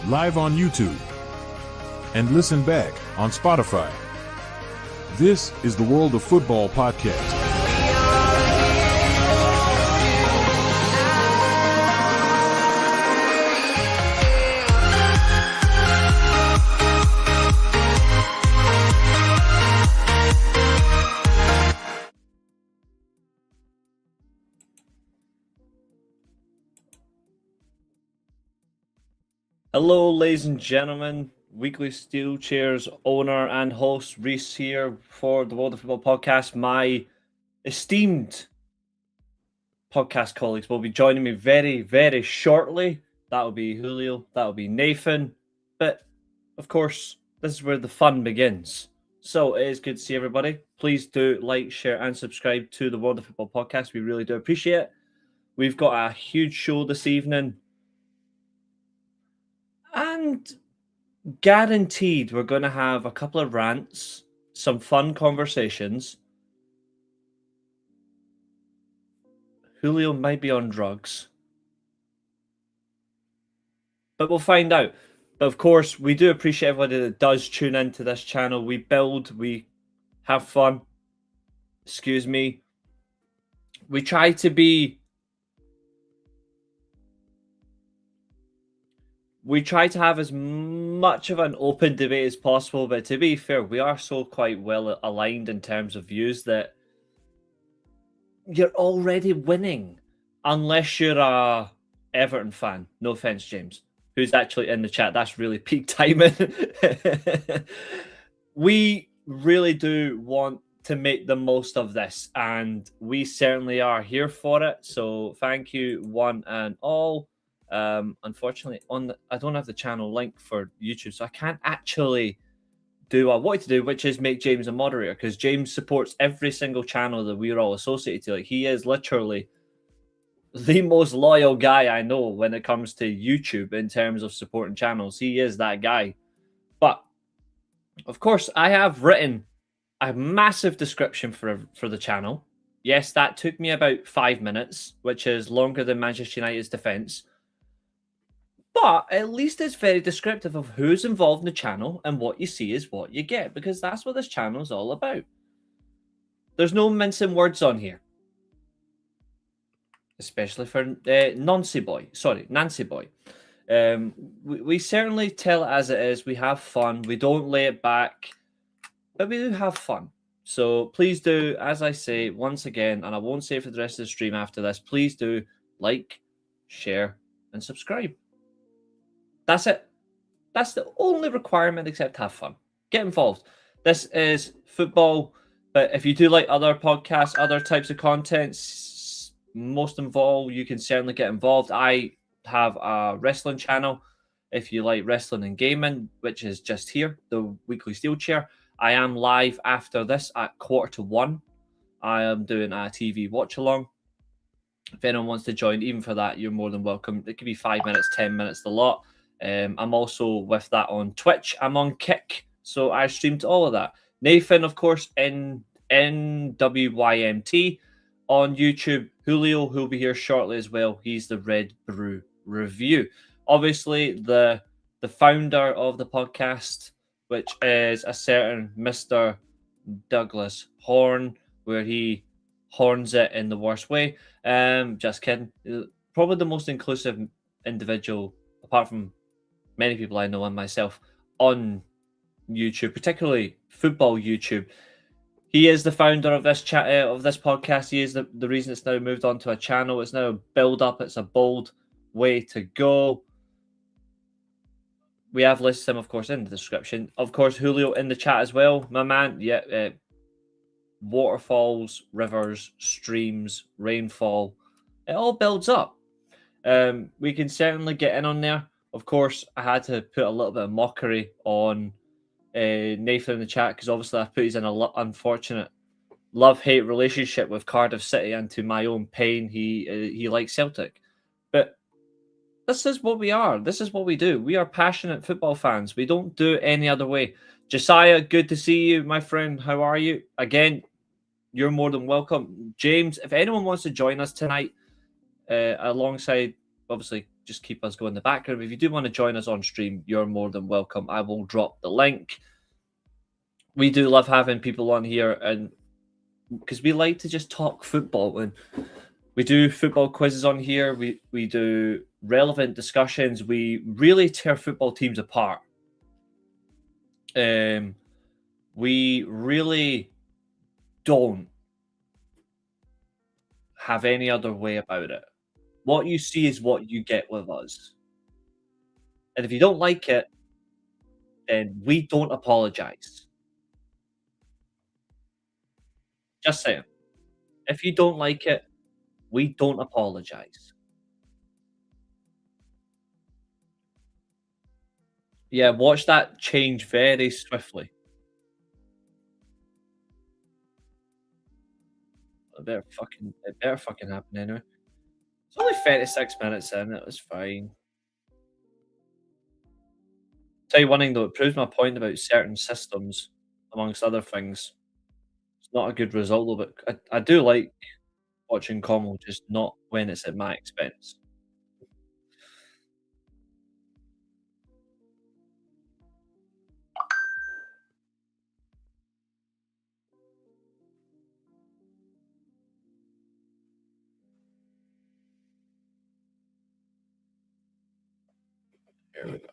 live on YouTube, and listen back on Spotify. This is the World of Football podcast. Hello, ladies and gentlemen. Weekly Steelchair's owner and host, Reece, here for the World of Football podcast. My esteemed podcast colleagues will be joining me very, very shortly. That will be Julio, that will be Nathan. But, of course, this is where the fun begins. So, it is good to see everybody. Please do like, share, and subscribe to the World of Football podcast. We really do appreciate it. We've got a huge show this evening. And guaranteed we're going to have a couple of rants, some fun conversations. Julio might be on drugs. But we'll find out. But of course, we do appreciate everybody that does tune into this channel. We build, we have fun. Excuse me. We try to have as much of an open debate as possible, but to be fair, we are so quite well aligned in terms of views that you're already winning, unless you're a Everton fan. No offense, James, who's actually in the chat. That's really peak timing. We really do want to make the most of this, and we certainly are here for it. So thank you, one and all. Unfortunately, I don't have the channel link for YouTube, so I can't actually do what I wanted to do, which is make James a moderator, because James supports every single channel that we're all associated to. Like, he is literally the most loyal guy I know when it comes to YouTube in terms of supporting channels. He is that guy. But of course, I have written a massive description for the channel. Yes, that took me about 5 minutes, which is longer than Manchester United's defence. But at least it's very descriptive of who's involved in the channel, and what you see is what you get, because that's what this channel is all about. There's no mincing words on here. Especially for Nancy Boy. We certainly tell it as it is. We have fun. We don't lay it back. But we do have fun. So please do, as I say, once again, and I won't say it for the rest of the stream after this, please do like, share, and subscribe. That's it. That's the only requirement, except have fun. Get involved. This is football, but if you do like other podcasts, other types of contents, most involved, you can certainly get involved. I have a wrestling channel. If you like wrestling and gaming, which is just here, the Weekly Steelchair. I am live after this at 12:45. I am doing a TV watch-along. If anyone wants to join, even for that, you're more than welcome. It could be 5 minutes, 10 minutes, the lot. I'm also with that on Twitch. I'm on Kick, so I streamed all of that. Nathan, of course, NWYMT on YouTube. Julio, who'll be here shortly as well. He's the Red Brew Review. Obviously, the founder of the podcast, which is a certain Mr. Douglas Horn, where he horns it in the worst way. Just kidding. Probably the most inclusive individual, apart from many people I know and myself, on YouTube, particularly football YouTube. He is the founder of this of this podcast. He is the reason it's now moved on to a channel. It's now a build-up. It's a bold way to go. We have listed him, of course, in the description. Of course, Julio in the chat as well, my man. Yeah, waterfalls, rivers, streams, rainfall. It all builds up. We can certainly get in on there. Of course, I had to put a little bit of mockery on Nathan in the chat, because obviously I put he's in an unfortunate love-hate relationship with Cardiff City, and to my own pain, he likes Celtic. But this is what we are. This is what we do. We are passionate football fans. We don't do it any other way. Josiah, good to see you, my friend. How are you? Again, you're more than welcome. James, if anyone wants to join us tonight alongside obviously just keep us going in the background. If you do want to join us on stream, you're more than welcome. I will drop the link. We do love having people on here, and because we like to just talk football, and we do football quizzes on here. We do relevant discussions. We really tear football teams apart. We really don't have any other way about it. What you see is what you get with us. And if you don't like it, then we don't apologize. Just saying. If you don't like it, we don't apologize. Yeah, watch that change very swiftly. It better fucking happen anyway. It's only 36 minutes in, it was fine. Tell you one thing though, it proves my point about certain systems, amongst other things. It's not a good result though, but I do like watching Como, just not when it's at my expense. Here we go.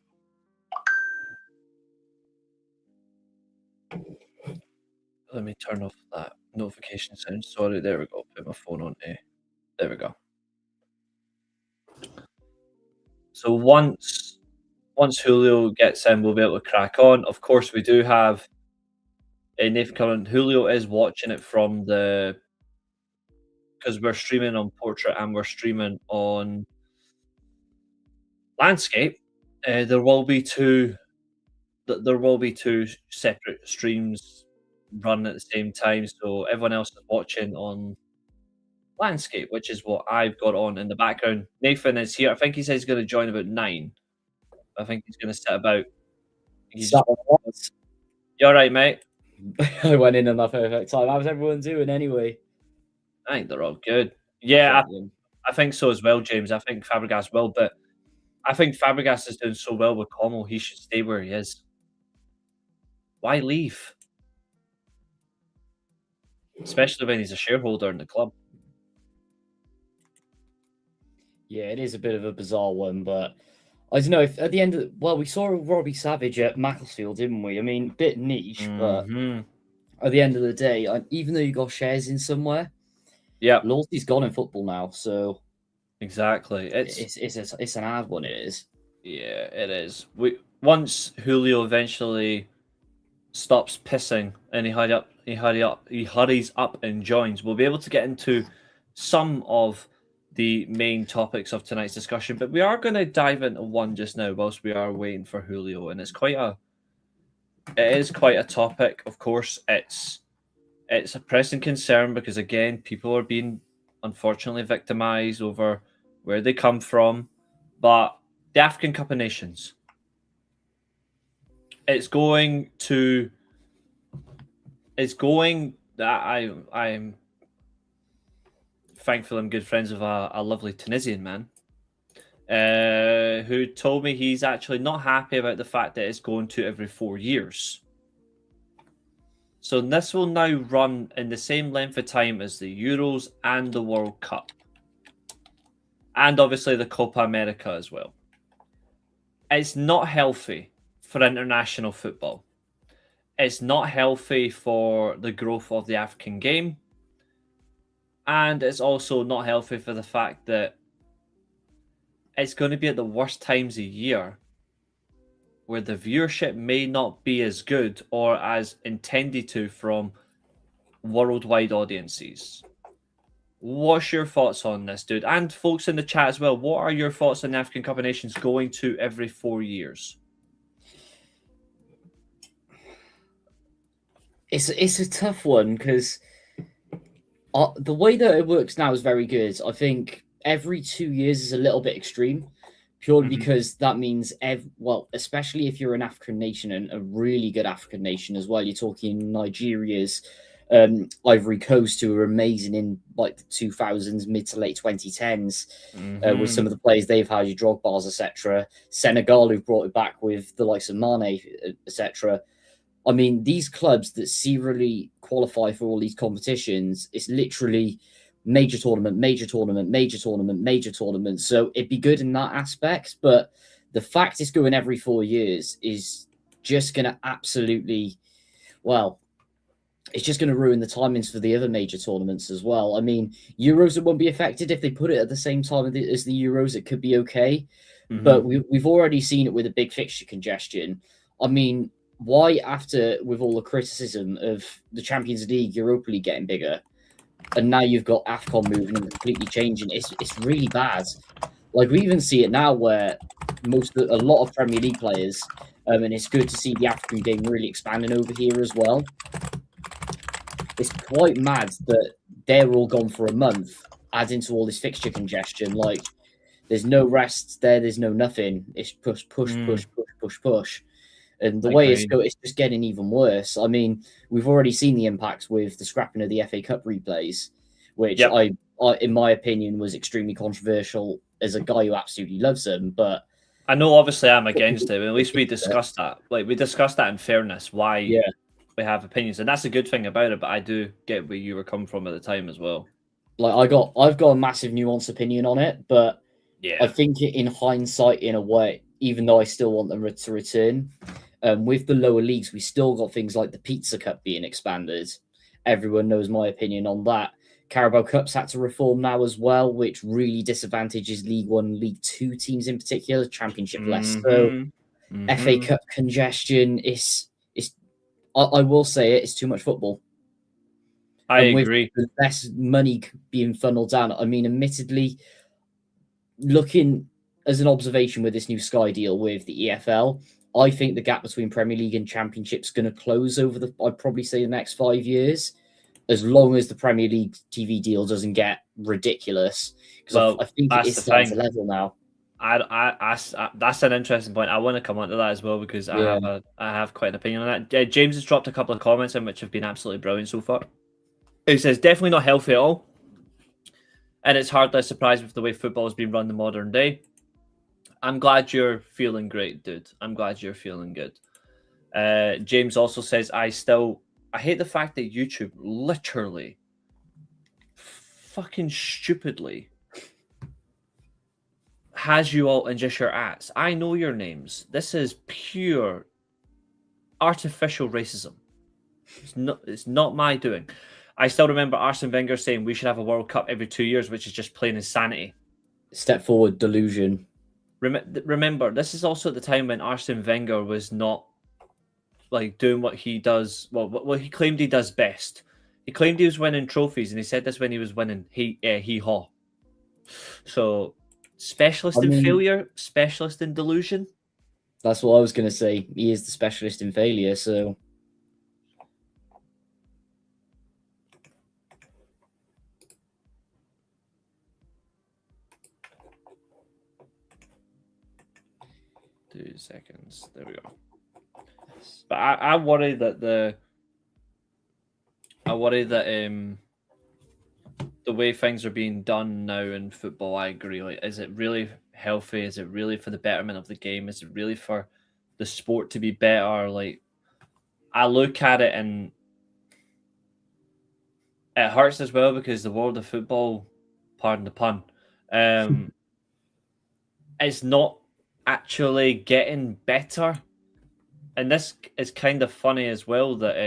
Let me turn off that notification sound. Sorry, there we go. Put my phone on A. There we go. So once Julio gets in, we'll be able to crack on. Of course, we do have Nathan Cullen. Julio is watching it from the, because we're streaming on Portrait and we're streaming on Landscape. There will be two separate streams run at the same time, so everyone else is watching on Landscape, which is what I've got on in the background. Nathan is here. I think he says he's going to join about 9. I think he's going to sit about. You all right, mate? I went in on that perfect time. How's everyone doing anyway? I think they're all good. Yeah, I think so as well, James. I think Fabregas will, but I think Fabregas is doing so well with Como, he should stay where he is. Why leave? Especially when he's a shareholder in the club. Yeah, it is a bit of a bizarre one, but I don't know if at the end of we saw Robbie Savage at Macclesfield, didn't we? I mean, bit niche, but at the end of the day, even though you got shares in somewhere, yeah, loyalty's gone in football now. So exactly, it's an hard one. It is. Yeah, it is. Once Julio eventually stops pissing and he hurries up and joins, we'll be able to get into some of the main topics of tonight's discussion, but we are going to dive into one just now whilst we are waiting for Julio, and it is quite a topic. Of course, it's a pressing concern because again, people are being unfortunately victimized over where they come from, but the African Cup of Nations, I'm thankful I'm good friends with a lovely Tunisian man who told me he's actually not happy about the fact that it's going to every 4 years. So this will now run in the same length of time as the Euros and the World Cup. And obviously the Copa America as well. It's not healthy for international football. It's not healthy for the growth of the African game. And it's also not healthy for the fact that it's going to be at the worst times of year where the viewership may not be as good or as intended to from worldwide audiences. What's your thoughts on this, dude? And folks in the chat as well, what are your thoughts on the African Cup of Nations going to every 4 years? It's a tough one because the way that it works now is very good. I think every 2 years is a little bit extreme, purely because that means, especially if you're an African nation and a really good African nation as well. You're talking Nigeria's Ivory Coast, who were amazing in like the 2000s, mid to late 2010s, with some of the players they've had, your Drogba's, etc. Senegal, who brought it back with the likes of Mane, etc. I mean, these clubs that serially qualify for all these competitions, it's literally major tournament, major tournament, major tournament, major tournament. So it'd be good in that aspect. But the fact it's going every 4 years is just going to absolutely, well, it's just going to ruin the timings for the other major tournaments as well. I mean, Euros, it won't be affected if they put it at the same time as the Euros. It could be okay. But we've already seen it with a big fixture congestion. I mean, why, after with all the criticism of the Champions League, Europa League getting bigger, and now you've got AFCON moving and completely changing, it's really bad. Like, we even see it now where a lot of Premier League players, and it's good to see the African game really expanding over here as well. It's quite mad that they're all gone for a month, adding to all this fixture congestion. Like, there's no rest there, there's no nothing. It's push, push, push, push, push, push. And the way it's just getting even worse. I mean, we've already seen the impacts with the scrapping of the FA Cup replays, which I, in my opinion, was extremely controversial as a guy who absolutely loves them. But I know, obviously, I'm against it. But at least we discussed that. Like, we discussed that in fairness. Why? Yeah. We have opinions, and that's a good thing about it. But I do get where you were coming from at the time as well. Like, I've got a massive nuanced opinion on it, but I think in hindsight, in a way, even though I still want them to return, with the lower leagues, we still got things like the Pizza Cup being expanded. Everyone knows my opinion on that. Carabao Cup's had to reform now as well, which really disadvantages League One and League Two teams in particular. Championship less so. FA Cup congestion is. I will say it's too much football. I agree. With less money being funneled down. I mean, admittedly, looking as an observation with this new Sky deal with the EFL, I think the gap between Premier League and Championship is going to close over I'd probably say the next 5 years, as long as the Premier League TV deal doesn't get ridiculous. Because I think it is starting to level now. That's an interesting point. I want to come on to that as well, because I have quite an opinion on that. James has dropped a couple of comments in which have been absolutely brilliant so far. He says, definitely not healthy at all. And it's hardly a surprise with the way football has been run in the modern day. I'm glad you're feeling great, dude. I'm glad you're feeling good. James also says, I hate the fact that YouTube literally fucking stupidly has you all in just your ads. I know your names. This is pure artificial racism. It's not my doing. I still remember Arsene Wenger saying we should have a World Cup every 2 years, which is just plain insanity. Step forward delusion. Remember, this is also at the time when Arsene Wenger was not like doing what he does. Well, he claimed he does best. He claimed he was winning trophies, and he said this when he was winning hee-haw. So, specialist in failure, specialist in delusion. That's what I was going to say. He is the specialist in failure, so... Two seconds. There we go. But I worry that the way things are being done now in football, I agree. Like, is it really healthy? Is it really for the betterment of the game? Is it really for the sport to be better? Like, I look at it and it hurts as well, because the world of football, pardon the pun, is not actually getting better. And this is kind of funny as well, that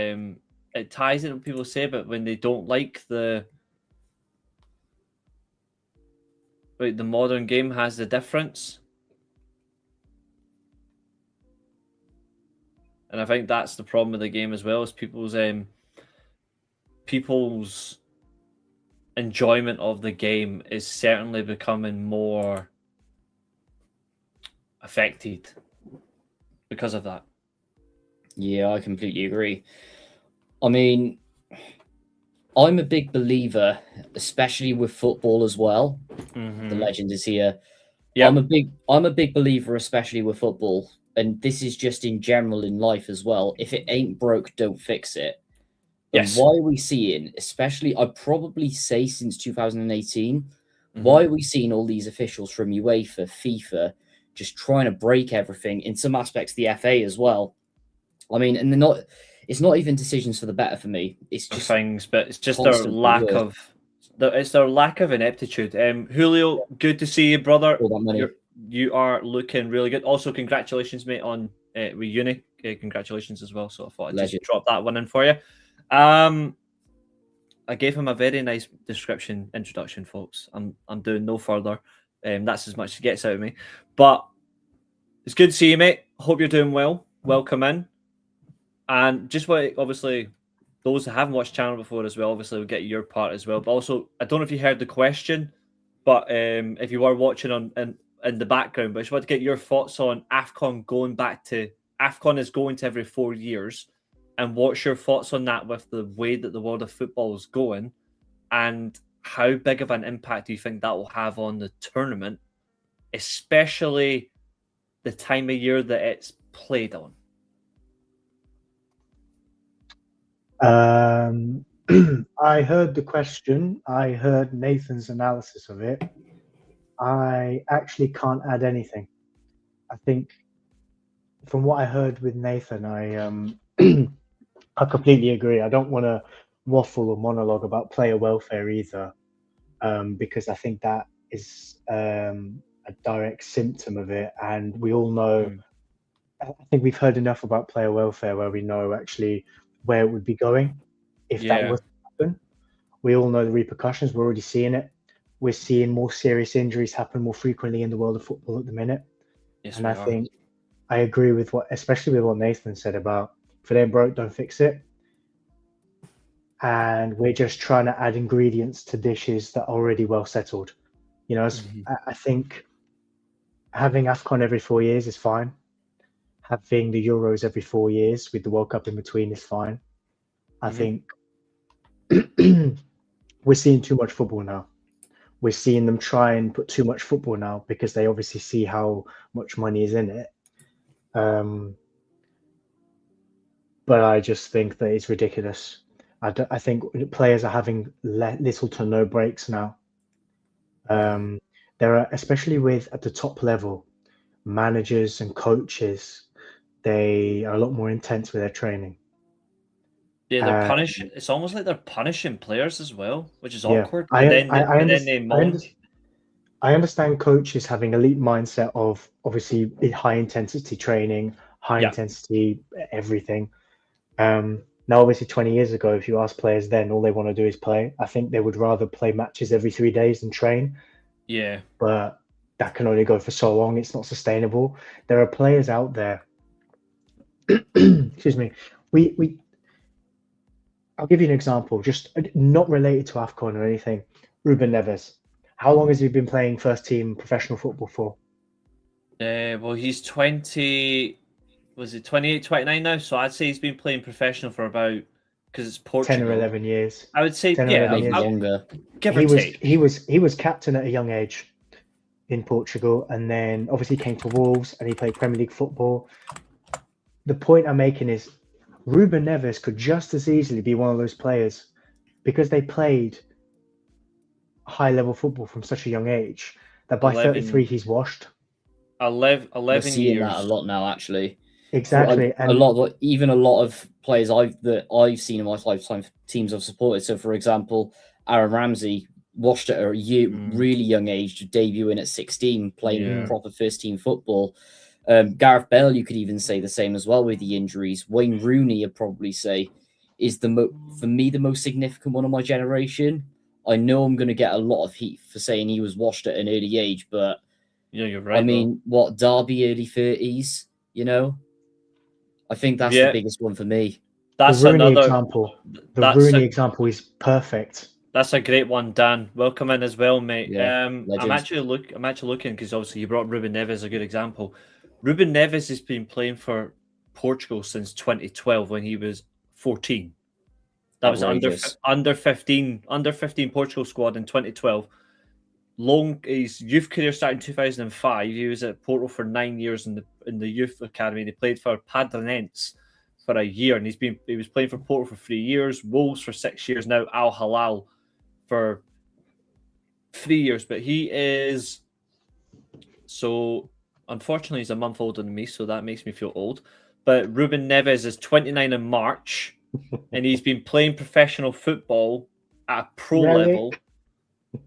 it ties into what people say about when they don't like the modern game has the difference. And I think that's the problem with the game as well, is people's enjoyment of the game is certainly becoming more affected because of that. Yeah, I completely agree. I mean, I'm a big believer, especially with football as well. The legend is here. Yep. I'm a big believer, especially with football, and this is just in general in life as well. If it ain't broke, don't fix it. And Yes. why are we seeing, especially, I'd probably say since 2018, why are we seeing all these officials from UEFA, FIFA, just trying to break everything, in some aspects, the FA as well? I mean, and it's not even decisions for the better for me. It's just things, but it's just their constant lack word. of it's their lack of ineptitude. Julio, good to see you, brother. All that money. You are looking really good. Also, congratulations, mate, on with uni. Congratulations as well. So I thought I'd Legend. just drop that one in for you. I gave him a very nice introduction, folks. I'm doing no further. That's as much as gets out of me. But it's good to see you, mate. Hope you're doing well. Welcome in. And just what, obviously, those that haven't watched the channel before as well, obviously, will get your part as well. But also, I don't know if you heard the question, but if you were watching in the background, but I just want to get your thoughts on AFCON going back to AFCON is going to every 4 years. And what's your thoughts on that with the way that the world of football is going? And how big of an impact do you think that will have on the tournament, especially the time of year that it's played on? I heard the question. I heard Nathan's analysis of it. I actually can't add anything. I think from what I heard with Nathan, I completely agree. I don't want to waffle or monologue about player welfare either, because I think that is a direct symptom of it. And we all know, I think we've heard enough about player welfare where we know actually where it would be going if that was to happen. We all know the repercussions. We're already seeing it. We're seeing more serious injuries happen more frequently in the world of football at the minute. Yes, and I think I agree with especially with what Nathan said about if it ain't broke, don't fix it. And we're just trying to add ingredients to dishes that are already well settled. You know, I think having AFCON every 4 years is fine. Having the Euros every 4 years with the World Cup in between is fine. I think we're seeing too much football now. We're seeing them try and put too much football now because they obviously see how much money is in it. But I just think that it's ridiculous. I think players are having little to no breaks now. There are, especially at the top level, managers and coaches, they are a lot more intense with their training. Yeah, they're punishing. It's almost like they're punishing players as well, which is awkward. I understand coaches having elite mindset of obviously high intensity training, high intensity everything. Now, obviously, 20 years ago, if you ask players then, all they want to do is play. I think they would rather play matches every 3 days than train. Yeah. But that can only go for so long. It's not sustainable. There are players out there. Excuse me. I'll give you an example, just not related to AFCON or anything. Ruben Neves. How long has he been playing first team professional football for? Well, he's 20. Was it 28, 29 now? So I'd say he's been playing professional for about, because it's Portugal, 10 or 11 years. I would say, longer. Give or take. He was captain at a young age in Portugal, and then obviously came to Wolves and he played Premier League football. The point I'm making is Ruben Neves could just as easily be one of those players because they played high-level football from such a young age that by 33 he's washed. 11 We're seeing years. that a lot now, actually. Exactly. A lot of players I've seen in my lifetime, teams I've supported. So, for example, Aaron Ramsey washed at a really young age, debuting at 16, playing proper first-team football. Gareth Bale, you could even say the same as well with the injuries. Wayne Rooney, I'd probably say, is for me the most significant one of my generation. I know I'm going to get a lot of heat for saying he was washed at an early age, but yeah, you're right. I mean, Derby early 30s, you know? I think that's the biggest one for me. That's the Rooney another example. The Rooney example is perfect. That's a great one, Dan. Welcome in as well, mate. Yeah, I'm actually looking because obviously you brought Ruben Neves as a good example. Ruben Neves has been playing for Portugal since 2012 when he was 14. That was under 15 Portugal squad in 2012. His youth career started in 2005. He was at Porto for 9 years in the youth academy. They played for Padronense for a year, and he was playing for Porto for 3 years, Wolves for 6 years now, Al Hilal for 3 years. But he is unfortunately he's a month older than me, so that makes me feel old. But Ruben Neves is 29 in March, and he's been playing professional football at a pro level.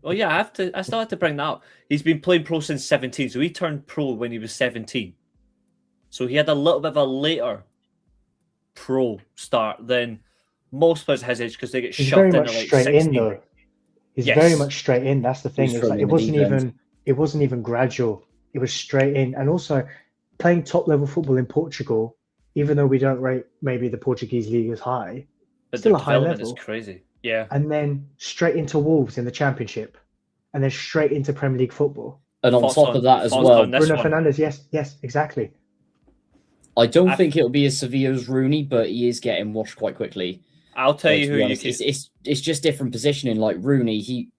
Oh yeah, I still have to bring that up. He's been playing pro since 17, so he turned pro when he was 17. So he had a little bit of a later pro start than most players his age, because they get shoved into like straight 16. in though. He's very much straight in. That's the thing. He's It's like, it wasn't even gradual. It was straight in. And also playing top level football in Portugal, even though we don't rate maybe the Portuguese league as high, but still the a high development level. is crazy. Yeah. And then straight into Wolves in the Championship, and then straight into Premier League football. And on top of that as well, Bruno Fernandes, yes, exactly. I don't think it'll be as severe as Rooney, but he is getting washed quite quickly. I'll tell you who you can... It's just different positioning. Like Rooney, he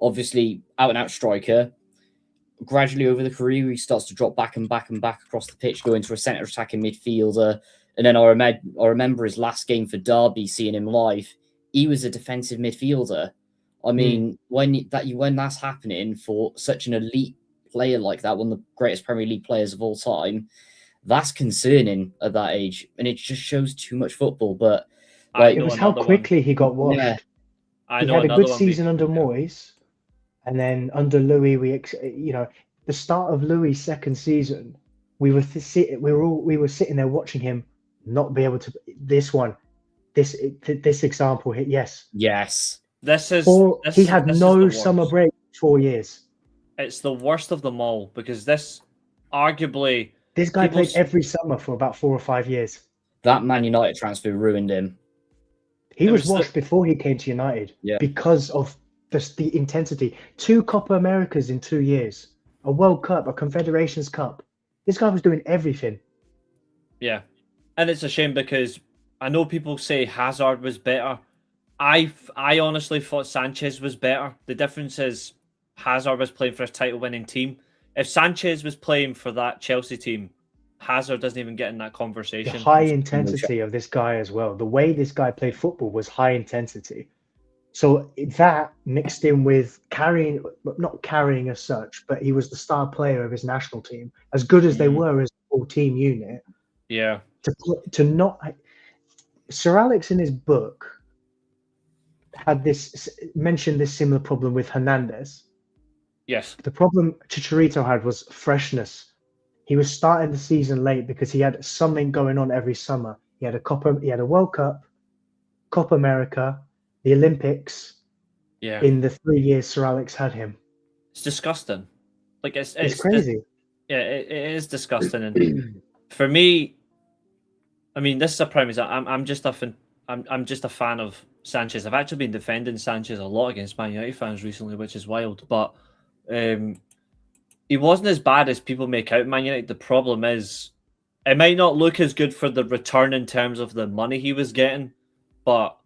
obviously out and out striker. Gradually over the career, he starts to drop back and back and back across the pitch, go into a centre attacking midfielder. And then I remember his last game for Derby, seeing him live. He was a defensive midfielder. I mean, when that's happening for such an elite player like that, one of the greatest Premier League players of all time, that's concerning at that age, and it just shows too much football. But like, it was how quickly he got washed. Yeah. He had a good season under Moyes, and then under Louis, the start of Louis' second season, we were sitting there watching him not be able to. This example hit. Yes. He had no summer break 4 years. It's the worst of them all, because this arguably. This guy played every summer for about 4 or 5 years. That Man United transfer ruined him. He was washed before he came to United because of the intensity. 2 Copa Americas in 2 years, a World Cup, a Confederations Cup. This guy was doing everything. Yeah, and it's a shame because I know people say Hazard was better. I honestly thought Sanchez was better. The difference is Hazard was playing for his title-winning team. If Sanchez was playing for that Chelsea team, Hazard doesn't even get in that conversation. The high intensity of this guy as well. The way this guy played football was high intensity. So that mixed in with not carrying as such, but he was the star player of his national team. As good as they were as a full team unit. Yeah. To not... Sir Alex in his book mentioned this similar problem with Hernandez. Yes. The problem Chicharito had was freshness. He was starting the season late because he had something going on every summer. He had a World Cup, Copa America, the Olympics. Yeah. In the 3 years Sir Alex had him. It's disgusting. Like it's crazy. It is disgusting. And for me, I mean, this is a prime example. I'm just a fan of Sanchez. I've actually been defending Sanchez a lot against Man United fans recently, which is wild. But he wasn't as bad as people make out Man United. The problem is, it might not look as good for the return in terms of the money he was getting, but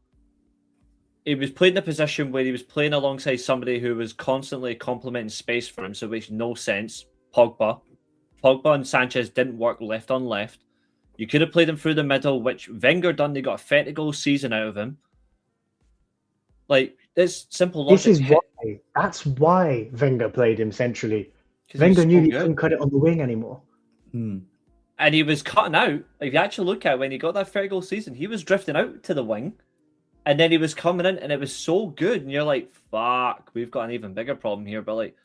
he was playing in a position where he was playing alongside somebody who was constantly complimenting space for him, so it makes no sense. Pogba and Sanchez didn't work left on left. You could have played him through the middle, which Wenger done. They got a 30-goal season out of him. Like, it's simple logic. That's why Wenger played him centrally. Wenger knew he couldn't cut it on the wing anymore. And he was cutting out. If you actually look at it, when he got that 30-goal season, he was drifting out to the wing. And then he was coming in, and it was so good. And you're like, fuck, we've got an even bigger problem here. But, like,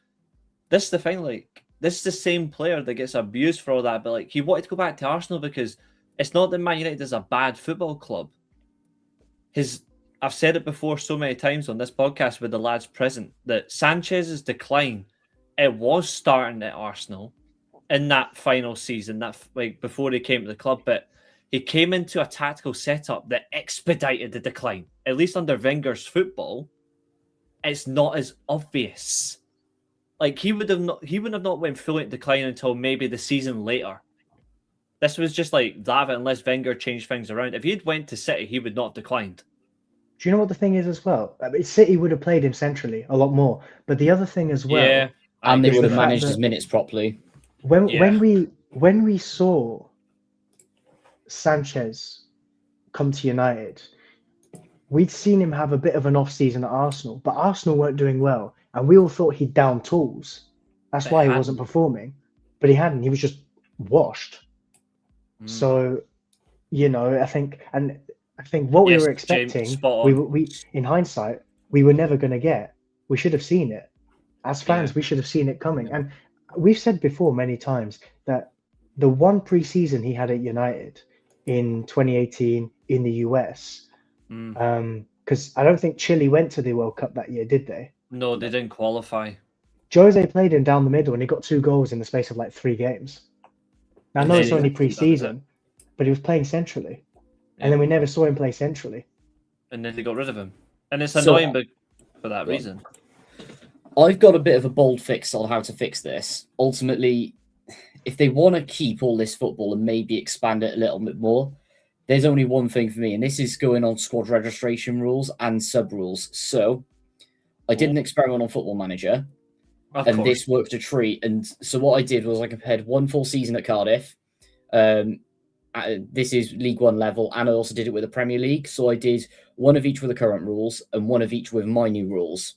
this is the thing. Like, this is the same player that gets abused for all that. But, like, he wanted to go back to Arsenal because it's not that Man United is a bad football club. I've said it before so many times on this podcast with the lads present, that Sanchez's decline, it was starting at Arsenal in that final season, before he came to the club. But he came into a tactical setup that expedited the decline. At least under Wenger's football, it's not as obvious. Like, he wouldn't have not went fully into decline until maybe the season later. This was just like that, unless Wenger changed things around. If he'd went to City, he would not have declined. Do you know what the thing is as well? I mean, City would have played him centrally a lot more. But the other thing as well, and they would have managed his minutes properly. When we saw Sanchez come to United, we'd seen him have a bit of an off season at Arsenal, but Arsenal weren't doing well, and we all thought he'd down tools. That's why he wasn't performing, but he hadn't. He was just washed. So, I think what we were expecting, we in hindsight, we were never going to get. We should have seen it. As fans, we should have seen it coming. And we've said before many times that the one pre-season he had at United in 2018 in the US, because I don't think Chile went to the World Cup that year, did they? No, they didn't qualify. Jose played him down the middle and he got 2 goals in the space of like 3 games. Now, I know it's only pre-season, but he was playing centrally. And then we never saw him play centrally. And then they got rid of him. And it's annoying for that reason. I've got a bit of a bold fix on how to fix this. Ultimately, if they want to keep all this football and maybe expand it a little bit more, there's only one thing for me, and this is going on squad registration rules and sub rules. So I did an experiment on Football Manager, and this worked a treat. And so what I did was I compared 1 full season at Cardiff. This is League One level, and I also did it with the Premier League. So I did 1 of each with the current rules and 1 of each with my new rules.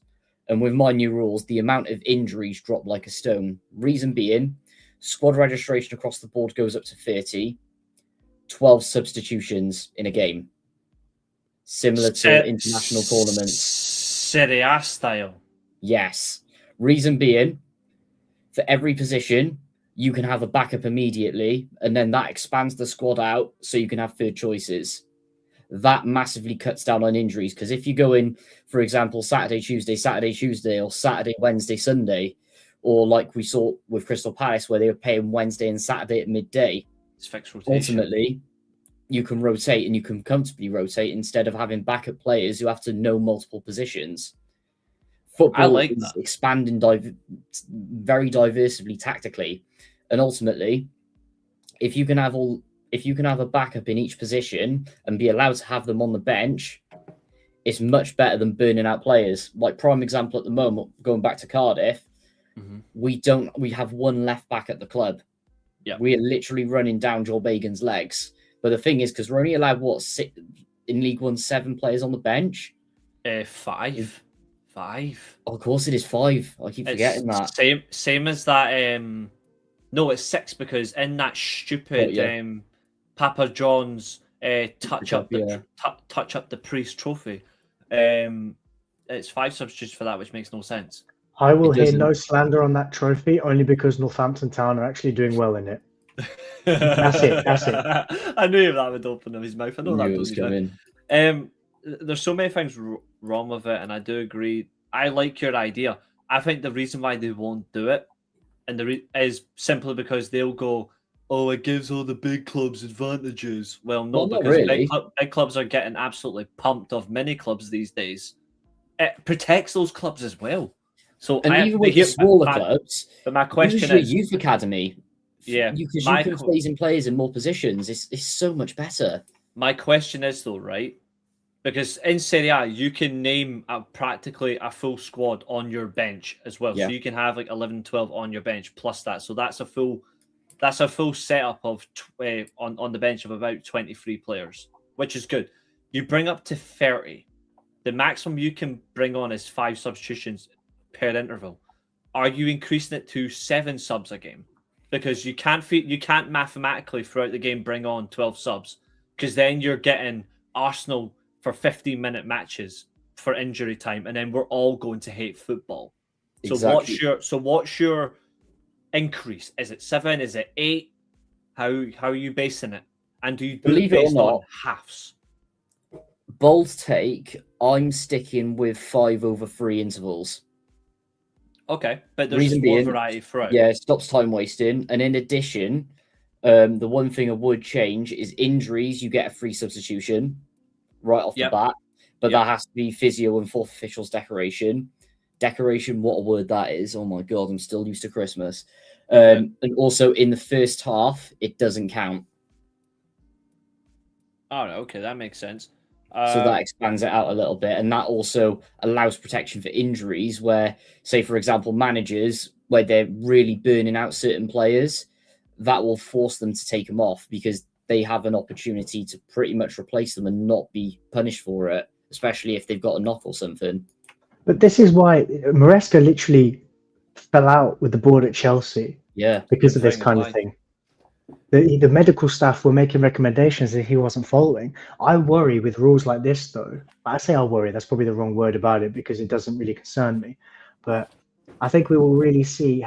And with my new rules, the amount of injuries dropped like a stone. Reason being, squad registration across the board goes up to 30, 12 substitutions in a game. Similar to international tournaments. Serie A style. Yes. Reason being, for every position, you can have a backup immediately, and then that expands the squad out so you can have 3rd choices. That massively cuts down on injuries, because if you go in, for example, Saturday, Tuesday, or Saturday, Wednesday, Sunday, or like we saw with Crystal Palace where they were playing Wednesday and Saturday at midday, it's fixed rotation. Ultimately, you can rotate and you can comfortably rotate instead of having backup players who have to know multiple positions. Football is expanding very diversively tactically, and ultimately, if you can have a backup in each position and be allowed to have them on the bench, it's much better than burning out players. Like prime example at the moment, going back to Cardiff, we have 1 left back at the club. Yeah, we are literally running down Joel Bagan's legs. But the thing is, because we're only allowed in League One 7 players on the bench. 5. Oh, of course, it is 5. I keep forgetting that. Same as that. No, it's 6 because in that stupid Papa John's touch up the Priest Trophy, it's 5 substitutes for that, which makes no sense. I will hear no slander on that trophy only because Northampton Town are actually doing well in it. That's it. I knew that would open up his mouth. I know that was coming. There's so many things wrong with it, and I do agree. I like your idea. I think the reason why they won't do it, is simply because they'll go, "Oh, it gives all the big clubs advantages." Well, no, because really. big clubs are getting absolutely pumped off mini clubs these days. It protects those clubs as well. So even with the smaller clubs, but my question is, youth academy. Yeah, because you can phase in players in more positions. It's so much better. My question is though, right? Because in Serie A, you can name practically a full squad on your bench as well. Yeah. So you can have like 11, 12 on your bench plus that. So that's a full setup of on the bench of about 23 players, which is good. You bring up to 30. The maximum you can bring on is 5 substitutions per interval. Are you increasing it to 7 subs a game? Because you can't mathematically throughout the game bring on 12 subs, because then you're getting Arsenal for 15-minute matches for injury time, and then we're all going to hate football. Exactly. So what's your increase? Is it 7? Is it 8? How are you basing it? And do you believe it or not on halves? Bold take. I'm sticking with 5 over 3 intervals. Okay, but there's more variety throughout. Yeah, it stops time wasting. And in addition, the one thing I would change is injuries. You get a free substitution right off the bat, but that has to be physio and 4th official's decoration. Decoration, what a word that is. Oh my God, I'm still used to Christmas. And also in the first half, it doesn't count. All right, okay, that makes sense. So that expands it out a little bit, and that also allows protection for injuries where, say, for example, managers, where they're really burning out certain players, that will force them to take them off because they have an opportunity to pretty much replace them and not be punished for it, especially if they've got a knock or something. But this is why Maresca literally fell out with the board at Chelsea. Yeah, because of this kind of thing. The medical staff were making recommendations that he wasn't following. I worry with rules like this, though. I say I worry, that's probably the wrong word about it because it doesn't really concern me. But I think we will really see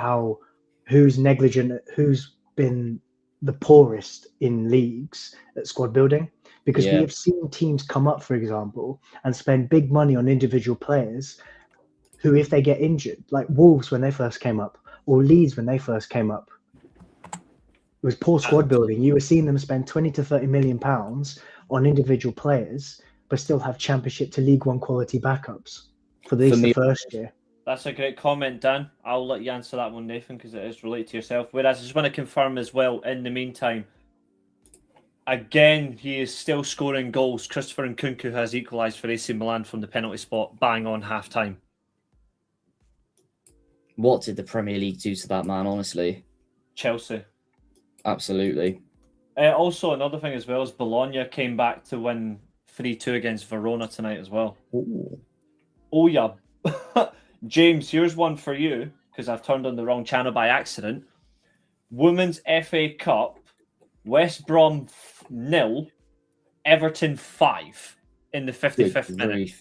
who's negligent, who's been the poorest in leagues at squad building. Because we have seen teams come up, for example, and spend big money on individual players who, if they get injured, like Wolves when they first came up, or Leeds when they first came up, it was poor squad building. You were seeing them spend 20 to 30 million pounds on individual players, but still have Championship to League One quality backups for the first year. That's a great comment, Dan. I'll let you answer that one, Nathan, because it is related to yourself. Whereas I just want to confirm as well, in the meantime, again, he is still scoring goals. Christopher Nkunku has equalised for AC Milan from the penalty spot, bang on half-time. What did the Premier League do to that man, honestly? Chelsea. Absolutely. Also, another thing as well is Bologna came back to win 3-2 against Verona tonight as well. Ooh. Oh, yeah. James, here's one for you, because I've turned on the wrong channel by accident. Women's FA Cup, West Brom 0, Everton 5 in the 55th minute.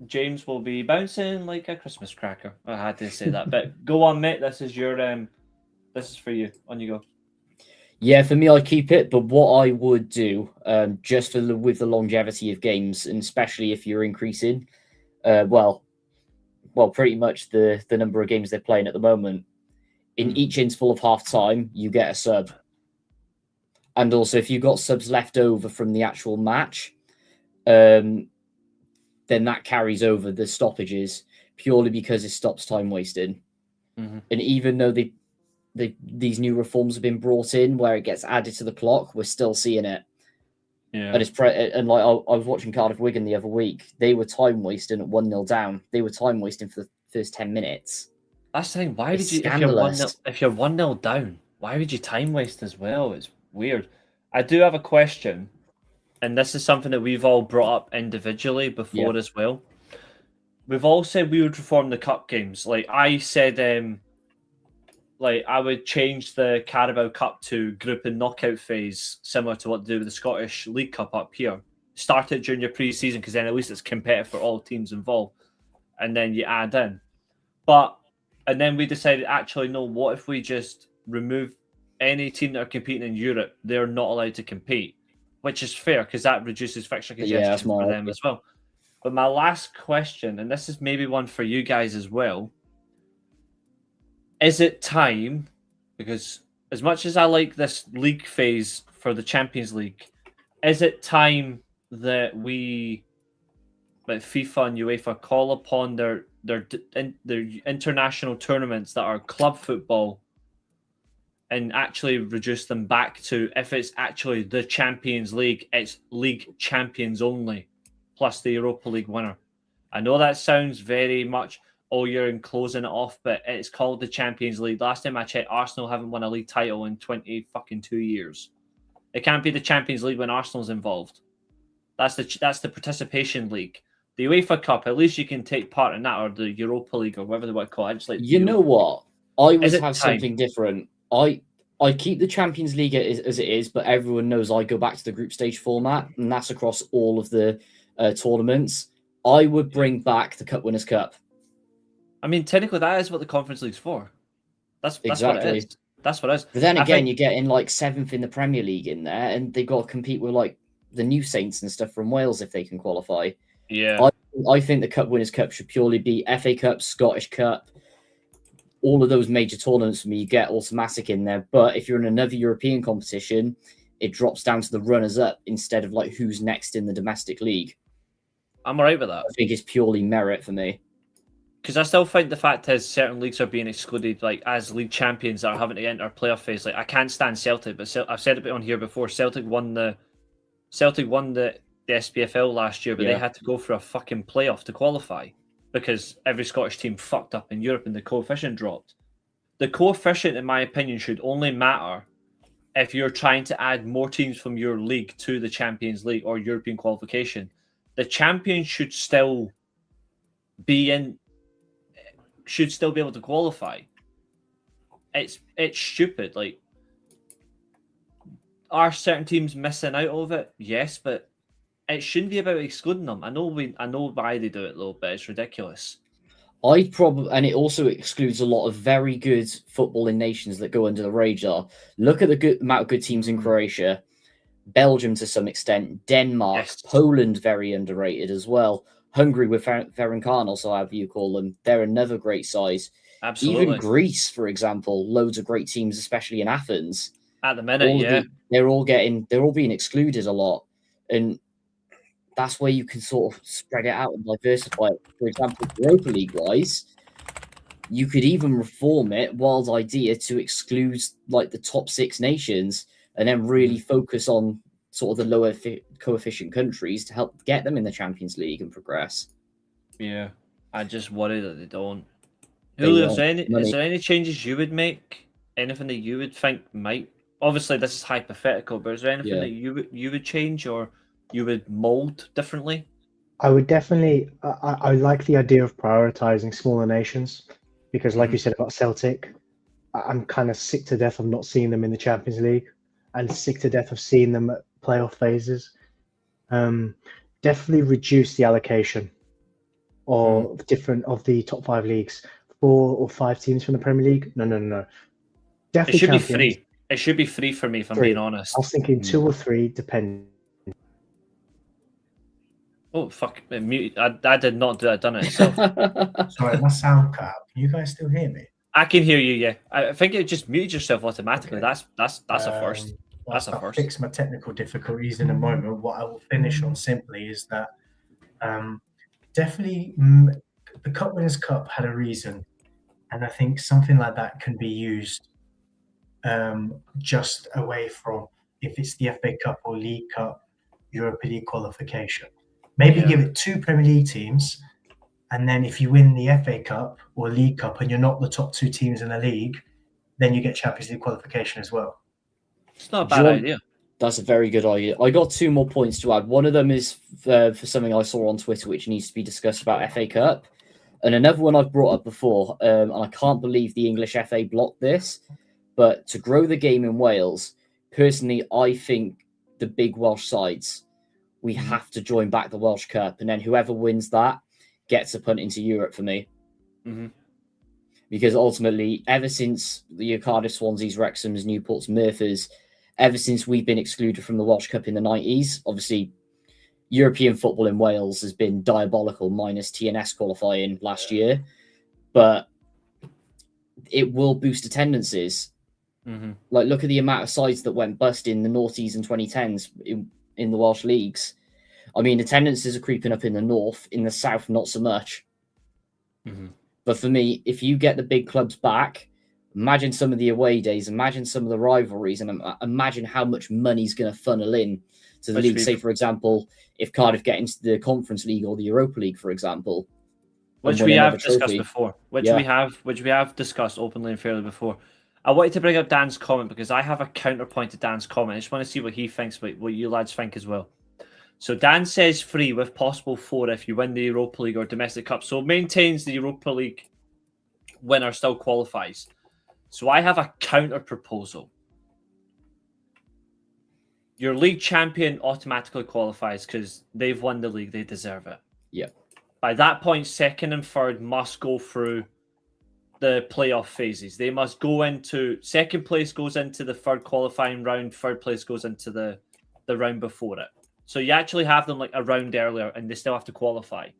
James will be bouncing like a Christmas cracker. I had to say that. But go on, mate. This is your this is for you. On you go. Yeah, for me, I keep it. But what I would do, just with the longevity of games, and especially if you're increasing, well, pretty much the number of games they're playing at the moment. In each interval of half time, you get a sub. And also, if you've got subs left over from the actual match, then that carries over the stoppages purely because it stops time wasting. And even though these new reforms have been brought in where it gets added to the clock, we're still seeing it. Yeah. And I was watching Cardiff Wigan the other week. They were time wasting at 1-0 down. They were time wasting for the first 10 minutes. That's the thing. Why would you, scandalous. if you're 1-0 down, why would you time waste as well? It's weird. I do have a question. And this is something that we've all brought up individually before as well. We've all said we would reform the cup games. Like I said, I would change the Carabao Cup to group and knockout phase, similar to what they do with the Scottish League Cup up here. Start it during your pre-season because then at least it's competitive for all teams involved. And then you add in. And then we decided, actually, no, what if we just remove any team that are competing in Europe? They're not allowed to compete. Which is fair because that reduces fixture congestion for them as well. But my last question, and this is maybe one for you guys as well. Is it time, because as much as I like this league phase for the Champions League, is it time that we, like FIFA and UEFA, call upon their international tournaments that are club football and actually reduce them back to, if it's actually the Champions League, it's league champions only, plus the Europa League winner. I know that sounds very much, you're closing it off, but it's called the Champions League. Last time I checked, Arsenal haven't won a league title in 22 years. It can't be the Champions League when Arsenal's involved. That's the participation league. The UEFA Cup, at least you can take part in that, or the Europa League, or whatever they want to call it. I just like know what? I would have something different. I keep the Champions League as it is, but everyone knows I go back to the group stage format, and that's across all of the tournaments. I would bring back the Cup Winners' Cup. I mean, technically, that is what the Conference League's for. That's exactly what it is. That's what it is. But then again, you're getting like 7th in the Premier League in there, and they've got to compete with like the New Saints and stuff from Wales if they can qualify. Yeah. I think the Cup Winners' Cup should purely be FA Cup, Scottish Cup. All of those major tournaments for me, you get automatic in there. But if you're in another European competition, it drops down to the runners-up instead of like who's next in the domestic league. I'm all right with that. I think it's purely merit for me. Because I still think the fact is certain leagues are being excluded, like as league champions that are having to enter playoff phase. Like I can't stand Celtic, but I've said it on here before. Celtic won the SPFL last year, but they had to go for a fucking playoff to qualify because every Scottish team fucked up in Europe and the coefficient dropped. The coefficient, in my opinion, should only matter if you're trying to add more teams from your league to the Champions League or European qualification, the champions should still be able to qualify. It's stupid. Like, are certain teams missing out of it? Yes, but it shouldn't be about excluding them. I know why they do it though, but it's ridiculous. And it also excludes a lot of very good footballing nations that go under the radar. Look at the good amount of good teams in Croatia, Belgium to some extent, Denmark, Yes. Poland, very underrated as well. Hungary with Ferencváros, or however you call them, they're another great size. Absolutely. Even Greece, for example, loads of great teams, especially in Athens. At the minute, they're all being excluded a lot, and that's where you can sort of spread it out and diversify it. For example, Europa League wise, you could even reform it, wild idea, to exclude like the top 6 nations and then really focus on sort of the lower coefficient countries to help get them in the Champions League and progress. Yeah, I just worry that they don't. Julio, is there any changes you would make? Anything that you would think might? Obviously, this is hypothetical, but is there anything that you would change or you would mold differently? I would definitely. I like the idea of prioritizing smaller nations because, like you said about Celtic, I'm kind of sick to death of not seeing them in the Champions League, and sick to death of seeing them at playoff phases. Definitely reduce the allocation of the top 5 leagues. 4 or 5 teams from the Premier League. No. Definitely it should champions. be free. It should be free for me, if I'm being honest. I was thinking 2 or 3, depending. Oh, fuck. I did not do that. Done it. So. Sorry, my sound cut out. Can you guys still hear me? I can hear you, yeah. I think it just muted yourself automatically. Okay. That's a first. That's a first. I'll fix my technical difficulties in a moment. What I will finish on simply is that definitely the Cup Winners' Cup had a reason. And I think something like that can be used just away from if it's the FA Cup or League Cup, Europa League qualification. Maybe give it 2 Premier League teams, and then if you win the FA Cup or League Cup and you're not the top 2 teams in the league, then you get Champions League qualification as well. It's not a bad idea. That's a very good idea. I got 2 more points to add. One of them is for something I saw on Twitter, which needs to be discussed about FA Cup. And another one I've brought up before, and I can't believe the English FA blocked this, but to grow the game in Wales, personally, I think the big Welsh sides, we have to join back the Welsh Cup, and then whoever wins that gets a punt into Europe for me. Because ultimately, ever since the Cardiff, Swanseas, Wrexhams, Newports, Merthers, ever since we've been excluded from the Welsh Cup in the 90s, obviously, European football in Wales has been diabolical, minus TNS qualifying last year, but it will boost attendances. Like, look at the amount of sides that went bust in the noughties and 2010s in the Welsh leagues. I mean, attendances are creeping up in the north, in the south, not so much. But for me, if you get the big clubs back, imagine some of the away days, imagine some of the rivalries, and imagine how much money's going to funnel in to the league. Say, for example, if Cardiff get into the Conference League or the Europa League, for example, which we have discussed before, which we have discussed openly and fairly before. I wanted to bring up Dan's comment because I have a counterpoint to Dan's comment. I just want to see what he thinks, what you lads think as well. So Dan says 3 with possible 4 if you win the Europa League or Domestic Cup. So maintains the Europa League winner still qualifies. So I have a counter proposal. Your league champion automatically qualifies because they've won the league. They deserve it. Yeah. By that point, 2nd and 3rd must go through the playoff phases. They must go into 2nd place goes into the 3rd qualifying round. 3rd place goes into the round before it. So you actually have them like a round earlier, and they still have to qualify.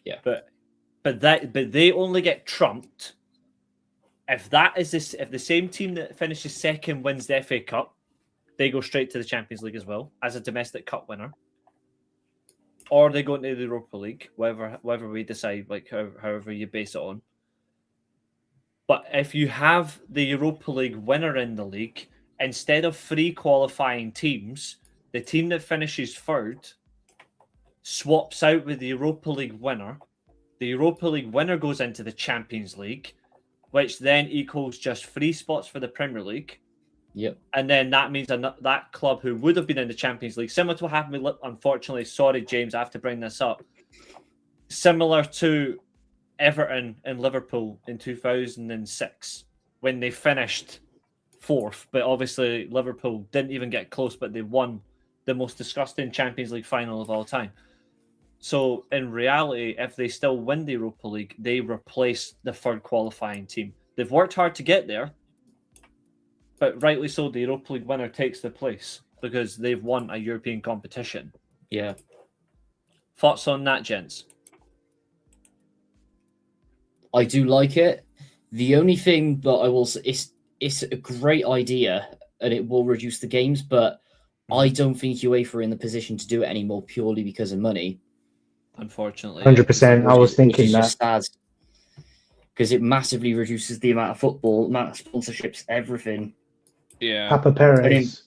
Yeah. But they only get trumped if the same team that finishes 2nd wins the FA Cup. They go straight to the Champions League as well as a domestic cup winner, or they go into the Europa League, whatever we decide, like however you base it on. But if you have the Europa League winner in the league, instead of 3 qualifying teams, the team that finishes 3rd swaps out with the Europa League winner. The Europa League winner goes into the Champions League, which then equals just 3 spots for the Premier League. Yep. And then that means that club who would have been in the Champions League, similar to what happened with, unfortunately, sorry, James, I have to bring this up, similar to Everton and Liverpool in 2006 when they finished 4th. But obviously, Liverpool didn't even get close, but they won the most disgusting Champions League final of all time. So in reality, if they still win the Europa League, they replace the 3rd qualifying team. They've worked hard to get there, but rightly so, the Europa League winner takes the place because they've won a European competition. Yeah. Thoughts on that, gents? I do like it. The only thing that I will say is it's a great idea and it will reduce the games, but I don't think UEFA are in the position to do it anymore purely because of money. Unfortunately. 100%. I was thinking that. Because it massively reduces the amount of football, amount of sponsorships, everything. Yeah. Papa Perez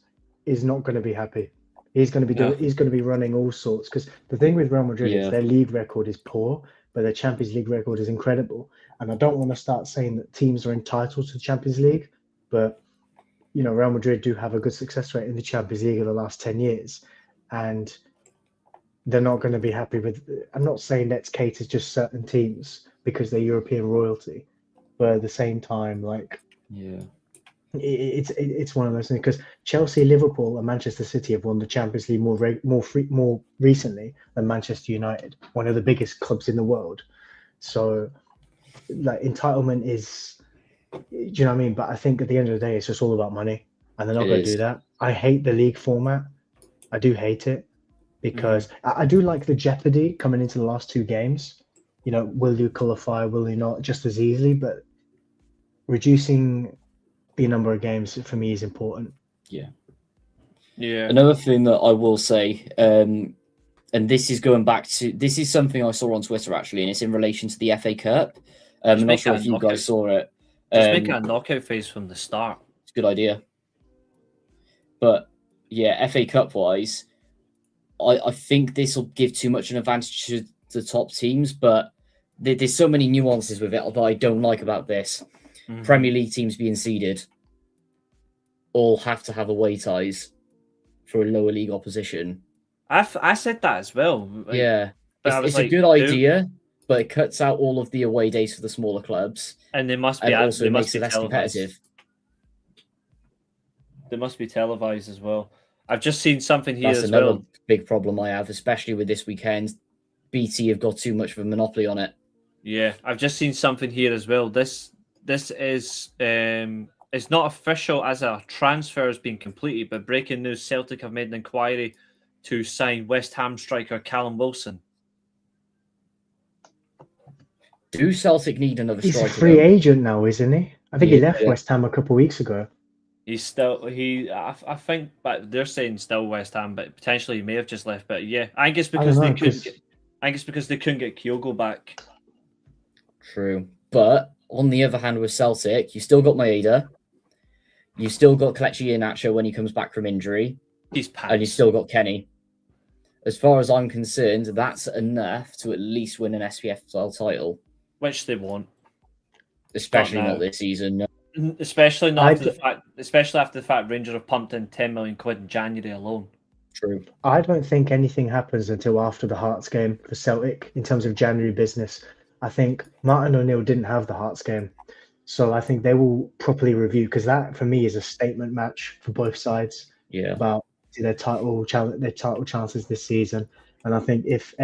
is not going to be happy. He's going to be he's going to be running all sorts. Because the thing with Real Madrid is their league record is poor, but their Champions League record is incredible. And I don't want to start saying that teams are entitled to the Champions League, but you know, Real Madrid do have a good success rate in the Champions League in the last 10 years. And they're not going to be happy with... I'm not saying let's cater just certain teams because they're European royalty, but at the same time, like, it's one of those things because Chelsea, Liverpool, and Manchester City have won the Champions League more recently than Manchester United, one of the biggest clubs in the world. So, like, entitlement is, do you know what I mean? But I think at the end of the day, it's just all about money, and they're not going to do that. I hate the league format. I do hate it because I do like the jeopardy coming into the last 2 games. You know, will you qualify? Will you not? Just as easily, but reducing the number of games for me is important. Yeah. Another thing that I will say, and this is going back to this is something I saw on Twitter actually, and it's in relation to the FA Cup. I'm not sure if you guys saw it. Just make it a knockout phase from the start. It's a good idea. But yeah, FA Cup wise, I think this will give too much an advantage to the top teams, but there's so many nuances with it that I don't like about this. Premier League teams being seeded all have to have away ties for a lower league opposition. I said that as well. But it's like, a good idea, but it cuts out all of the away days for the smaller clubs, and they must be, and also makes it less competitive. They must be televised as well. I've just seen something here That's another big problem I have, especially with this weekend. BT have got too much of a monopoly on it. Yeah, I've just seen something here as well. This is it's not official as a transfer has been completed, but breaking news: Celtic have made an inquiry to sign West Ham striker Callum Wilson. Do Celtic need another striker? He's a free agent now, isn't he? I think he left West Ham a couple of weeks ago. He's still I think, but they're saying still West Ham, but potentially he may have just left. But yeah, I think it's because they couldn't. I think it's because they couldn't get Kyogo back. True, but on the other hand, with Celtic, you still got Maeda, you still got Kelechi Iheanacho when he comes back from injury. He's pants. And you still got Kenny. As far as I'm concerned, that's enough to at least win an SPFL title, which they won't, especially not this season. No. Especially not after the fact Rangers have pumped in 10 million quid in January alone. True. I don't think anything happens until after the Hearts game for Celtic in terms of January business. I think Martin O'Neill didn't have the Hearts game, so I think they will properly review, because that for me is a statement match for both sides. Yeah. About their title chances this season, and I think if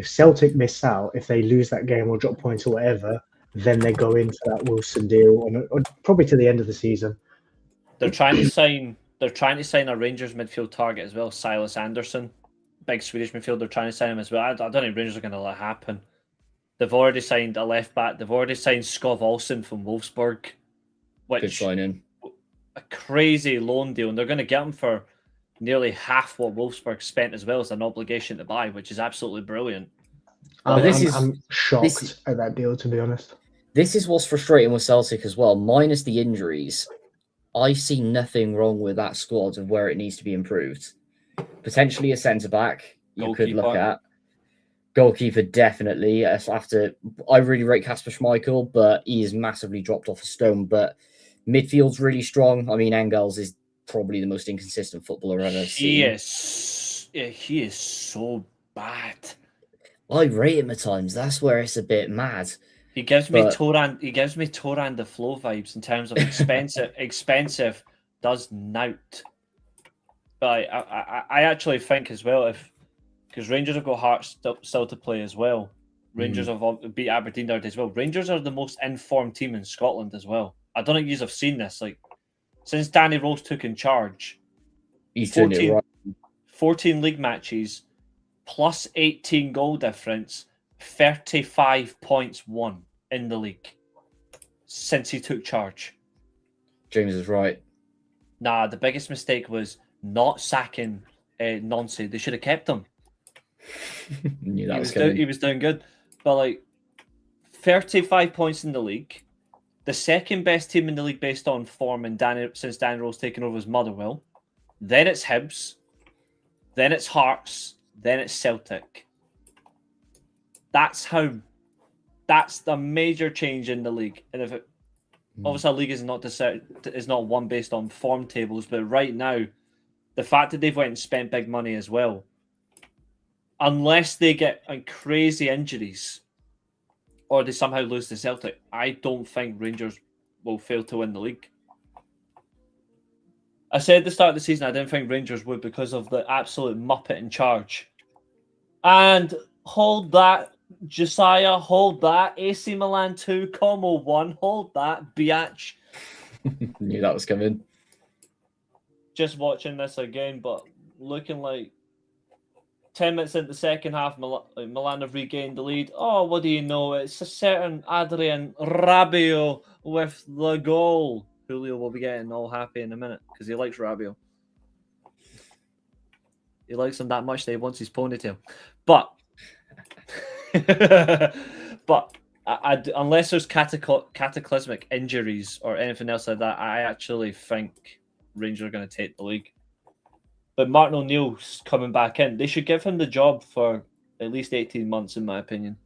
Celtic miss out, if they lose that game or drop points or whatever, then they go in for that Wilson deal, or probably to the end of the season. They're trying to sign a Rangers midfield target as well, Silas Anderson, big Swedish midfielder. They're trying to sign him as well. I don't think Rangers are going to let it happen. They've already signed a left back. They've already signed Skov Olsen from Wolfsburg, which good signing. A crazy loan deal, and they're going to get him for nearly half what Wolfsburg spent as well as an obligation to buy, which is absolutely brilliant. I'm shocked at that deal, to be honest. This is what's frustrating with Celtic as well. Minus the injuries, I see nothing wrong with that squad of where it needs to be improved. Potentially a centre-back you could look at. Goalkeeper, definitely. I really rate Kasper Schmeichel, but he is massively dropped off a stone. But midfield's really strong. I mean, Engels is probably the most inconsistent footballer I've ever seen. He is so bad. I rate him at times. That's where it's a bit mad. He gives me Toran the Flow vibes in terms of expensive. Expensive does nout. But I actually think as well, because Rangers have got Hearts still to play as well. Rangers have beat Aberdeen there as well. Rangers are the most informed team in Scotland as well. I don't think you have seen this. Like, since Danny Rose took in charge, he's 14 league matches, plus 18 goal difference, 35 points won in the league since he took charge. James is right. Nah, the biggest mistake was not sacking Nancy. They should have kept him. Knew that He was doing good. But like 35 points in the league, the second best team in the league based on form since Danny Rose taken over was Motherwell. Then it's Hibs, then it's Hearts, then it's Celtic. That's the major change in the league. And if obviously a league is not one based on form tables, but right now, the fact that they've went and spent big money as well, unless they get crazy injuries or they somehow lose to Celtic, I don't think Rangers will fail to win the league. I said at the start of the season I didn't think Rangers would because of the absolute muppet in charge. And hold that, Josiah, hold that. AC Milan 2, Como 1, hold that, biatch. Knew that was coming. Just watching this again, but looking like 10 minutes into the second half, Milan have regained the lead. Oh, what do you know? It's a certain Adrian Rabiot with the goal. Julio will be getting all happy in a minute because he likes Rabiot. He likes him that much that he wants his ponytail. But unless there's cataclysmic injuries or anything else like that, I actually think Rangers are going to take the league. But Martin O'Neill's coming back in. They should give him the job for at least 18 months, in my opinion.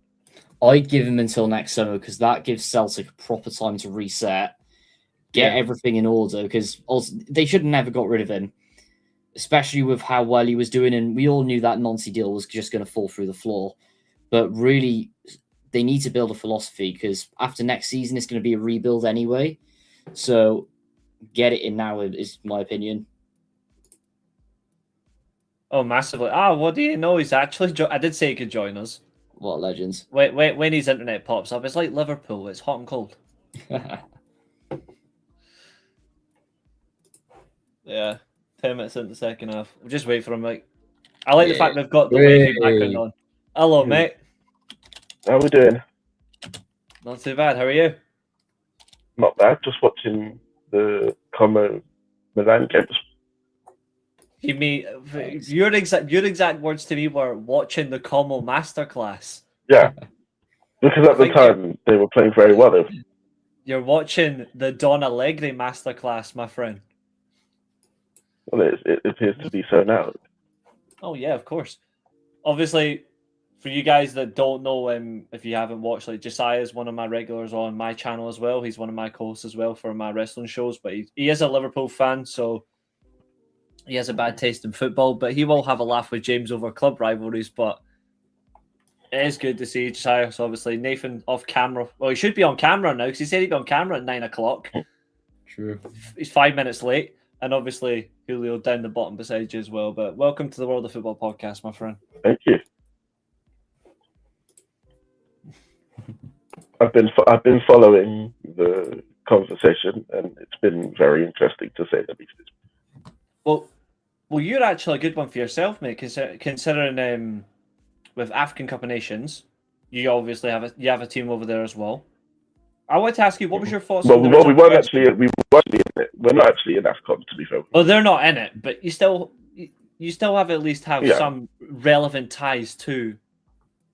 I'd give him until next summer because that gives Celtic a proper time to reset, get everything in order, because they should have never got rid of him, especially with how well he was doing. And we all knew that Nancy deal was just going to fall through the floor. But really, they need to build a philosophy because after next season, it's going to be a rebuild anyway. So get it in now is my opinion. Oh, massively. What do you know? He's actually... I did say he could join us. What legends. Wait, when his internet pops up, it's like Liverpool. It's hot and cold. Yeah. 10 minutes into the second half. We'll just wait for him, mate. I like the fact they've got the wavy background on. Hello, mate. How are we doing? Not too bad. How are you? Not bad. Just watching the Como Milan games. Your exact words to me were watching the Como masterclass. Yeah, because at the time they were playing very well. You're watching the Don Allegri masterclass, my friend. Well, it appears to be so now. Oh yeah, of course. Obviously, for you guys that don't know him, if you haven't watched, like Josiah is one of my regulars on my channel as well. He's one of my co-hosts as well for my wrestling shows. But he is a Liverpool fan, so he has a bad taste in football. But he will have a laugh with James over club rivalries. But it is good to see Josiah. So obviously Nathan off camera. Well, he should be on camera now because he said he'd be on camera at 9 o'clock. True. He's 5 minutes late. And obviously Julio down the bottom beside you as well. But welcome to the World of Football podcast, my friend. Thank you. I've been following the conversation, and it's been very interesting to say the least. Well, you're actually a good one for yourself, mate. Considering with AFCON Cup of Nations, you obviously have a team over there as well. I want to ask you, what was your thoughts? We weren't actually in it. We're not actually in AFCON, to be fair. Well, they're not in it, but you still have at least some relevant ties to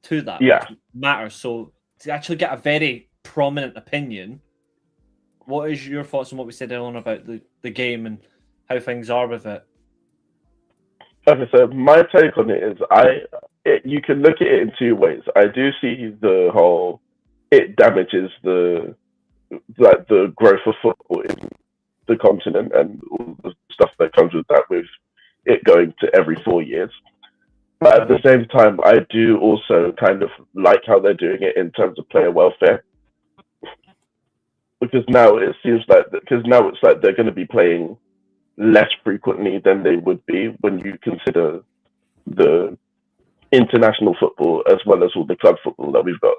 that. Yeah, matters. So to actually get a very prominent opinion, what is your thoughts on what we said earlier about the game and how things are with it? Like I said, my take on it is you can look at it in two ways. I do see the whole it damages the growth of football in the continent and all the stuff that comes with that, with it going to every 4 years. But at the same time, I do also kind of like how they're doing it in terms of player welfare, because now it seems like it's like they're going to be playing less frequently than they would be when you consider the international football as well as all the club football that we've got.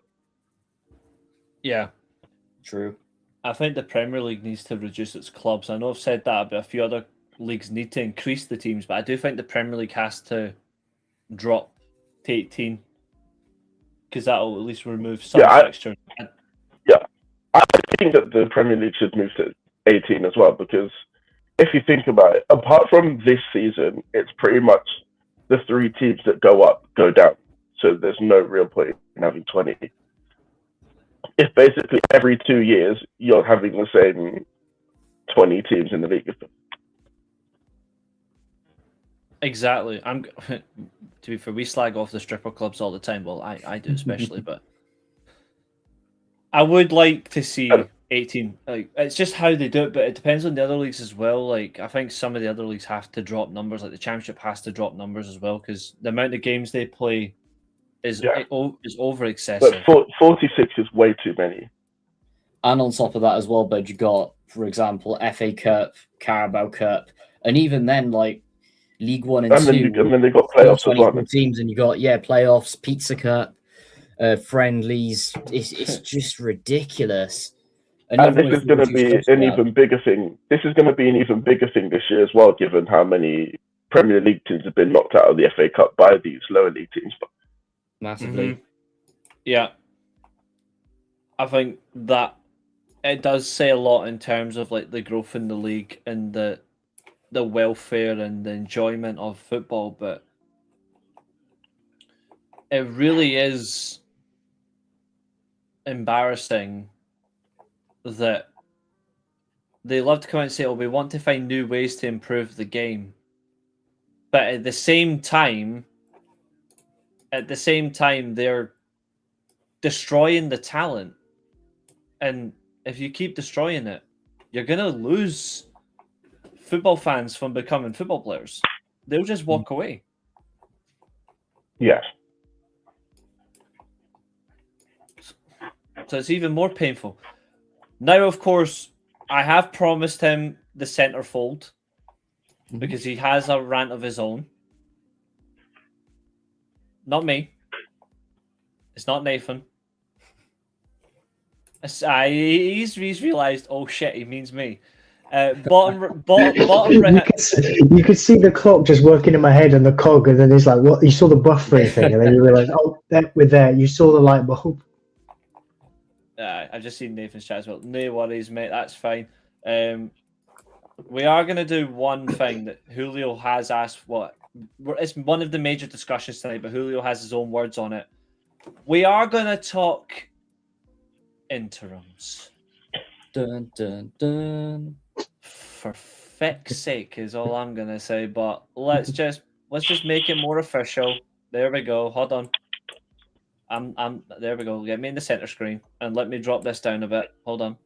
Yeah, True. I think the Premier League needs to reduce its clubs. I know I've said that, but a few other leagues need to increase the teams, but I do think the Premier League has to drop to 18, because that'll at least remove some fixtures. I think that the Premier League should move to 18 as well, because if you think about it, apart from this season, it's pretty much the 3 teams that go up, go down. So there's no real point in having 20. If basically every 2 years you're having the same 20 teams in the league. Exactly. To be fair, we slag off the stripper clubs all the time. Well, I do especially, but I would like to see 18. Like, it's just how they do it, but it depends on the other leagues as well. Like, I think some of the other leagues have to drop numbers. Like the Championship has to drop numbers as well, because the amount of games they play is over excessive. But 46 is way too many. And on top of that as well, but you got, for example, FA Cup, Carabao Cup, and even then, like League One and Two. And then they got playoffs as well. Teams, and you got playoffs, Pizza Cup, friendlies. It's just ridiculous. And this is going to be an even bigger thing. This is going to be an even bigger thing this year as well, given how many Premier League teams have been knocked out of the FA Cup by these lower league teams. Massively. Mm-hmm. Yeah. I think that it does say a lot in terms of like the growth in the league and the welfare and the enjoyment of football, but it really is embarrassing that they love to come out and say, "Oh, we want to find new ways to improve the game," but at the same time, they're destroying the talent, and if you keep destroying it, you're gonna lose football fans from becoming football players. They'll just walk away. Yes. So it's even more painful. Now, of course, I have promised him the centerfold because he has a rant of his own. Not me. It's not Nathan. He's realised, oh shit, he means me. Bottom right. You could see the clock just working in my head and the cog, and then it's like, what? You saw the buffering thing, and then you realise, oh, we're there. You saw the light bulb. I've just seen Nathan's chat as well. No worries, mate. That's fine. We are going to do one thing that Julio has asked. It's one of the major discussions tonight, but Julio has his own words on it. We are going to talk interims. Dun, dun, dun. For feck's sake is all I'm going to say, but let's just make it more official. There we go. Hold on. There we go. Get me in the center screen and let me drop this down a bit. Hold on.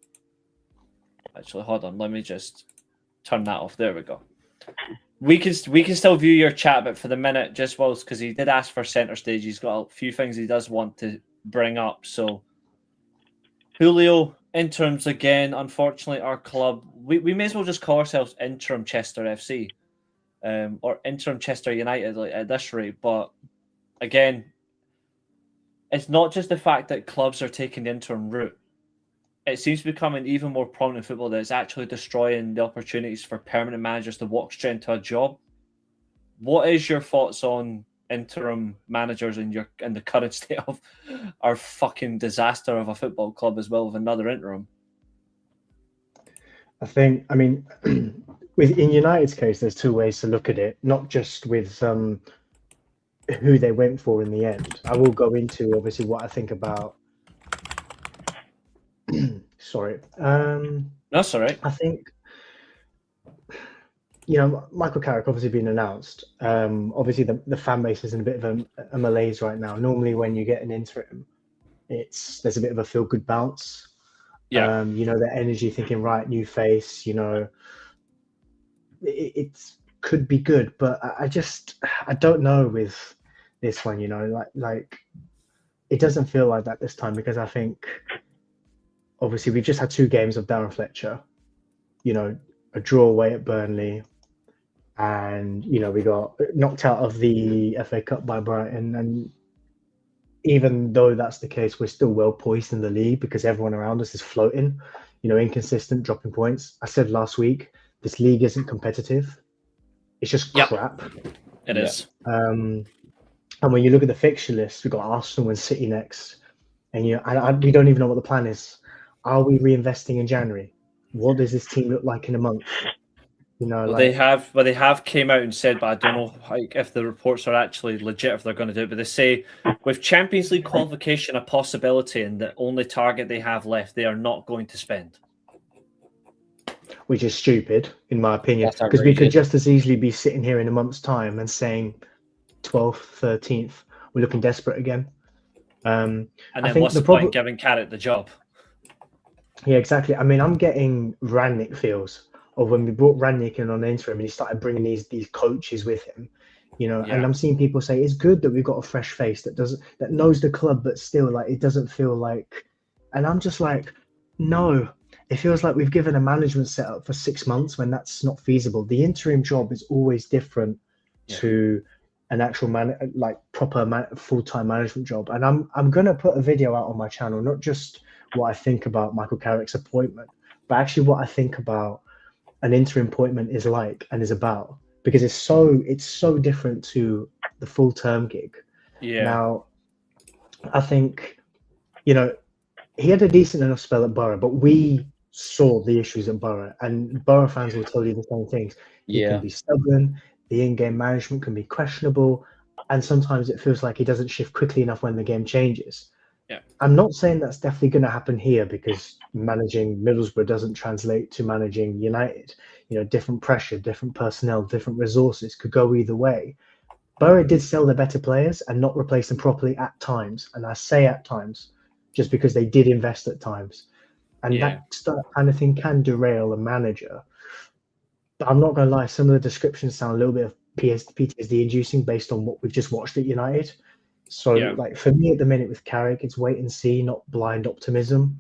Actually, hold on. Let me just turn that off. There we go. We can still view your chat, but for the minute, just because he did ask for center stage, he's got a few things he does want to bring up. So, Julio, interims again. Unfortunately, our club, we may as well just call ourselves Interim Chester FC, or Interim Chester United at this rate. But again, it's not just the fact that clubs are taking the interim route. It seems to be becoming even more prominent in football that it's actually destroying the opportunities for permanent managers to walk straight into a job. What is your thoughts on interim managers and the current state of our fucking disaster of a football club as well with another interim? I mean, in United's case, there's two ways to look at it, not just with who they went for in the end. I will go into obviously what I think about. Sorry. That's all right. I think Michael Carrick obviously been announced. Obviously the fan base is in a bit of a malaise right now. Normally when you get an interim, there's a bit of a feel good bounce. Yeah. The energy thinking, right, new face, it could be good, but I don't know with this one, like it doesn't feel like that this time, because I think obviously we've just had 2 games of Darren Fletcher, a draw away at Burnley, and we got knocked out of the FA Cup by Brighton, and even though that's the case, we're still well poised in the league because everyone around us is floating, inconsistent, dropping points. I said last week, this league isn't competitive. It's just crap. It is. And when you look at the fixture list, we've got Arsenal and City next, and we don't even know what the plan is. Are we reinvesting in January? What does this team look like in a month? They have came out and said, but I don't know if the reports are actually legit, if they're going to do it. But they say with Champions League qualification a possibility and the only target they have left, they are not going to spend. Which is stupid, in my opinion, because we could just as easily be sitting here in a month's time and saying 12th, 13th, we're looking desperate again. And then what's the point giving Carrick the job? Yeah, exactly. I mean, I'm getting Rangnick feels of when we brought Rangnick in on the interim and he started bringing these coaches with him, and I'm seeing people say it's good that we've got a fresh face that knows the club, but still, like, it doesn't feel like, and I'm just like, no, it feels like we've given a management setup for 6 months when that's not feasible. The interim job is always different to an actual proper full-time management job. And I'm going to put a video out on my channel, not just what I think about Michael Carrick's appointment, but actually what I think about an interim appointment is like and is about, because it's so different to the full-term gig. Yeah. Now, I think, he had a decent enough spell at Borough, but we saw the issues at Borough, and Borough fans will tell you the same things. He can be stubborn, the in-game management can be questionable, and sometimes it feels like he doesn't shift quickly enough when the game changes. Yeah. I'm not saying that's definitely going to happen here, because managing Middlesbrough doesn't translate to managing United. Different pressure, different personnel, different resources could go either way. Borough did sell their better players and not replace them properly at times, and I say at times just because they did invest at times. And that kind of thing can derail a manager. But I'm not going to lie, some of the descriptions sound a little bit of PTSD inducing based on what we've just watched at United. So, like, for me at the minute with Carrick, it's wait and see, not blind optimism.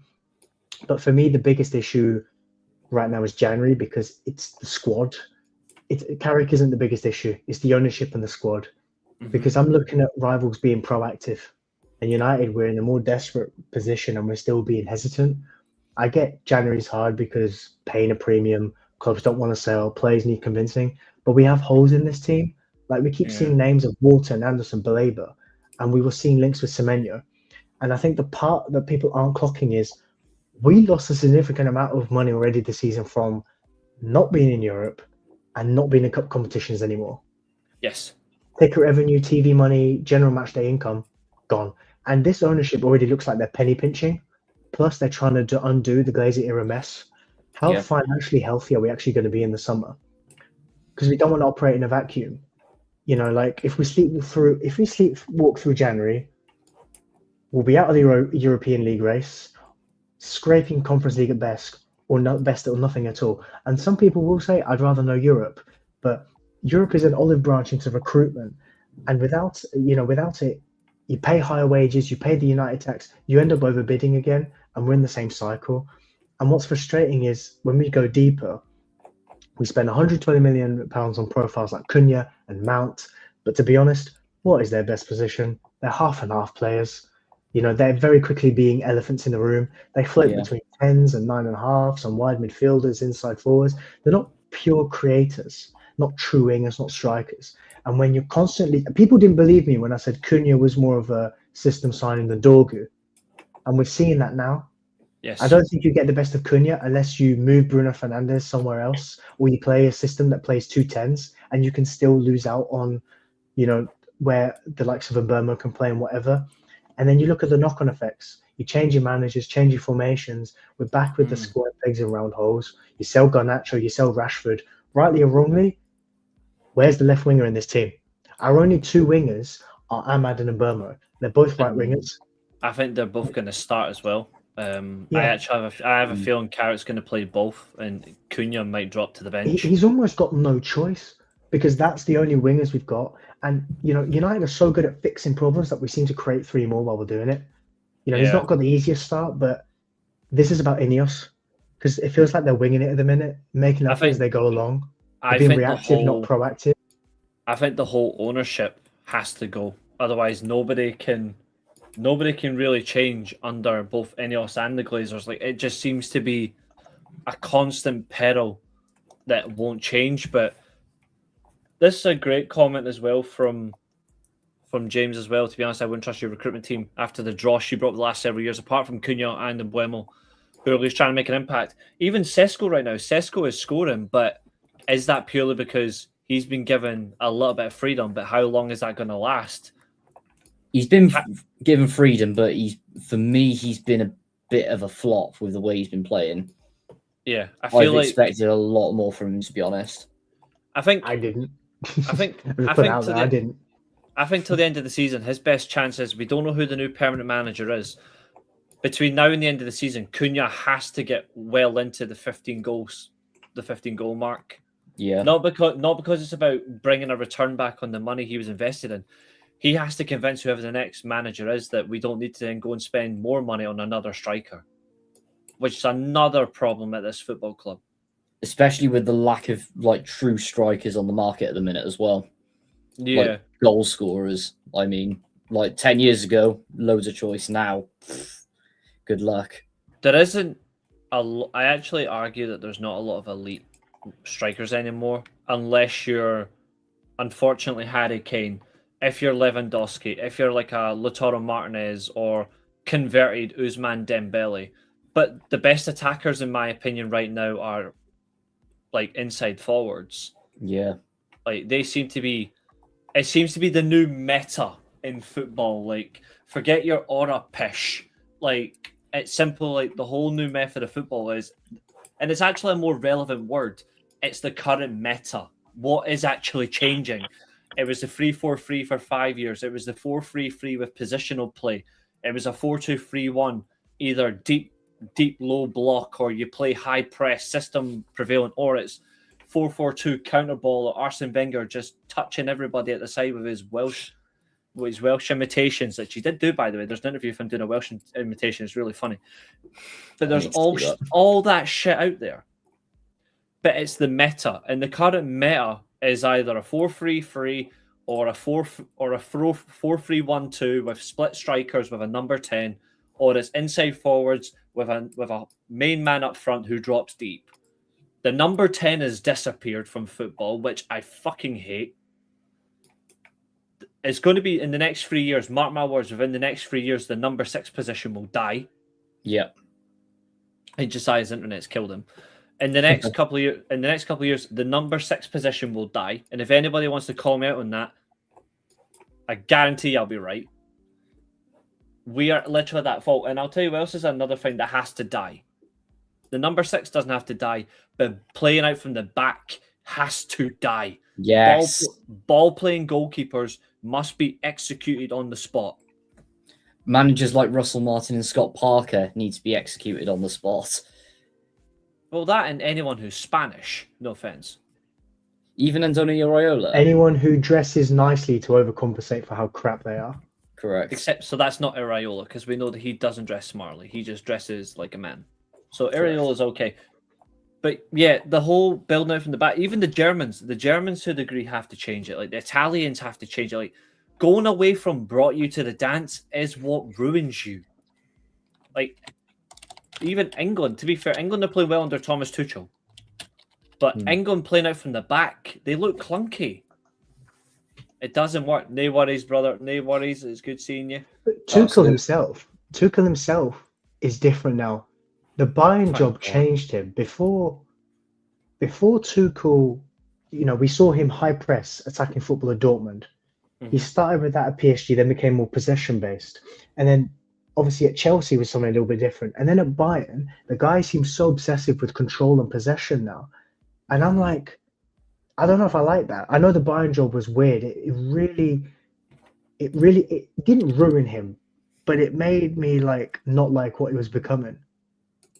But for me, the biggest issue right now is January, because it's the squad. Carrick isn't the biggest issue. It's the ownership and the squad. Mm-hmm. Because I'm looking at rivals being proactive. And United, we're in a more desperate position and we're still being hesitant. I get January's hard because paying a premium, clubs don't want to sell, players need convincing. But we have holes in this team. Like, we keep seeing names of Walton, Anderson, Baleba, and we were seeing links with Semenyo. And I think the part that people aren't clocking is we lost a significant amount of money already this season from not being in Europe and not being in cup competitions anymore. Yes. Ticket revenue, TV money, general match day income, gone. And this ownership already looks like they're penny pinching. Plus, they're trying to undo the Glazer era mess. How financially healthy are we actually going to be in the summer? Because we don't want to operate in a vacuum. Like, if we sleepwalk through January, we'll be out of the European League race, scraping Conference League at best, or nothing at all. And some people will say, I'd rather know Europe, but Europe is an olive branch into recruitment, and without it, you pay higher wages, you pay the United tax, you end up overbidding again, and we're in the same cycle. And what's frustrating is when we go deeper, we spend £120 million on profiles like Cunha and Mount, but to be honest, what is their best position? They're half and half players. They're very quickly being elephants in the room. They float between 10s and 9.5s and wide midfielders, inside forwards. They're not pure creators, not true wingers, not strikers. And when you're constantly... People didn't believe me when I said Cunha was more of a system signing than Dorgu. And we're seeing that now. Yes. I don't think you get the best of Cunha unless you move Bruno Fernandes somewhere else, or you play a system that plays 2 10s, and you can still lose out on, where the likes of Mbeumo can play and whatever. And then you look at the knock-on effects. You change your managers, change your formations. We're back with the square pegs in round holes. You sell Garnacho, you sell Rashford. rightly or wrongly, where's the left winger in this team? Our only two wingers are Ahmad and Mbeumo. They're both right wingers. I think they're both going to start as well. I Yeah. actually have a feeling Carrott's going to play both, and Cunha might drop to the bench. He's almost got no choice because that's the only wingers we've got. And United are so good at fixing problems that we seem to create three more while we're doing it. He's not got the easiest start, but this is about Ineos because it feels like they're winging it at the minute, making up as they go along. They're being reactive, not proactive. I think the whole ownership has to go. Otherwise, nobody can really change under both Ineos and the Glazers. Like, it just seems to be a constant peril that won't change. But this is a great comment as well from James as well. To be honest, I wouldn't trust your recruitment team after the dross you brought the last several years, apart from Cunha and Mbeumo, who are at least trying to make an impact. Even Sesko right now, Sesko is scoring, but is that purely because he's been given a little bit of freedom? But how long is that going to last? He's been given freedom, but for me, he's been a bit of a flop with the way he's been playing. Yeah, I've expected a lot more from him, to be honest. I didn't. I think till the end of the season, his best chance is, we don't know who the new permanent manager is. Between now and the end of the season, Cunha has to get well into the 15 goal mark. Yeah. Not because it's about bringing a return back on the money he was invested in. He has to convince whoever the next manager is that we don't need to then go and spend more money on another striker, which is another problem at this football club. Especially with the lack of true strikers on the market at the minute as well. Yeah. Goal scorers. I mean, 10 years ago, loads of choice. Now, good luck. There isn't I actually argue that there's not a lot of elite strikers anymore, unless you're, unfortunately, Harry Kane. If you're Lewandowski, if you're like a Lautaro Martinez or converted Ousmane Dembele. But the best attackers, in my opinion, right now are inside forwards. Yeah. It seems to be the new meta in football. Forget your aura pish. It's simple. The whole new method of football is, and it's actually a more relevant word, it's the current meta. What is actually changing? It was the 3-4-3 for 5 years. It was the 4-3-3 with positional play. It was a 4-2-3-1, either deep low block, or you play high press system prevalent, or it's 4-4-2 counter ball, or Arsene Wenger just touching everybody at the side with his Welsh imitations, that she did do, by the way. There's an interview of him doing a Welsh imitation. It's really funny. But there's all that shit out there. But it's the meta, and the current meta is either a 4-3-3 or a 4-3-1-2 with split strikers with a number 10, or it's inside forwards with a main man up front who drops deep. The number 10 has disappeared from football, which I fucking hate. It's going to be in the next 3 years, mark my words, within the next 3 years, the number 6 position will die. Yeah. Josiah's internet's killed him. In the next couple of years, the number 6 position will die. And if anybody wants to call me out on that, I guarantee I'll be right. We are literally at that fault. And I'll tell you what else is another thing that has to die. The number 6 doesn't have to die, but playing out from the back has to die. Yes. Ball playing goalkeepers must be executed on the spot. Managers like Russell Martin and Scott Parker need to be executed on the spot. Well, that and anyone who's Spanish, no offense. Even Antonio Raiola. Anyone who dresses nicely to overcompensate for how crap they are. Correct. So that's not Raiola, because we know that he doesn't dress smartly. He just dresses like a man. So Raiola is okay. But yeah, the whole building out from the back, even the Germans to a degree have to change it. The Italians have to change it. Going away from brought you to the dance is what ruins you. Even England, to be fair, England are playing well under Thomas Tuchel. But England playing out from the back, they look clunky. It doesn't work. No worries, brother. No worries. It's good seeing you. But Tuchel himself is different now. The Bayern job changed him. Before Tuchel, we saw him high press attacking football at Dortmund. Mm-hmm. He started with that at PSG, then became more possession based. And then obviously at Chelsea was something a little bit different. And then at Bayern, the guy seems so obsessive with control and possession now. And I'm like, I don't know if I like that. I know the Bayern job was weird. It didn't ruin him, but it made me like not like what he was becoming.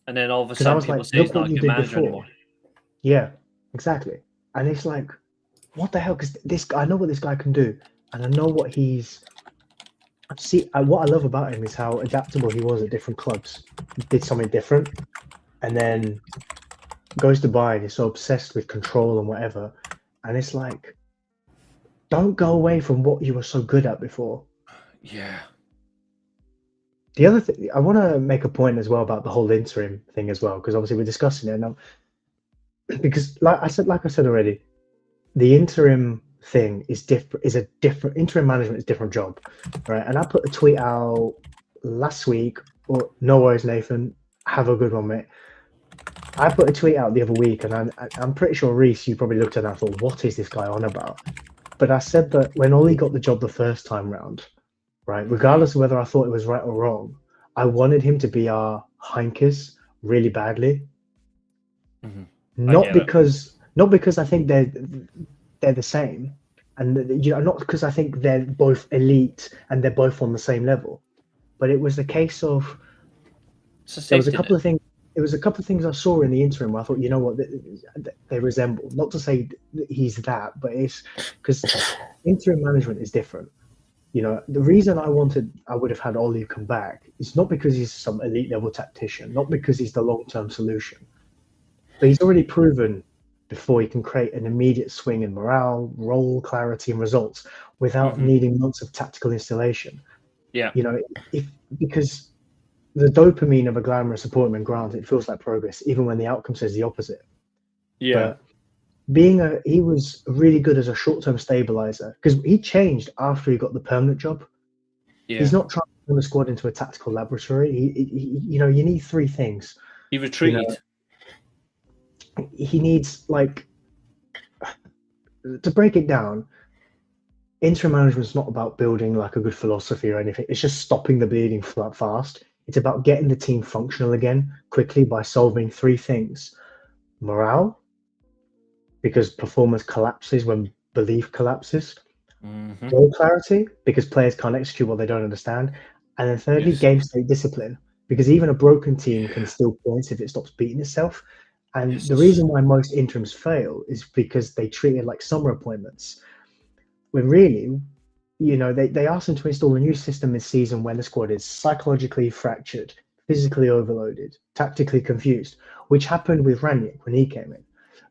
And then all of a Because I sudden was people like, say he's look not what a you good did manager before. anymore. Yeah, exactly. And it's like, what the hell? Because this, I know what this guy can do, and I know what he's. What I love about him is how adaptable he was at different clubs. He did something different, and then goes to Bayern. He's so obsessed with control and whatever, and it's like, don't go away from what you were so good at before. Yeah. The other thing, I want to make a point as well about the whole interim thing as well, because obviously we're discussing it now. Because like I said already, the interim thing is different. Is a different interim management is a different job, right? And I put a tweet out last week. Or no worries, Nathan. Have a good one, mate. I put a tweet out the other week, and I'm pretty sure Reece, you probably looked at it and thought, what is this guy on about? But I said that when Ollie got the job the first time round, right, regardless of whether I thought it was right or wrong, I wanted him to be our Heinkes really badly. Mhm. Not because I think they're the same, and not because I think they're both elite and they're both on the same level, but it was the case of there was a couple of things. It was a couple of things I saw in the interim where I thought, you know what, they resemble. Not to say that he's that, but it's because interim management is different. You know, the reason I would have had Ollie come back is not because he's some elite level tactician, not because he's the long-term solution, but he's already proven before he can create an immediate swing in morale, role clarity, and results without needing months of tactical installation. Yeah. You know, because the dopamine of a glamorous appointment, granted, it feels like progress, even when the outcome says the opposite. Yeah. But he was really good as a short-term stabilizer because he changed after he got the permanent job. Yeah. He's not trying to turn the squad into a tactical laboratory. You know, you need three things. He retreated. You know, he needs, like, to break it down, interim management is not about building like a good philosophy or anything. It's just stopping the bleeding fast. It's about getting the team functional again quickly by solving three things: morale, because performance collapses when belief collapses; goal clarity, because players can't execute what they don't understand; and then thirdly, game state discipline, because even a broken team can still points if it stops beating itself. And the reason why most interims fail is because they treat it like summer appointments, when really, you know, they asked them to install a new system this season when the squad is psychologically fractured, physically overloaded, tactically confused, which happened with Ranić when he came in.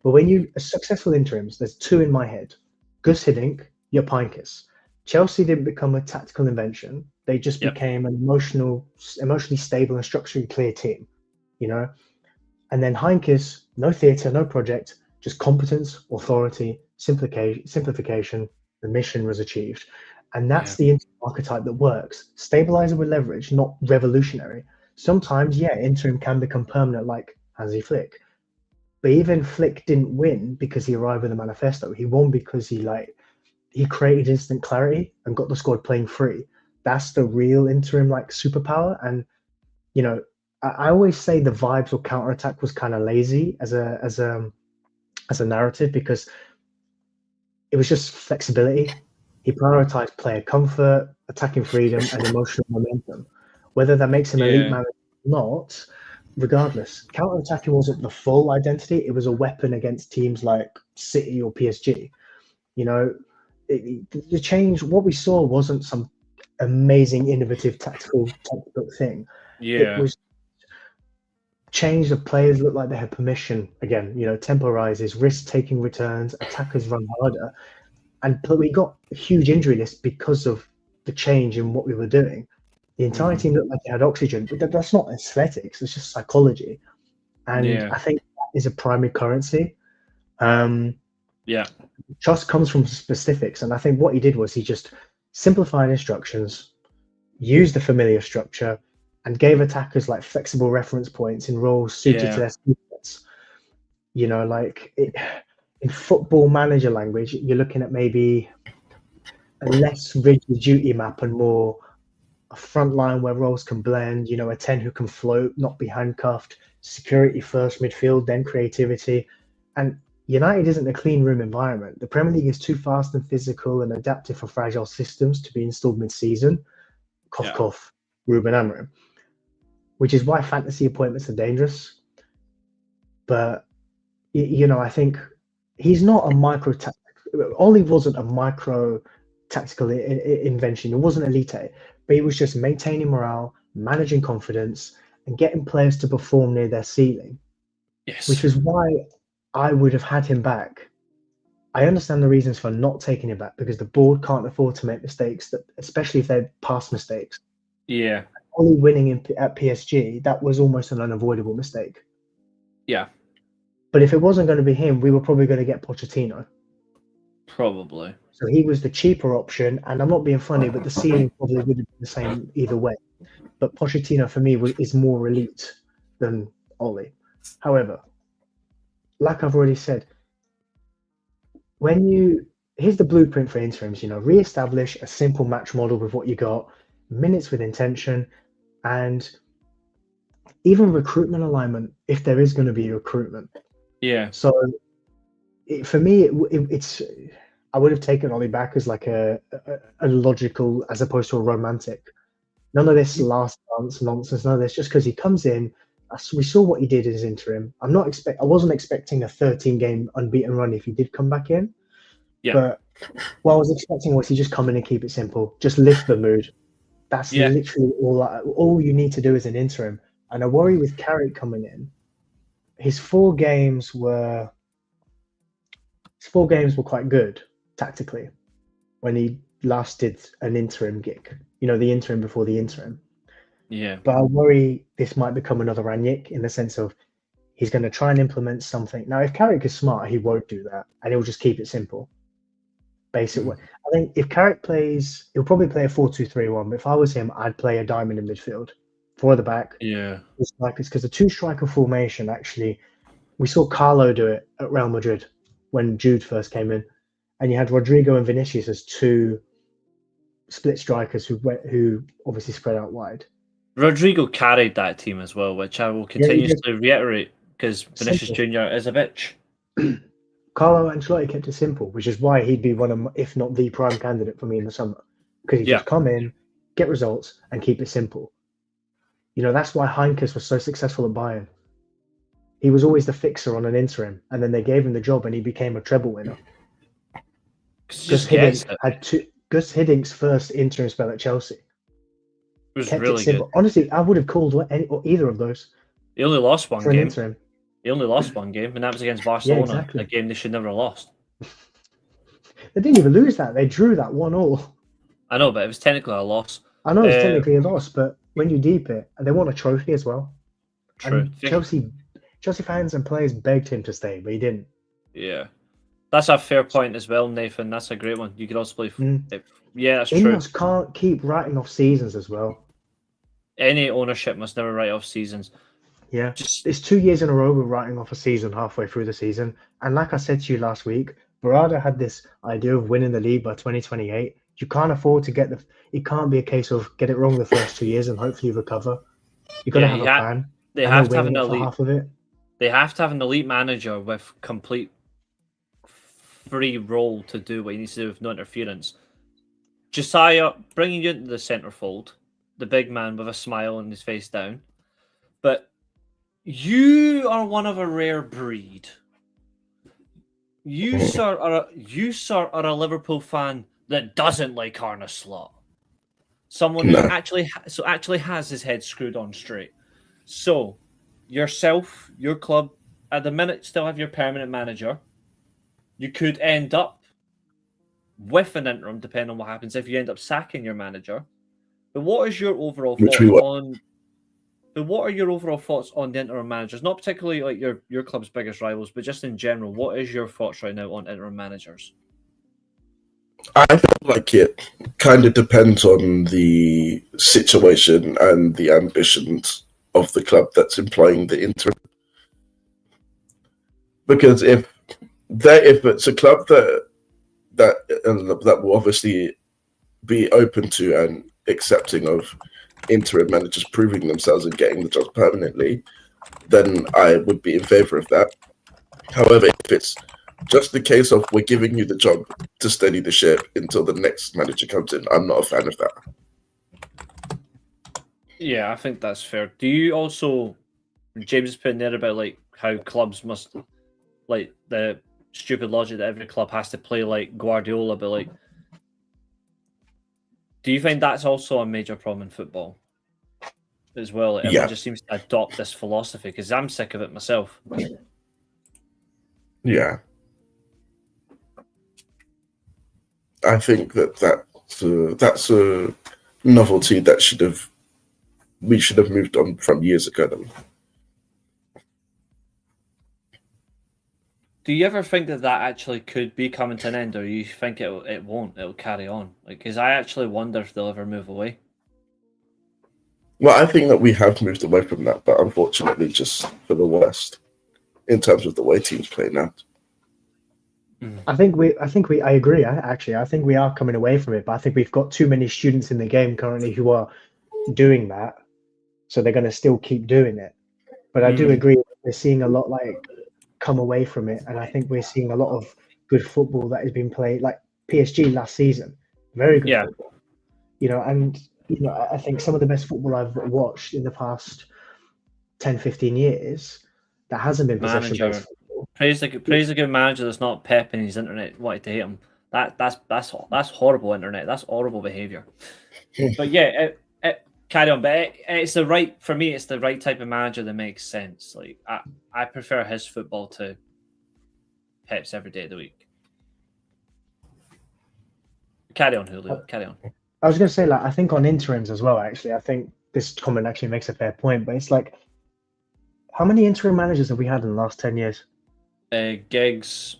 But when you successful interims, there's two in my head: Gus Hiddink, your Heinkes. Chelsea didn't become a tactical invention; they just became an emotionally stable and structurally clear team. You know, and then Heinkes, no theatre, no project, just competence, authority, simplification. The mission was achieved. And that's the interim archetype that works. Stabilizer with leverage, not revolutionary. Sometimes, interim can become permanent, like Hansi Flick. But even Flick didn't win because he arrived with a manifesto. He won because he created instant clarity and got the squad playing free. That's the real interim superpower. And you know, I always say the vibes or counterattack was kind of lazy as a narrative because it was just flexibility. He prioritized player comfort, attacking freedom, and emotional momentum. Whether that makes him elite manager or not, regardless, counter-attacking wasn't the full identity. It was a weapon against teams like City or PSG. You know, the change, what we saw wasn't some amazing, innovative, tactical textbook thing. It was change the players looked like they had permission again. You know, tempo rises, risk-taking returns, attackers run harder. But we got a huge injury list because of the change in what we were doing. The entire team looked like they had oxygen, but that's not aesthetics. It's just psychology, and I think that is a primary currency. Trust comes from specifics, and I think what he did was he just simplified instructions, used the familiar structure, and gave attackers like flexible reference points in roles suited to their skill sets. You know, in football manager language, you're looking at maybe a less rigid duty map and more a front line where roles can blend, you know, a 10 who can float, not be handcuffed, security first midfield, then creativity. And United isn't a clean room environment. The Premier League is too fast and physical and adaptive for fragile systems to be installed mid-season. Cough, cough, Ruben Amorim. Which is why fantasy appointments are dangerous. But, I think he's not a micro tactical. Oli wasn't a micro tactical invention. It wasn't elite, but he was just maintaining morale, managing confidence, and getting players to perform near their ceiling. Yes. Which is why I would have had him back. I understand the reasons for not taking him back because the board can't afford to make mistakes, especially if they're past mistakes. Yeah. Only winning at PSG, that was almost an unavoidable mistake. Yeah. But if it wasn't going to be him, we were probably going to get Pochettino. Probably. So he was the cheaper option, and I'm not being funny, but the ceiling probably would have been the same either way. But Pochettino, for me, is more elite than Oli. However, like I've already said, here's the blueprint for interims, re-establish a simple match model with what you got, minutes with intention, and even recruitment alignment, if there is going to be recruitment. Yeah. So for me, it's I would have taken Oli back as like a logical as opposed to a romantic. None of this last dance nonsense, none of this, just because he comes in. We saw what he did in his interim. I wasn't expecting a 13-game unbeaten run if he did come back in. Yeah. But what I was expecting was he just come in and keep it simple, just lift the mood. That's literally all you need to do as an interim. And I worry with Carrick coming in, his four games were quite good tactically when he last did an interim gig. The interim before the interim. Yeah. But I worry this might become another Ranić in the sense of he's going to try and implement something. Now, if Carrick is smart, he won't do that, and he'll just keep it simple. Basically, I think if Carrick plays, he'll probably play a 4-2-3-1. But if I was him, I'd play a diamond in midfield, four at the back. Yeah. It's because the two-striker formation, actually, we saw Carlo do it at Real Madrid when Jude first came in, and you had Rodrigo and Vinicius as two split strikers who obviously spread out wide. Rodrigo carried that team as well, which I will continuously reiterate because Vinicius Jr. is a bitch. Carlo Ancelotti kept it simple, which is why he'd be one of, if not the prime candidate for me in the summer, because he just come in, get results, and keep it simple. That's why Heinkes was so successful at Bayern. He was always the fixer on an interim, and then they gave him the job, and he became a treble winner. Gus Hiddink's first interim spell at Chelsea. It was really good. Honestly, I would have called either of those. He only lost one game. Interim. He only lost one game, and that was against Barcelona. Yeah, exactly. A game they should never have lost. They didn't even lose that. They drew that 1-1. I know, but it was technically a loss. I know it's technically a loss, but when you deep it, they won a trophy as well. True. And Chelsea fans and players begged him to stay, but he didn't. Yeah. That's a fair point as well, Nathan. That's a great one. You could also play... Yeah, that's true. Ineos can't keep writing off seasons as well. Any ownership must never write off seasons. Yeah, it's 2 years in a row we're writing off a season halfway through the season. And like I said to you last week, Barada had this idea of winning the league by 2028. You can't afford to it can't be a case of get it wrong the first 2 years and hopefully recover. You've got to have a plan. They have to have an elite... half of it. They have to have an elite manager with complete free role to do what he needs to do with no interference. Josiah, bringing you into the centrefold, the big man with a smile on his face down. But you are one of a rare breed. You, sir, are a Liverpool fan that doesn't like Arne Slot. Someone who actually has his head screwed on straight. So, yourself, your club, at the minute still have your permanent manager. You could end up with an interim, depending on what happens if you end up sacking your manager. But what is your overall thoughts on? But what are your overall thoughts on the interim managers? Not particularly like your club's biggest rivals, but just in general. What is your thoughts right now on interim managers? I feel like it kind of depends on the situation and the ambitions of the club that's employing the interim. Because if it's a club that will obviously be open to and accepting of interim managers proving themselves and getting the job permanently, then I would be in favour of that. However, if it's just the case of we're giving you the job to steady the ship until the next manager comes in. I'm not a fan of that. Yeah, I think that's fair. Do you also, James is putting there about like how clubs must, like the stupid logic that every club has to play like Guardiola, but like, do you find that's also a major problem in football as well? Like, everyone just seems to adopt this philosophy because I'm sick of it myself. Yeah. I think that's a novelty that we should have moved on from years ago. Then. Do you ever think that actually could be coming to an end, or you think it won't? It'll carry on. Like, because I actually wonder if they'll ever move away. Well, I think that we have moved away from that, but unfortunately, just for the worst in terms of the way teams play now. I agree. I think we are coming away from it, but I think we've got too many students in the game currently who are doing that, so they're going to still keep doing it. But I do agree that we're seeing a lot like come away from it, and I think we're seeing a lot of good football that has been played, like PSG last season, very good football. I think some of the best football I've watched in the past 10, 15 years that hasn't been possession-based football. Praise a good manager that's not Pep and his internet wanted to hate him. That's horrible internet. That's horrible behaviour. But yeah, carry on. But it's the right, for me, it's the right type of manager that makes sense. Like I prefer his football to Pep's every day of the week. Carry on, Julio. Carry on. I was going to say, like, I think on interims as well, actually, I think this comment actually makes a fair point, but it's like, how many interim managers have we had in the last 10 years? Giggs,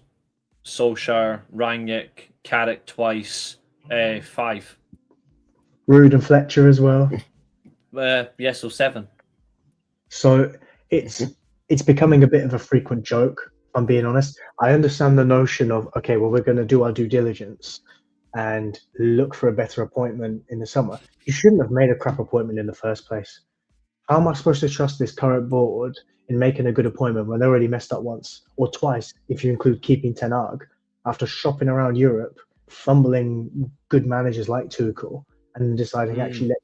Solskjaer, Rangnick, Carrick twice, 5. Rude and Fletcher as well. So 7. So it's becoming a bit of a frequent joke, if I'm being honest. I understand the notion of, okay, well, we're going to do our due diligence and look for a better appointment in the summer. You shouldn't have made a crap appointment in the first place. How am I supposed to trust this current board in making a good appointment when they already messed up once or twice, if you include keeping Ten Hag, after shopping around Europe, fumbling good managers like Tuchel, and deciding actually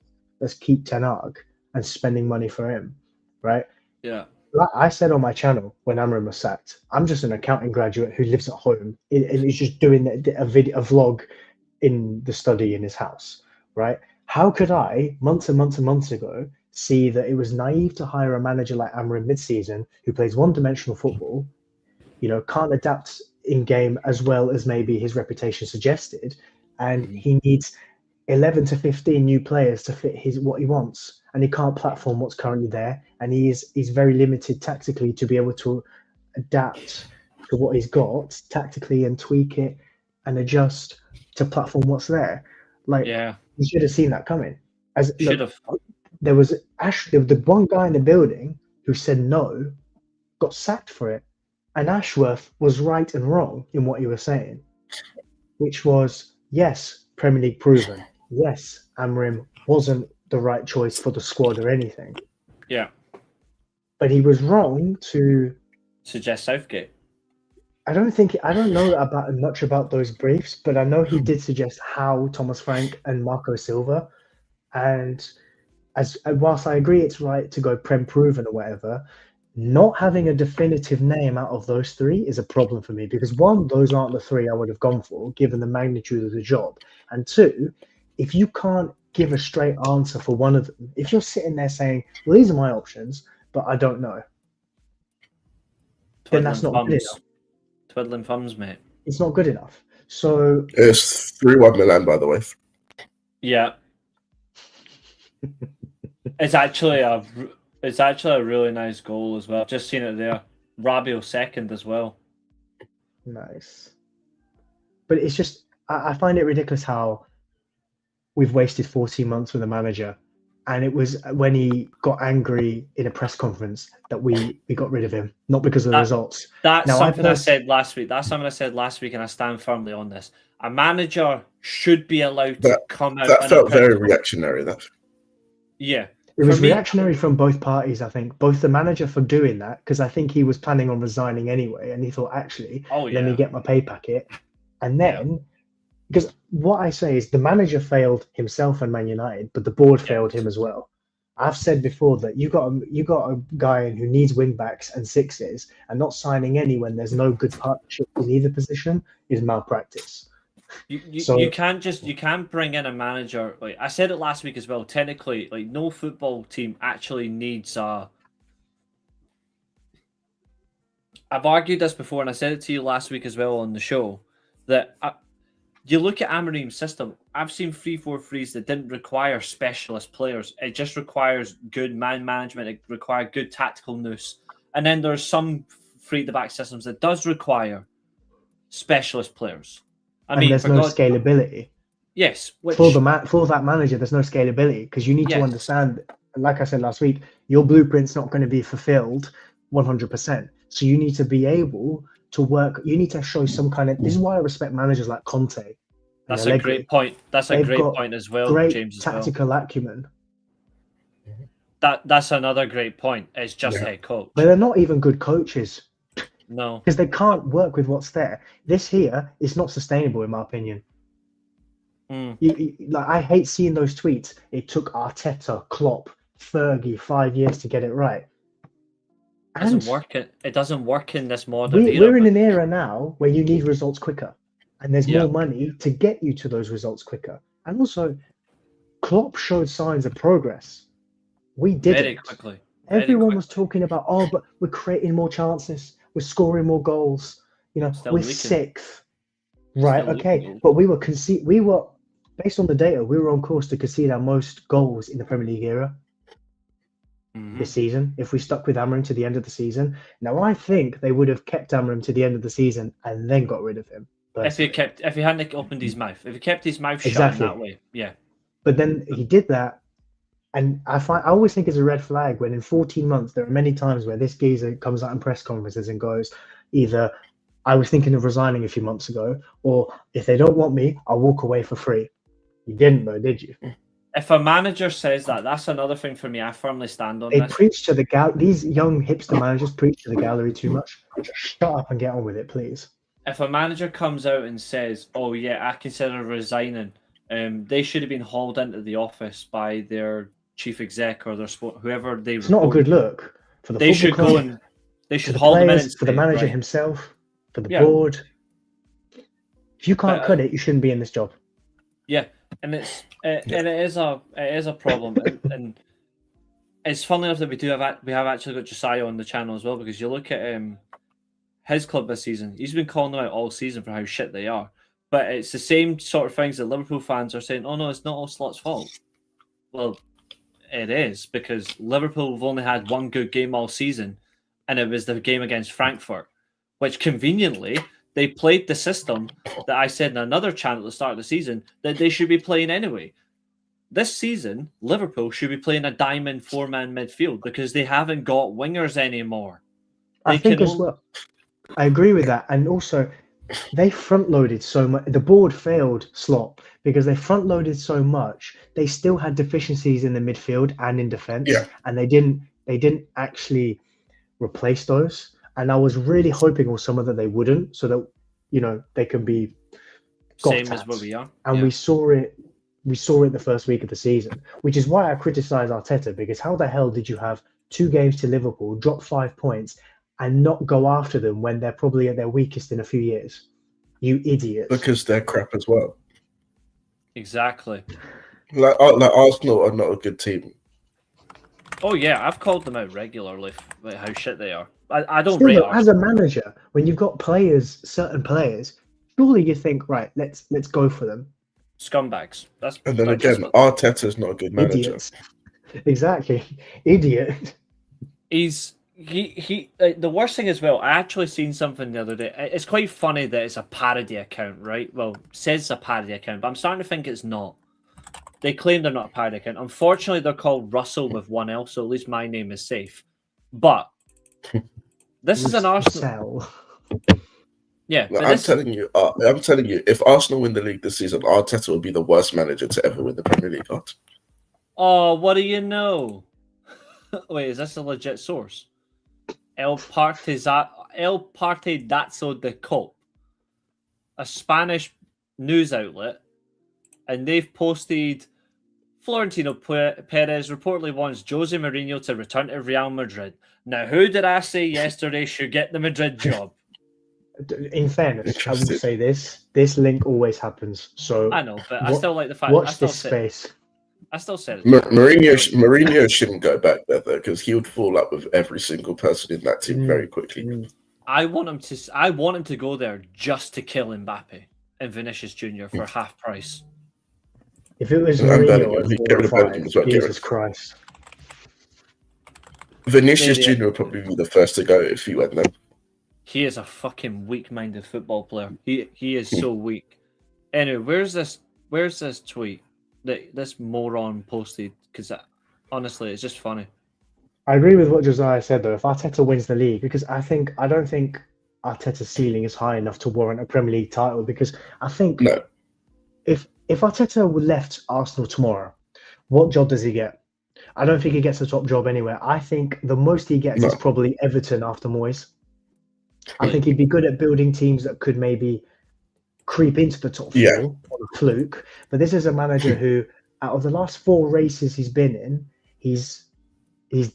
let's keep Ten Hag and spending money for him, right? Yeah. Like I said on my channel when Amram was sacked, I'm just an accounting graduate who lives at home and is just doing a vlog in the study in his house, right? How could I, months and months and months ago, see that it was naive to hire a manager like Amram mid-season who plays one-dimensional football, can't adapt in-game as well as maybe his reputation suggested, and he needs 11 to 15 new players to fit what he wants, and he can't platform what's currently there, and he's very limited tactically to be able to adapt to what he's got tactically and tweak it and adjust to platform what's there. Like, you should have seen that coming. There was the one guy in the building who said no, got sacked for it. And Ashworth was right and wrong in what he was saying, which was, yes, Premier League proven. Yes, Amram wasn't the right choice for the squad or anything. Yeah. But he was wrong to suggest Southgate. I don't know much about those briefs, but I know he did suggest Howe, Thomas Frank, and Marco Silva. And whilst I agree it's right to go Prem proven or whatever, not having a definitive name out of those 3 is a problem for me, because 1, those aren't the 3 I would have gone for given the magnitude of the job, and 2, if you can't give a straight answer for one of them, if you're sitting there saying, well, these are my options, but I don't know, then that's not good enough. Twiddling thumbs, mate. It's not good enough. So it's 3-1 Milan, by the way. Yeah. It's actually a really nice goal as well. I've just seen it there. Rabiot second as well. Nice. But it's just, I find it ridiculous how we've wasted 14 months with a manager, and it was when he got angry in a press conference that we got rid of him, not because of the results. That's something I said last week. And I stand firmly on this. A manager should be allowed to come out. That felt very reactionary. Yeah. It was For me- reactionary from both parties, I think. Both the manager for doing that, because I think he was planning on resigning anyway, and he thought, actually, let me get my pay packet. And then, because what I say is the manager failed himself and Man United, but the board failed him as well. I've said before that you got a guy who needs wing backs and sixes, and not signing any when there's no good partnership in either position is malpractice. You can't bring in a manager. Like I said it last week as well. Technically, like no football team actually needs a. I've argued this before, and I said it to you last week as well on the show. That you look at Amorim's system. I've seen 3-4-3s that didn't require specialist players. It just requires good man management. It requires good tactical nous. And then there's some free at the back systems that does require specialist players. There's no scalability. Yes, for that manager, there's no scalability because you need to understand. Like I said last week, your blueprint's not going to be fulfilled 100%. So you need to be able to work. You need to show some kind of. This is why I respect managers like Conte. That's a great point. That's a great point as well, great James. Tactical acumen. That's another great point. It's just head coach. But they're not even good coaches. No, because they can't work with what's there. This here is not sustainable, in my opinion. I hate seeing those tweets. It took Arteta, Klopp, Fergie 5 years to get it right. It doesn't work in this modern era. We're in an era now where you need results quicker, and there's more money to get you to those results quicker. And also, Klopp showed signs of progress. We did very it quickly. Everyone was talking about, but we're creating more chances. We're scoring more goals. We're sixth. Right, okay. But we were based on the data, we were on course to concede our most goals in the Premier League era this season, if we stuck with Amorim to the end of the season. Now, I think they would have kept Amorim to the end of the season and then got rid of him. Personally. If he hadn't opened his mouth. If he kept his mouth shut in that way. Yeah. But then he did that. And I always think it's a red flag when in 14 months, there are many times where this geezer comes out in press conferences and goes, either I was thinking of resigning a few months ago, or if they don't want me, I'll walk away for free. You didn't though, did you? If a manager says that, that's another thing for me. I firmly stand on this. They preach to the these young hipster managers preach to the gallery too much. Just shut up and get on with it, please. If a manager comes out and says, oh yeah, I consider resigning, they should have been hauled into the office by their chief exec or their whoever they. It's not a good look for the. They should club, go and they should haul them in for the manager himself, for the board. If you can't cut it, you shouldn't be in this job. Yeah, and it is a problem, and it's funny enough that we have actually got Josiah on the channel as well, because you look at his club this season. He's been calling them out all season for how shit they are, but it's the same sort of things that Liverpool fans are saying. Oh no, it's not all Slot's fault. Well. It is, because Liverpool have only had one good game all season, and it was the game against Frankfurt, which conveniently they played the system that I said in another channel at the start of the season that they should be playing anyway. This season, Liverpool should be playing a diamond four-man midfield because they haven't got wingers anymore. I think as well. I agree with that, and also they front-loaded so much. The board failed Slot because they front-loaded so much. They still had deficiencies in the midfield and in defense, and they didn't actually replace those. And I was really hoping or some of that they wouldn't, so that they can be same as where we are. And we saw it. We saw it the first week of the season, which is why I criticize Arteta, because how the hell did you have 2 games to Liverpool, drop 5 points, and not go after them when they're probably at their weakest in a few years? You idiots. Because they're crap as well. Exactly. Like Arsenal are not a good team. Oh yeah, I've called them out regularly for how shit they are. I don't Still, rate as a manager, when you've got certain players, surely you think, right, let's go for them. Scumbags. And then again, Arteta's not a good manager. Idiots. Exactly. Idiot. The worst thing as well, I actually seen something the other day. It's quite funny that it's a parody account, right? Well, it says it's a parody account, but I'm starting to think it's not. They claim they're not a parody account. Unfortunately, they're called Russell with one L, so at least my name is safe. But this is an Arsenal. Yeah, I'm telling you, if Arsenal win the league this season, Arteta will be the worst manager to ever win the Premier League. Oh, what do you know? Wait, is this a legit source? El Parte Dazo de Cop, a Spanish news outlet, and they've posted Florentino Perez reportedly wants Jose Mourinho to return to Real Madrid. Now, who did I say yesterday should get the Madrid job? In fairness, I will say this link always happens. So I know, but I still like the fact. Watch this space. I still said it. Mourinho shouldn't go back there though, because he would fall up with every single person in that team very quickly. I want him to go there just to kill Mbappe and Vinicius Junior for half price. If it was Mourinho, Jesus Christ. Vinicius Junior would probably be the first to go if he went there. He is a fucking weak-minded football player. He is so weak. Anyway, where's this tweet that this moron posted? Because honestly, it's just funny. I agree with what Josiah said though. If Arteta wins the league, because I don't think Arteta's ceiling is high enough to warrant a Premier League title. Because I think if Arteta left Arsenal tomorrow, what job does he get? I don't think he gets a top job anywhere. I think the most he gets is probably Everton after Moyes. I think he'd be good at building teams that could maybe creep into the top four on a fluke. But this is a manager who, out of the last 4 races he's been in, he's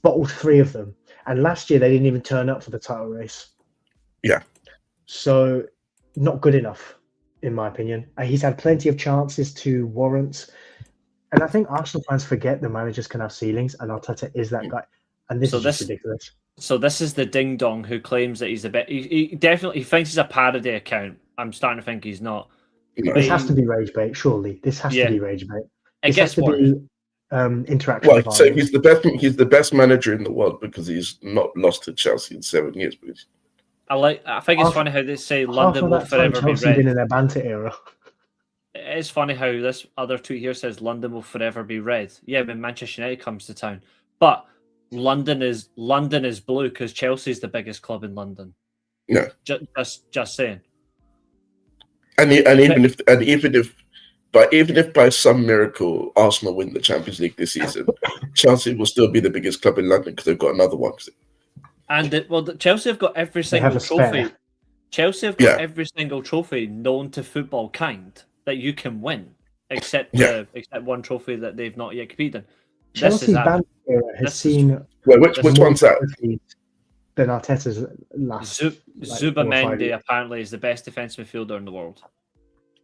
bottled 3 of them. And last year they didn't even turn up for the title race. Yeah. So not good enough, in my opinion. He's had plenty of chances to warrant. And I think Arsenal fans forget the managers can have ceilings, and Arteta is that guy. And this is just ridiculous. So this is the ding dong who claims that he's a bit. He definitely thinks he's a parody account. I'm starting to think he's not. This has to be rage bait, surely. This has to be rage bait. It gets worse. Be interaction. Well, so he's the best. He's the best manager in the world because he's not lost to Chelsea in 7 years. Please. I think it's funny how they say London will forever be red. Been in their banter era. It's funny how this other tweet here says London will forever be red. Yeah, when Manchester United comes to town, but London is blue because Chelsea's the biggest club in London. Yeah, just saying. And even if by some miracle Arsenal win the Champions League this season, Chelsea will still be the biggest club in London because they've got another one. And Chelsea have got every single trophy. Chelsea have got every single trophy known to football kind that you can win, except one trophy that they've not yet competed in. Chelsea band era has seen. Which one's that? Than Arteta's last. Zubamendi apparently is the best defensive midfielder in the world.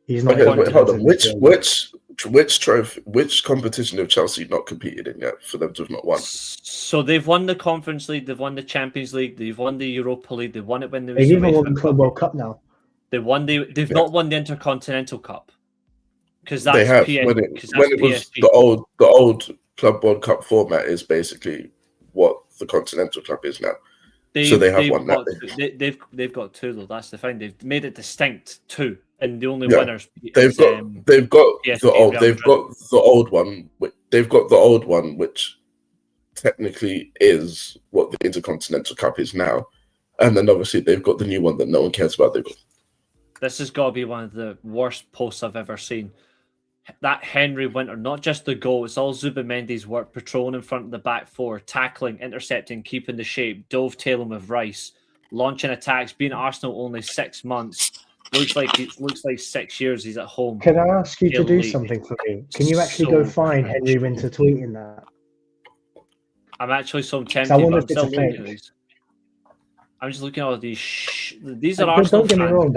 He's not. Okay, hold on. Which competition have Chelsea not competed in yet for them to have not won? So they've won the Conference League, they've won the Champions League, they've won the Europa League, they've won it when they were. They've even won the Club World Cup now. They've not won the Intercontinental Cup because that's they have. When it was the old Club World Cup format is basically what the Continental Club is now. So they have won that. They've got 2 though. That's the thing. They've made it distinct 2, and the only winners. They've got the old one. They've got the old one, which technically is what the Intercontinental Cup is now, and then obviously they've got the new one that no one cares about. This has got to be one of the worst posts I've ever seen. That Henry Winter, not just the goal, it's all Zubamendi's work, patrolling in front of the back 4, tackling, intercepting, keeping the shape, dovetailing with Rice, launching attacks, being at Arsenal only 6 months. Looks like 6 years he's at home. Can I ask you to do something for me? Can you actually go find Henry Winter tweeting that? I'm actually so tempted, but I'm still looking at these. I'm just looking at all these. These are Arsenal fans. Don't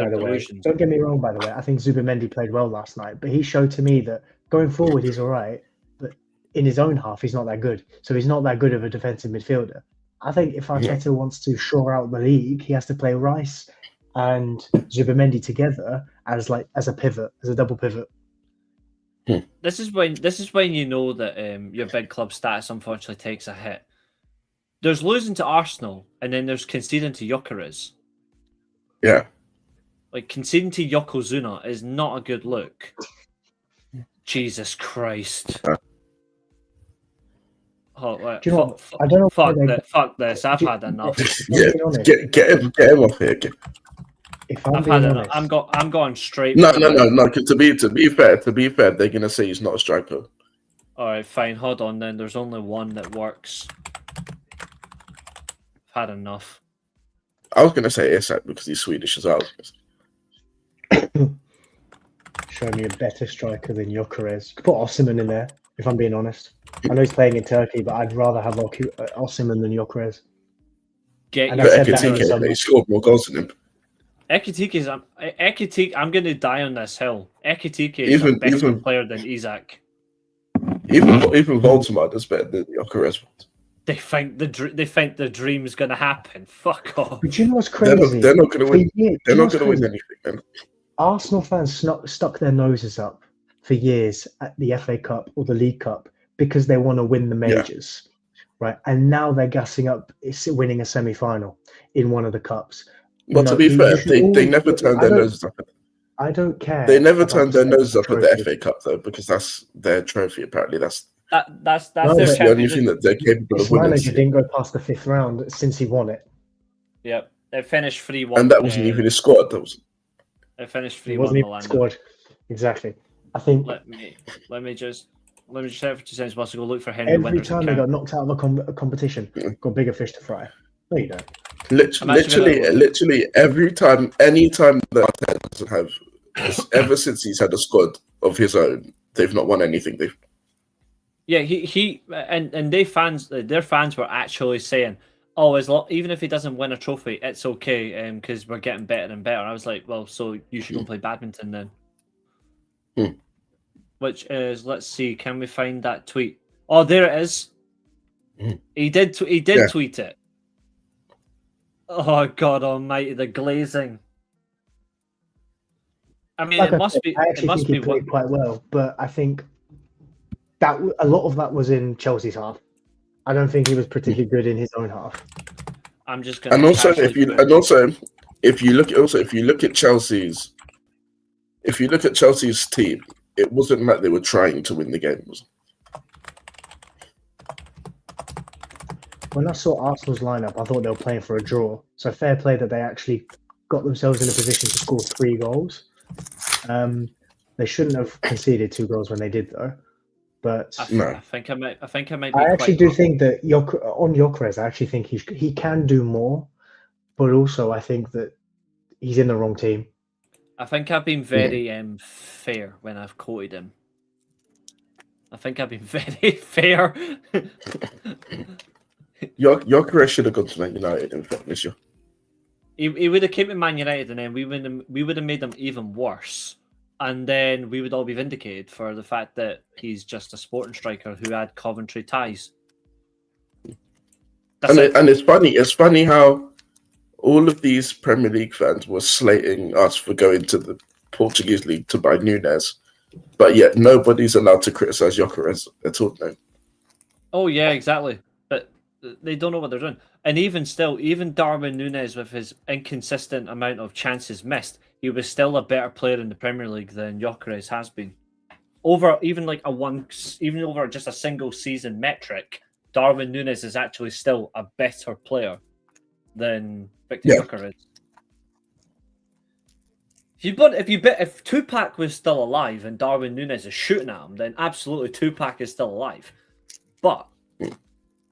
get me wrong, by the way. I think Zubamendi played well last night, but he showed to me that going forward he's all right, but in his own half he's not that good. So he's not that good of a defensive midfielder. I think if Arteta wants to shore out the league, he has to play Rice and Zubamendi together as a pivot, as a double pivot. This is when you know that your big club status unfortunately takes a hit. There's losing to Arsenal, and then there's conceding to Gyökeres. Yeah. Like, conceding to Yokozuna is not a good look. Jesus Christ. Oh, do you know what? I don't know. Fuck this. I've had enough. Get him off here. I've had enough. I'm going straight. No. To be fair, they're gonna say he's not a striker. All right, fine. Hold on. Then there's only one that works. I've had enough. I was going to say Isak because he's Swedish as well. Show me a better striker than Gyökeres. You could put Osimhen in there, if I'm being honest. I know he's playing in Turkey, but I'd rather have Osimhen than Gyökeres. Get And your I said that Ekitike, in summer. he scored more goals than him. Ekitike. I'm going to die on this hill. Ekitike is a better player than Isak. Even Voldemort does better than Gyökeres. They think the dream's going to happen. Fuck off. But you know what's crazy? They're not going to win. For years- They're you know not going to what's win crazy? anything, man. Arsenal fans stuck their noses up for years at the FA Cup or the League Cup because they want to win the majors, right? And now they're gassing up winning a semi-final in one of the cups. But to be fair, they never turned their noses up. I don't care. They never about turned their the noses up at the trophy. FA Cup though, because that's their trophy. Apparently, that's That's No, their the only championship. thing that they're capable This of winning. manager didn't go past the 5th round since he won it. Yep, they finished 3-1. And that wasn't even his squad. That was They finished He 3-1. wasn't even Milan. squad. Exactly. I think Let me just have for 2 seconds whilst I go look for Henry every Winter's time they account. got knocked out of a competition, got bigger fish to fry. No, you don't. literally every time, anytime that Arteta doesn't have, ever since he's had a squad of his own, they've not won anything. Yeah, and their fans were actually saying, "Oh, even if he doesn't win a trophy, it's okay, because we're getting better and better." I was like, "Well, so you should go and play badminton then." Which is, let's see, can we find that tweet? Oh, there it is. He did tweet it. Oh God Almighty, the glazing. I mean, Like it I must said, be. I It actually must think he be. played quite well, but I think that a lot of that was in Chelsea's half. I don't think he was particularly good in his own half. I'm just gonna. And also, casually if you look at Chelsea's team, it wasn't like they were trying to win the game. When I saw Arsenal's lineup, I thought they were playing for a draw. So fair play that they actually got themselves in a position to score 3 goals. They shouldn't have conceded 2 goals when they did, though. But I think I might. Be I actually quite do wrong. think that on Gyökeres, I actually think he can do more. But also, I think that he's in the wrong team. I think I've been very fair when I've quoted him. I think I've been very fair. Gyökeres should have gone to Man United in fact this year. He would have came to Man United, and then we would have made them even worse, and then we would all be vindicated for the fact that he's just a sporting striker who had Coventry ties. And it's funny how all of these Premier League fans were slating us for going to the Portuguese league to buy Nunes, but yet nobody's allowed to criticize Gyökeres at all. No. Oh yeah, exactly. But they don't know what they're doing. And even still, even Darwin Núñez, with his inconsistent amount of chances missed, he was still a better player in the Premier League than Gyökeres has been. Over over just a single season metric, Darwin Núñez is actually still a better player than Victor Gyökeres. If Tupac was still alive and Darwin Núñez is shooting at him, then absolutely Tupac is still alive. But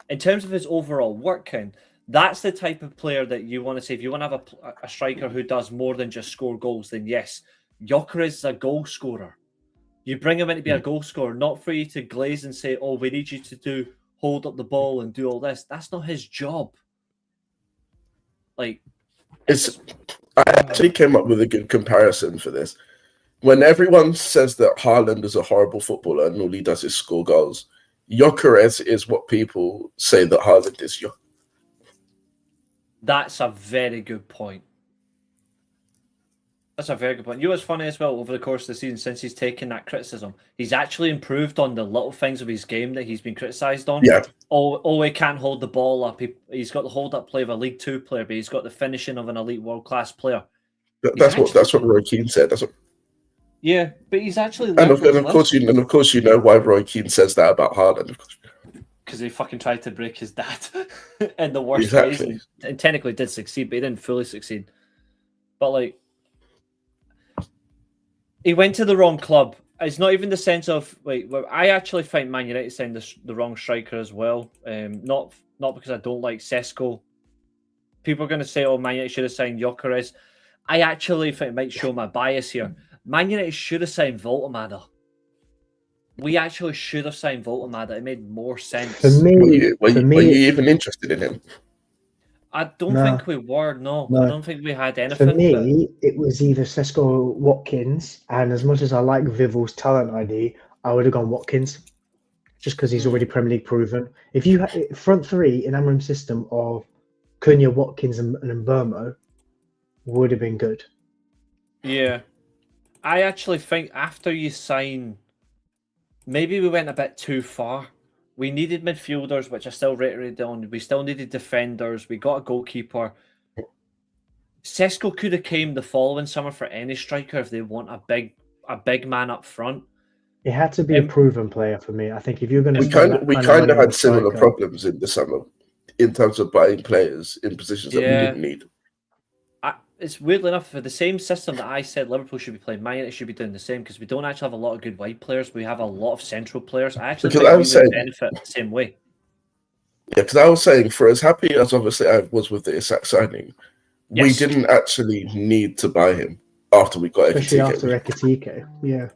in terms of his overall working, that's the type of player that you want to say. If you want to have a striker who does more than just score goals, then yes, Gyökeres is a goal scorer. You bring him in to be a goal scorer, not for you to glaze and say, "Oh, we need you to hold up the ball and do all this." That's not his job. Like, I actually came up with a good comparison for this. When everyone says that Haaland is a horrible footballer and all he does is score goals, Gyökeres is what people say that Haaland is. that's a very good point. That's a very good point. You know what's funny as well, over the course of the season, since he's taken that criticism, he's actually improved on the little things of his game that he's been criticised on. Yeah. Oh, he can't hold the ball up. He's got the hold-up play of a League Two player, but he's got the finishing of an elite world-class player. That's what Roy Keane said. Yeah, but he's actually... And of course you know why Roy Keane says that about Haaland. Because he fucking tried to break his dad in the worst ways. And technically did succeed, but he didn't fully succeed. But, like, he went to the wrong club. It's not even the sense of, like, I actually find Man United signed the wrong striker as well. Not because I don't like Sesko, people are going to say, "Oh, Man United should have signed Gyökeres." I actually think it might show my bias here. Man United should have signed Voltemada. We actually should have signed Voltemada. It made more sense. For me, Were you even interested in him? I don't No. think we were. No, No. I don't think we had For anything. me, it was either Sesko or Watkins, and as much as I like Vival's talent ID, I would have gone Watkins, just because he's already Premier League proven. If you had front three in Amorim's system of Cunha, Watkins, and Mbeumo, would have been good. Yeah. I actually think after you sign, maybe we went a bit too far. We needed midfielders, which I still reiterated on. We still needed defenders. We got a goalkeeper. Sesko could have came the following summer for any striker if they want a big man up front. It had to be a proven player for me. I think if you're going to We kind of had similar problems in the summer in terms of buying players in positions that we didn't need. It's weirdly enough, for the same system that I said Liverpool should be playing, Man United should be doing the same, because we don't actually have a lot of good wide players. We have a lot of central players. I actually think we would benefit the same way. Yeah, because I was saying, for as happy as obviously I was with the Isak signing, we didn't actually need to buy him after we got especially Ekitike. after Ekitike. Yeah,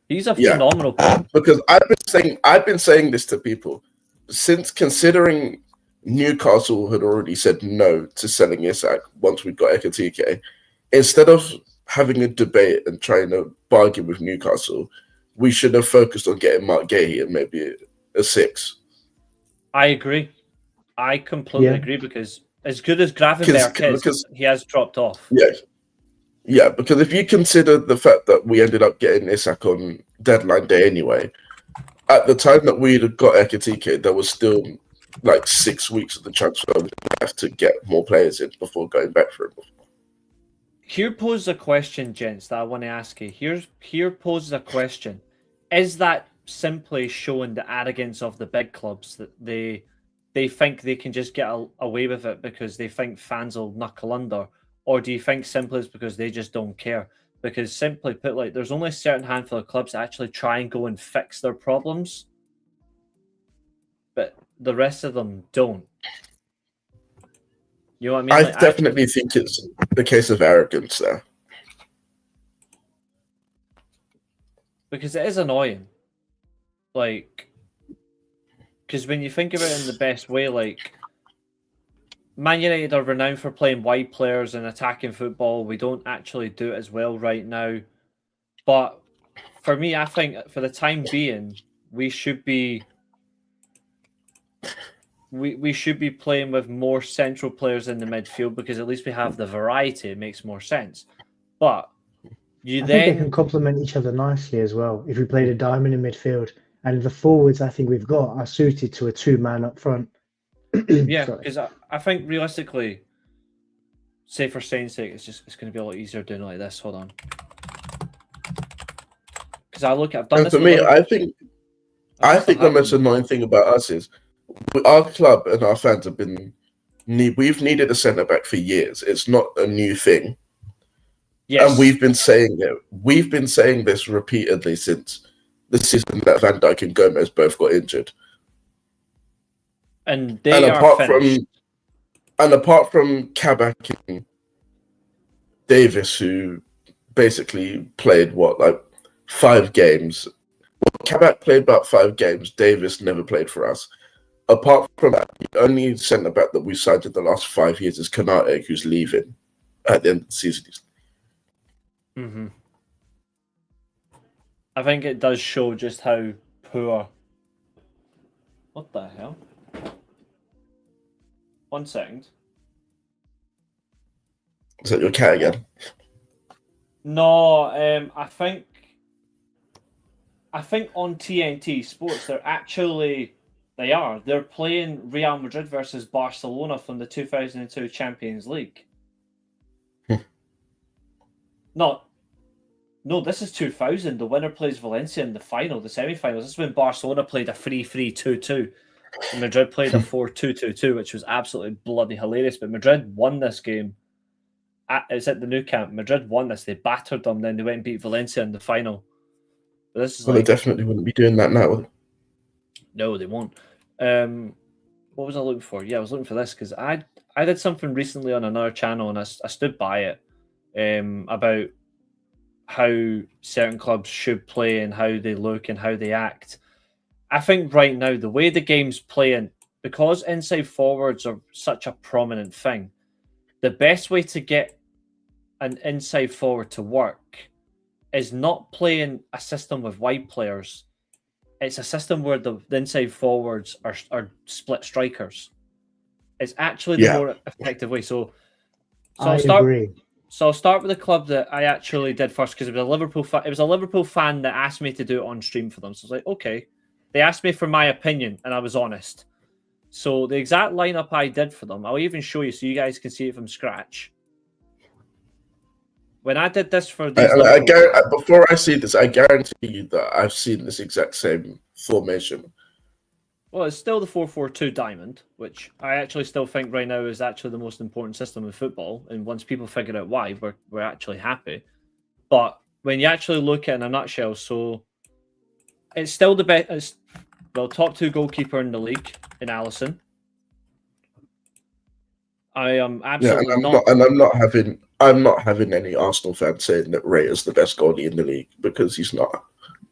he's a phenomenal player. Because I've been saying this to people since, considering Newcastle had already said no to selling Isak once we got Ekitike. Instead of having a debate and trying to bargain with Newcastle, we should have focused on getting Mark Gahey and maybe a 6. I agree. I completely agree, because as good as Gravenberch is, he has dropped off. Yeah, because if you consider the fact that we ended up getting Isak on deadline day anyway, at the time that we had got Ekitike, there was still like 6 weeks of the transfer left to get more players in before going back for him. Here poses a question, gents, that I want to ask you. Here poses a question. Is that simply showing the arrogance of the big clubs, that they think they can just get away with it because they think fans will knuckle under? Or do you think simply it's because they just don't care? Because simply put, like, there's only a certain handful of clubs that actually try and go and fix their problems, but the rest of them don't. You know what I mean? I like, definitely think it's the case of arrogance there. Because it is annoying. Like, because when you think about it in the best way, like, Man United are renowned for playing wide players and attacking football. We don't actually do it as well right now. But for me, I think for the time being, we should be playing with more central players in the midfield, because at least we have the variety. It makes more sense. But I think they can complement each other nicely as well. If we played a diamond in midfield, and the forwards I think we've got are suited to a 2-man up front. Yeah, because I think realistically, say for saying sake, it's going to be a lot easier doing it like this. Hold on, because I've done and this. For me, I think the most annoying thing about us is our club and our fans have we've needed a centre back for years. It's not a new thing. Yes. And we've been saying it. We've been saying this repeatedly since the season that Van Dijk and Gomez both got injured. And apart from Kabak and Davis, who basically played 5 games. Kabak played about 5 games. Davis never played for us. Apart from that, the only centre back that we've signed in the last 5 years is Kanate, who's leaving at the end of the season. Mm-hmm. I think it does show just how poor. What the hell? 1 second. Is that your cat again? No, I think on TNT Sports they're playing Real Madrid versus Barcelona from the 2002 Champions League. No, this is 2000. The winner plays Valencia in the final, the semi-finals. This is when Barcelona played a 3-3, 2-2. And Madrid played a 4-2-2-2, which was absolutely bloody hilarious. But Madrid won this game. It's at the Nou Camp. Madrid won this. They battered them. Then they went and beat Valencia in the final. But this is they definitely wouldn't be doing that now. No, they won't. What was I looking for? Yeah, I was looking for this because I I did something recently on another channel, and I stood by it about how certain clubs should play and how they look and how they act. I think right now, the way the game's playing, because inside forwards are such a prominent thing, the best way to get an inside forward to work is not playing a system with wide players. It's a system where the inside forwards are split strikers. It's actually the more effective way. So I agree. So I'll start with the club that I actually did first, because it was a Liverpool fan that asked me to do it on stream for them. So I was like, okay. They asked me for my opinion, and I was honest. So the exact lineup I did for them, I'll even show you so you guys can see it from scratch. When I did this for these, before I see this, I guarantee you that I've seen this exact same formation. Well, it's still the 4-4-2 diamond, which I actually still think right now is actually the most important system in football. And once people figure out why, we're actually happy. But when you actually look at it in a nutshell, so it's still the best. Well, top 2 goalkeeper in the league in Alisson. I am absolutely I'm not having any Arsenal fans saying that Ray is the best goalie in the league, because he's not.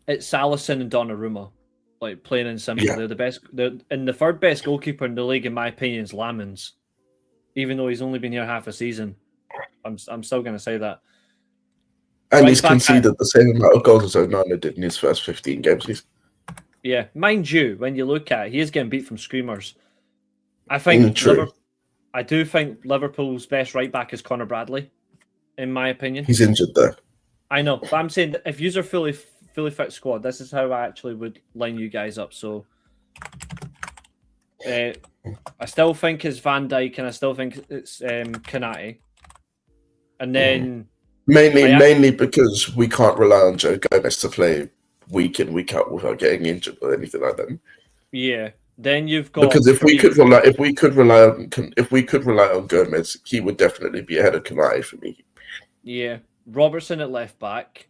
It's Alisson and Donnarumma, like plain and simple. Yeah. They're the best. And the third best goalkeeper in the league, in my opinion, is Lamens. Even though he's only been here half a season, I'm still going to say that. And he's conceded the same amount of goals as Onana did in his first 15 games. Yeah, mind you, when you look at it, he is getting beat from screamers. I think I do think Liverpool's best right back is Connor Bradley, in my opinion. He's injured there. I know, but I'm saying that if you're a fully fit squad, this is how I actually would line you guys up. So I still think it's Van Dijk, and I still think it's Kanate. And then mainly because we can't rely on Joe Gomez to play week in, week out without getting injured or anything like that. Yeah. Then you've got, because if we could rely on Gomez, he would definitely be ahead of Kanai for me. Yeah. Robertson at left back.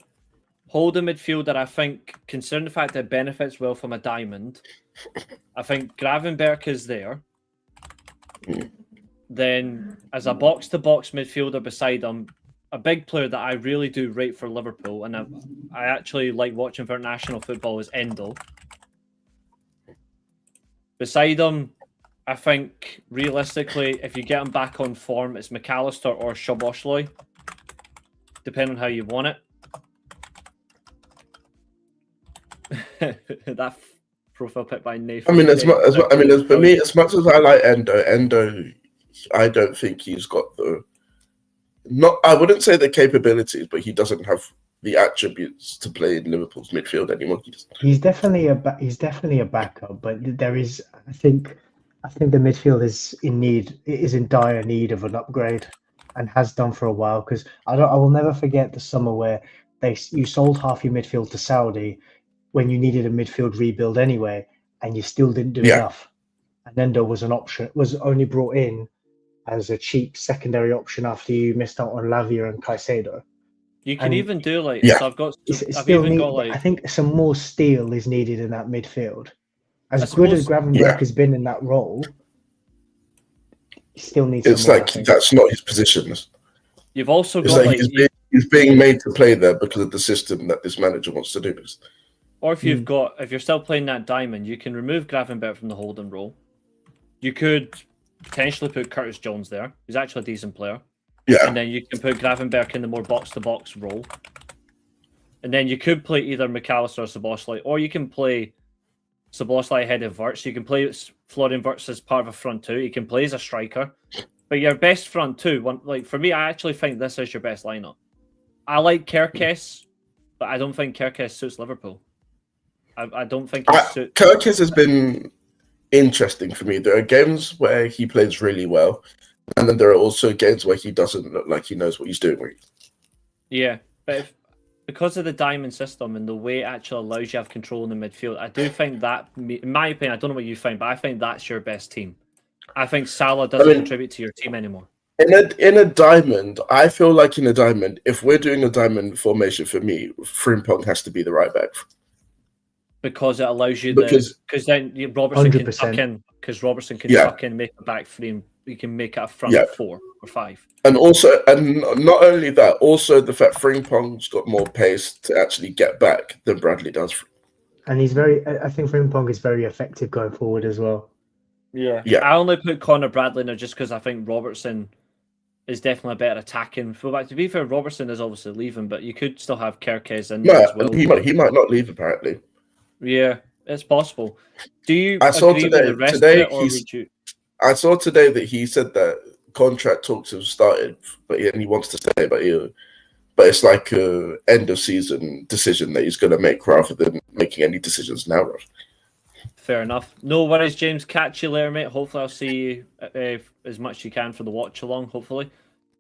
Holding midfielder, I think, considering the fact that it benefits well from a diamond, I think Gravenberch is there. Then, as a box-to-box midfielder beside him, a big player that I really do rate for Liverpool, and I actually like watching for international football, is Endo. Beside him, I think, realistically, if you get him back on form, it's McAllister or Szoboszlai, depending on how you want it. That profile pic by Nathan. I mean, for me, as much as I like Endo, I don't think he's got I wouldn't say the capabilities, but he doesn't have the attributes to play in Liverpool's midfield anymore. He's definitely a backup, but there is, I think the midfield is in dire need of an upgrade, and has done for a while. Because I will never forget the summer where you sold half your midfield to Saudi when you needed a midfield rebuild anyway, and you still didn't do enough. And Endo was an option, was only brought in as a cheap secondary option after you missed out on Lavia and Caicedo. You can even do so I think some more steel is needed in that midfield. As good as Gravenberch has been in that role, he still needs. It's more, like that's not his position. You've also got he's being made to play there because of the system that this manager wants to do this. Or if you're still playing that diamond, you can remove Gravenberch from the holding role. You could potentially put Curtis Jones there. He's actually a decent player. Yeah. And then you can put Gravenberch in the more box-to-box role. And then you could play either McAllister or Szoboszlai, or you can play Szoboszlai ahead of Wirtz. You can play Florian Wirtz as part of a front two. You can play as a striker. But your best front two, for me, I actually think this is your best lineup. I like Kerkez, but I don't think Kerkez suits Liverpool. I don't think Kerkez has been interesting for me. There are games where he plays really well, and then there are also games where he doesn't look like he knows what he's doing. Yeah, but because of the diamond system and the way it actually allows you to have control in the midfield, I do think that, in my opinion, I don't know what you think, but I think that's your best team. I think Salah doesn't contribute to your team anymore. In a diamond, I feel like in a diamond, if we're doing a diamond formation, for me, Frimpong has to be the right back. Because it allows you because then Robertson 100%. Can tuck in, because Robertson can tuck in, make a back three, and you can make it a front Yeah. 4 or 5. And also, and not only that, also the fact Frimpong's got more pace to actually get back than Bradley does. And I think Frimpong is very effective going forward as well. Yeah. Yeah. I only put Connor Bradley in there just because I think Robertson is definitely a better attacking fullback. To be fair, Robertson is obviously leaving, but you could still have Kerkez in there as well. He might not leave apparently. Yeah, it's possible. Do you I saw agree today- with the rest today of it, or he's- would you? I saw today that he said that contract talks have started, but he wants to stay, but it's like a end of season decision that he's going to make rather than making any decisions now. Fair enough. No worries, James. Catch you later, mate. Hopefully, I'll see you as much as you can for the watch along. Hopefully,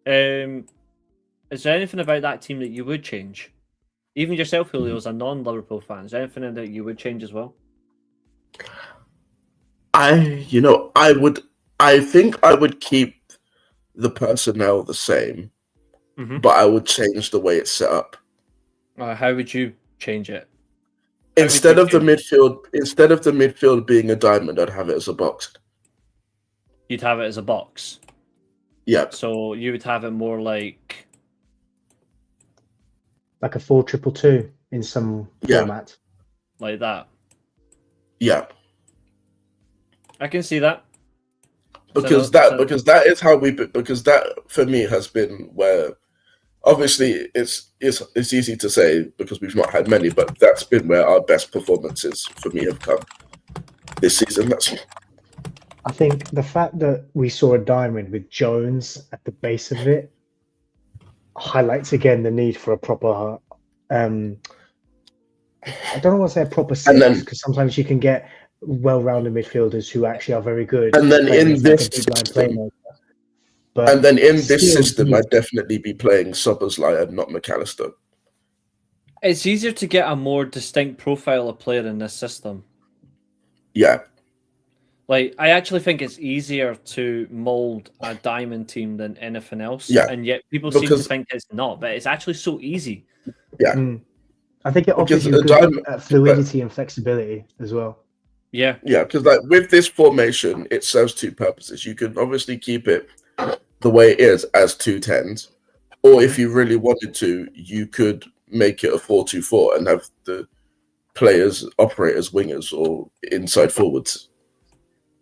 is there anything about that team that you would change? Even yourself, Julio, as a non-Liverpool fan, is there anything that you would change as well? I think I would keep the personnel the same, but I would change the way it's set up. How would you change it? Instead of the midfield being a diamond, I'd have it as a box. You'd have it as a box. Yeah. So you would have it more like a 4-2-2 in some format. Like that. Yeah. I can see that. Because that is how because that for me has been where obviously it's easy to say because we've not had many, but that's been where our best performances for me have come this season. I think the fact that we saw a diamond with Jones at the base of it highlights again the need for a proper I don't want to say a proper set because sometimes you can get well-rounded midfielders who actually are very good. And then in this system, I'd definitely be playing Szoboszlai and not McAllister. It's easier to get a more distinct profile of player in this system. Yeah. Like, I actually think it's easier to mold a diamond team than anything else. Yeah. And yet people seem to think it's not, but it's actually so easy. Yeah. I think it offers you good fluidity and flexibility as well. Yeah. Yeah, because like with this formation, it serves two purposes. You can obviously keep it the way it is as 2 10s, or if you really wanted to, you could make it a 4-2-4 and have the players operate as wingers or inside forwards.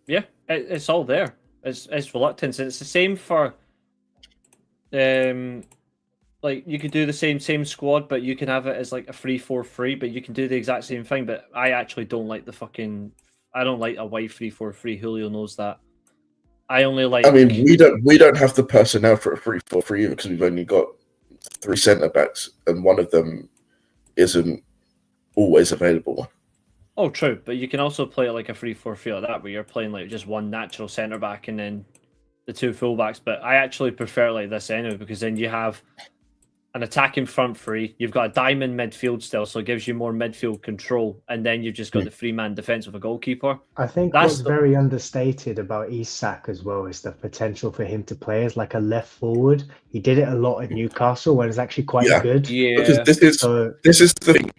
Yeah, it's all there. It's reluctance, and it's the same for like you could do the same squad, but you can have it as like a 3-4-3, but you can do the exact same thing. But I actually don't like I don't like a wide 3-4-3. Julio knows that. I only like. I mean, we don't have the personnel for a 3-4-3 either because we've only got 3 centre backs, and one of them isn't always available. Oh, true, but you can also play it like a 3-4-3 like that, where you're playing like just one natural centre back and then the 2 fullbacks. But I actually prefer like this anyway because then you have an attacking front 3. You've got a diamond midfield still, so it gives you more midfield control, and then you've just got the 3-man defence with a goalkeeper. I think what's very understated about Isak as well is the potential for him to play as like a left forward. He did it a lot at Newcastle, where it's actually quite good. Yeah, because this is the thing.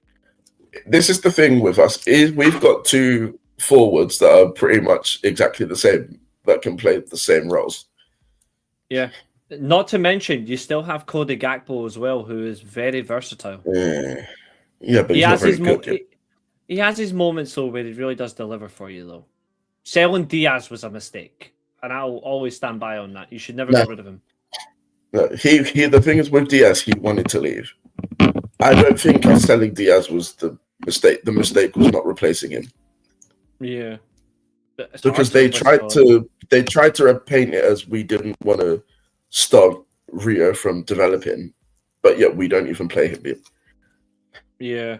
This is the thing with us is we've got 2 forwards that are pretty much exactly the same that can play the same roles. Yeah. Not to mention, you still have Cody Gakpo as well, who is very versatile. Yeah, but he's not very good. He has his moments, though, where he really does deliver for you, though. Selling Diaz was a mistake, and I'll always stand by on that. You should never get rid of him. No, the thing is with Diaz, he wanted to leave. I don't think selling Diaz was the mistake. The mistake was not replacing him. Yeah, because they tried to paint it as we didn't want to stop Rio from developing, but yet we don't even play him yet. Yeah,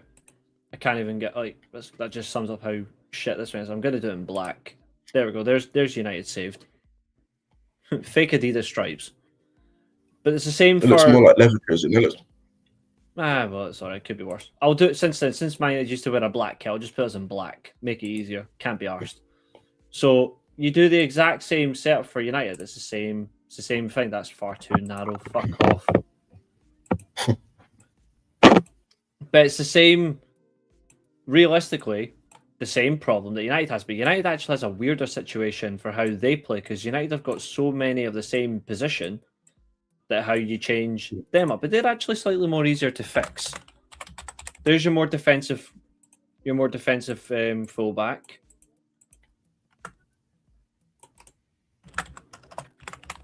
I can't even get that. Just sums up how shit this is. I'm gonna do it in black. There we go. There's United saved. Fake Adidas stripes, but it's the same. It looks more like Leverkusen, isn't it? Well, it's alright. It could be worse. I'll do it since mine used to wear a black kit. I'll just put us in black. Make it easier. Can't be arsed. So you do the exact same setup for United. It's the same thing. That's far too narrow. Fuck off. But it's the same. Realistically, the same problem that United has, but United actually has a weirder situation for how they play because United have got so many of the same position that how you change them up, but they're actually slightly more easier to fix. There's your more defensive fullback.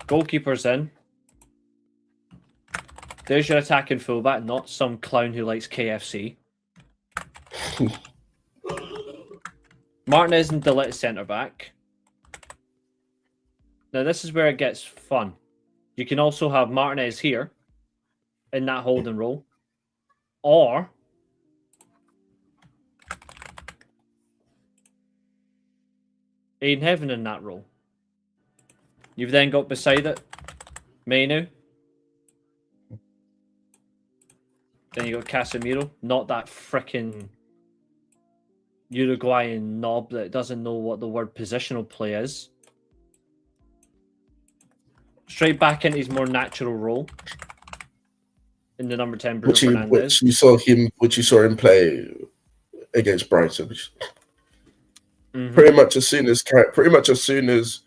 Goalkeeper's in. There's your attacking fullback, not some clown who likes KFC. Martinez and Delit centre back. Now this is where it gets fun. You can also have Martinez here in that holding role, or Aiden Heaven in that role. You've then got beside it Menu. Then you got Casemiro, not that frickin' Uruguayan knob that doesn't know what the word positional play is. Straight back into his more natural role in the number 10, Bruno Fernandes. Which you saw him play against Brighton. Mm-hmm. Pretty much as soon as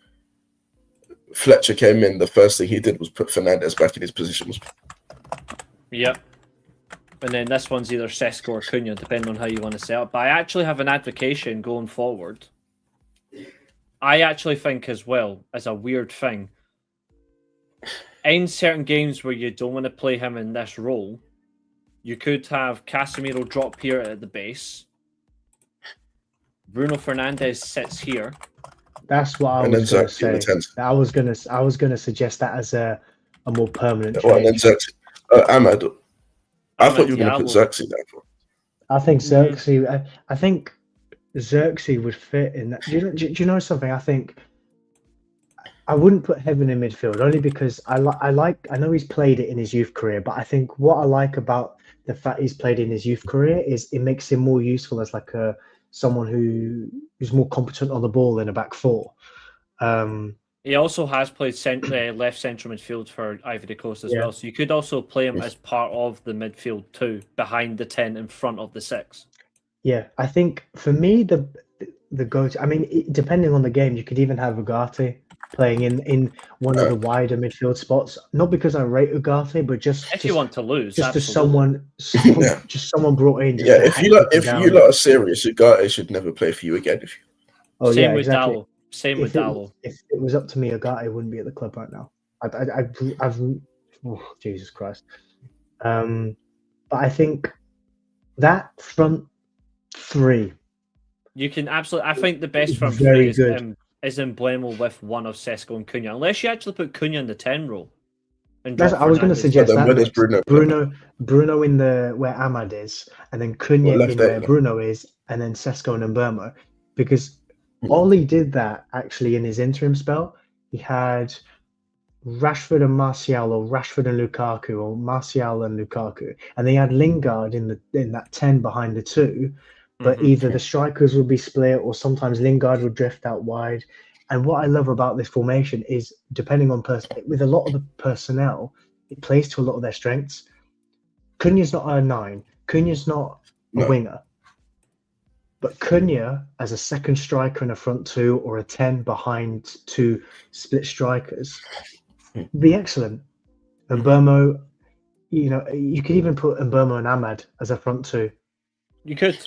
Fletcher came in, the first thing he did was put Fernandes back in his position. Yep. And then this one's either Sesko or Cunha, depending on how you want to set up. But I actually have an advocation going forward. I actually think as well, as a weird thing, in certain games where you don't want to play him in this role, you could have Casemiro drop here at the base. Bruno Fernandes sits here. That's what I was going to say. I was going to suggest that as a more permanent change. And then Ahmad. I thought you were going to put Xerxes there. I think Xerxes. I think Xerxes would fit in that. Do you know something? I think I wouldn't put Heaven in midfield only because I know he's played it in his youth career, but I think what I like about the fact he's played in his youth career is it makes him more useful as like someone who's more competent on the ball in a back four. He also has played left central midfield for Ivory Coast as well, so you could also play him as part of the midfield too, behind the 10 in front of the 6. Yeah, I think for me the go-to. I mean, depending on the game, you could even have Ugarte playing in one of the wider midfield spots. Not because I rate Ugarte, but just you want to lose, just someone brought in. If you lot are serious, Ugarte should never play for you again. Same with Dallo. If it was up to me, Ugarte wouldn't be at the club right now. Jesus Christ. But I think that front three. You can absolutely. I think the best front three is Emblemo with one of Sesko and Cunha, unless you actually put Cunha in the 10 role. I was going to suggest that Bruno in the where Ahmad is, and then Cunha in where Bruno is, and then Sesko and Emblemo, because Ollie did that actually in his interim spell. He had Rashford and Martial, or Rashford and Lukaku, or Martial and Lukaku, and they had Lingard in that 10 behind the 2. But either the strikers would be split, or sometimes Lingard would drift out wide. And what I love about this formation is, depending on with a lot of the personnel, it plays to a lot of their strengths. Cunha's not a 9. Cunha's not a winger. But Cunha, as a second striker in a front 2 or a 10 behind 2 split strikers, would be excellent. And Mbeumo, you could even put Mbeumo and Ahmad as a front 2. You could.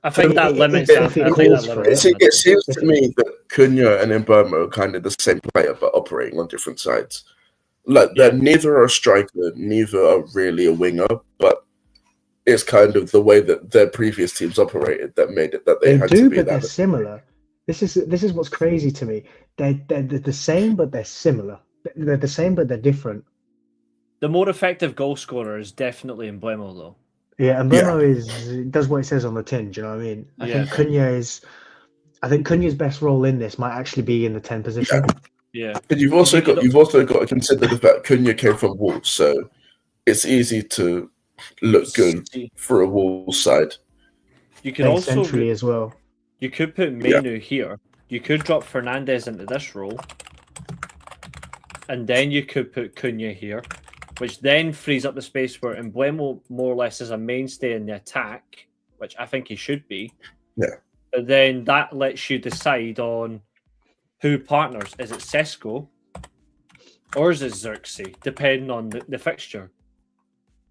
I think that limits it. It seems to me that Cunha and Mbeumo are kind of the same player, but operating on different sides. They're neither are a striker, neither are really a winger, but it's kind of the way that their previous teams operated that made it that they had to be but they're similar. This is what's crazy to me. They're the same, but they're similar. They're the same, but they're different. The more effective goal scorer is definitely Emblemo, though. Yeah, and Bruno does what it says on the tin. Do you know what I mean? I think Cunha's best role in this might actually be in the 10 position. Yeah. But you've also got to consider the fact Cunha came from Wolves, so it's easy to look good for a Wolves side. You can also centrally as well. You could put Menu here. You could drop Fernandes into this role, and then you could put Cunha here, which then frees up the space where Emblemo more or less is a mainstay in the attack, which I think he should be. Yeah. But then that lets you decide on who partners. Is it Sesko or is it Xerxes, depending on the fixture?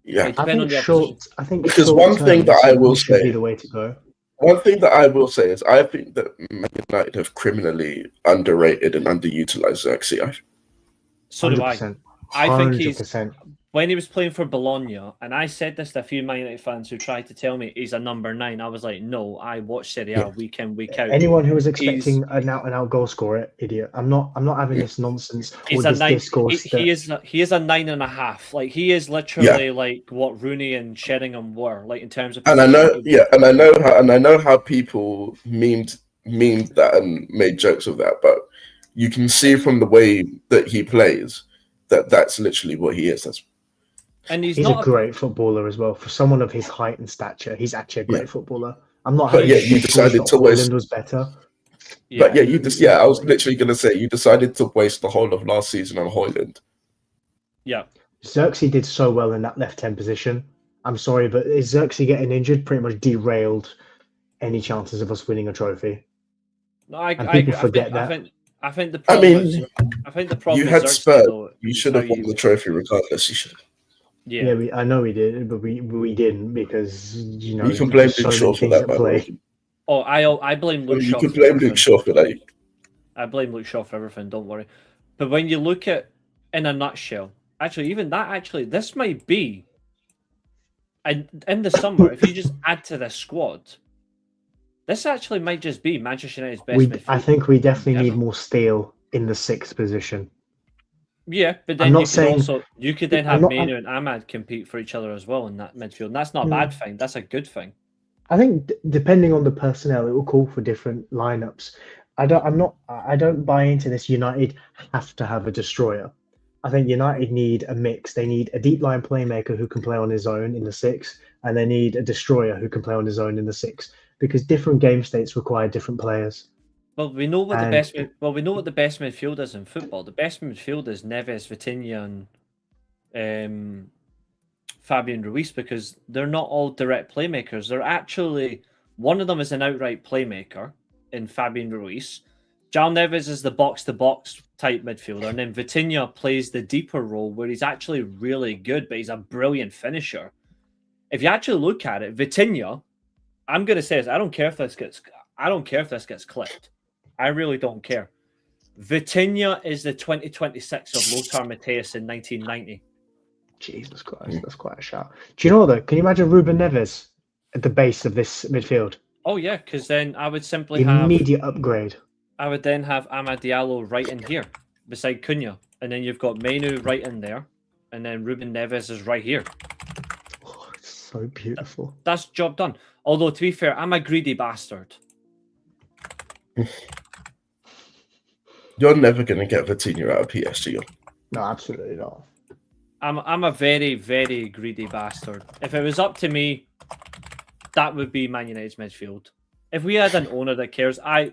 Yeah, Like, I depending on think the short. opposition. I think Because short one thing that I will should be say- the way to go. one thing that I will say is I think that Man United have criminally underrated and underutilized Xerxes. So do I. 100%. I think he's 100%. when he was playing for Bologna, and I said this to a few Man United fans who tried to tell me he's a number 9. I was like, no, I watch Serie A week in, week out. Anyone who was expecting an out-and-out goal scorer, idiot. I'm not having this nonsense He's or a this 9. discourse. He is a 9.5. Like, he is literally like what Rooney and Sheringham were, like in terms of. And I know how people memed that and made jokes of that, but you can see from the way that he plays that that's literally what he is. And he's He's not a great footballer as well. For someone of his height and stature, he's actually a great footballer. I'm not But having yet you decided to waste. Haaland was better. But yeah, I was literally going to say you decided to waste the whole of last season on Haaland. Yeah. Xerxes did so well in that left-hand position. I'm sorry, but Xerxes getting injured pretty much derailed any chances of us winning a trophy. No, I people forget that. I think the problem. I think the problem. You with had Xerxes, Spurs. though, You is should how have won the trophy regardless. You should. Yeah. I know we did, but we didn't because you know You can blame there's Luke so Shaw many for things that, at by the play. way. Oh, I blame Luke You Shaw. could for blame everything. Luke Shaw for that. I blame Luke Shaw for everything. Don't worry. But when you look at in a nutshell, this might be. And in the summer, if you just add to this squad, this actually might just be Manchester United's best midfield. I think we definitely need ever. more steel in the 6th position. Yeah, but then you could then have Manu and Ahmad compete for each other as well in that midfield. And that's not a bad thing. That's a good thing. I think depending on the personnel, it will call for different lineups. I don't buy into this. United have to have a destroyer. I think United need a mix. They need a deep line playmaker who can play on his own in the 6, and they need a destroyer who can play on his own in the 6, because different game states require different players. Well, we know what the best midfield is in football. The best midfield is Neves, Vitinha, and Fabian Ruiz, because they're not all direct playmakers. They're actually, one of them is an outright playmaker in Fabian Ruiz. João Neves is the box-to-box type midfielder, and then Vitinha plays the deeper role where he's actually really good, but he's a brilliant finisher. If you actually look at it, Vitinha, I'm going to say this, I don't care if this gets clipped. I really don't care. Vitinha is the 2026 of Lothar Matthäus in 1990. Jesus Christ, that's quite a shout. Do you know what, though? Can you imagine Ruben Neves at the base of this midfield? Oh, yeah, because then I would simply immediate upgrade. I would then have Amad Diallo right in here, beside Cunha. And then you've got Manu right in there. And then Ruben Neves is right here. Oh, it's so beautiful. That's job done. Although, to be fair, I'm a greedy bastard. You're never going to get Vitinha out of PSG. No, absolutely not. I'm a very, very greedy bastard. If it was up to me, that would be Man United's midfield. If we had an owner that cares, I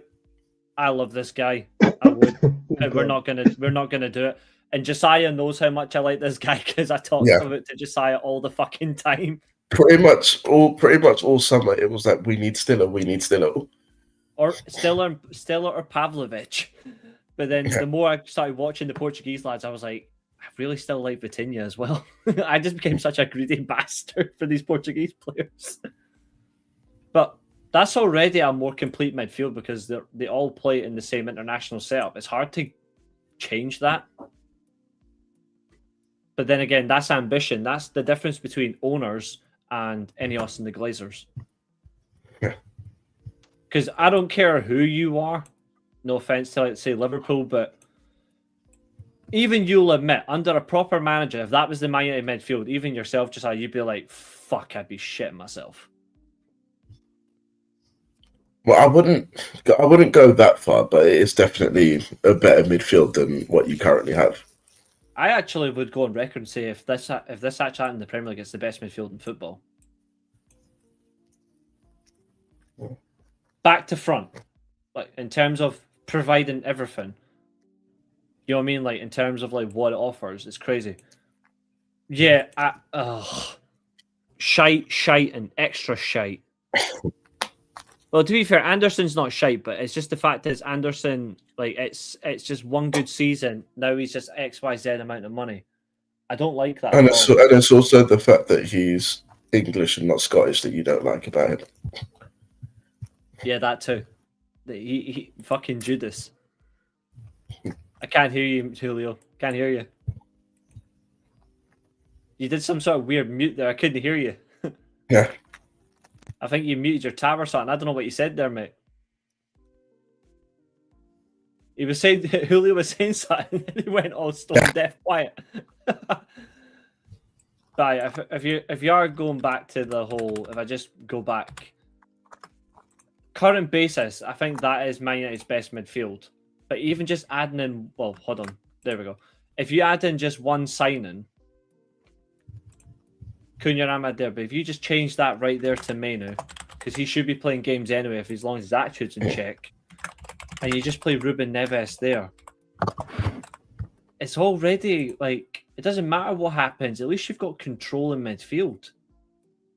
love this guy. I would. And we're not gonna do it. And Josiah knows how much I like this guy because I talk about it to Josiah all the fucking time. Pretty much all summer it was like we need Stiller. Or Stiller or Pavlovic. But then the more I started watching the Portuguese lads, I was like, I really still like Vitinha as well. I just became such a greedy bastard for these Portuguese players. But that's already a more complete midfield because they all play in the same international setup. It's hard to change that. But then again, that's ambition. That's the difference between owners and Ineos and the Glazers. Yeah. Because I don't care who you are. No offense to, let's say, Liverpool, but even you'll admit, under a proper manager, if that was the Man United midfield, even yourself, you'd be like, fuck, I'd be shitting myself. Well, I wouldn't go that far, but it is definitely a better midfield than what you currently have. I actually would go on record and say if this actually in the Premier League, it's the best midfield in football. Back to front, like in terms of providing everything. You know what I mean? Like in terms of like what it offers, it's crazy. Yeah, shite and extra shite. Well, to be fair, Anderson's not shite, but it's just the fact is Anderson, like it's just one good season. Now he's just XYZ amount of money. I don't like that. And at all. it's also the fact that he's English and not Scottish that you don't like about him. Yeah, that too. He fucking Judas. I can't hear you, Julio. Can't hear you. You did some sort of weird mute there. I couldn't hear you. Yeah. I think you muted your tab or something. I don't know what you said there, mate. He was saying Julio was saying something, and he went all stone deaf quiet. But if you are going back to the whole, if I just go back, current basis, I think that is Man United's best midfield. But even just adding in, well, hold on, there we go. If you add in just one signing, Cunha Ahmad there, but if you just change that right there to Menu, because he should be playing games anyway, if as long as his attitude's in check, and you just play Ruben Neves there, it's already like it doesn't matter what happens. At least you've got control in midfield.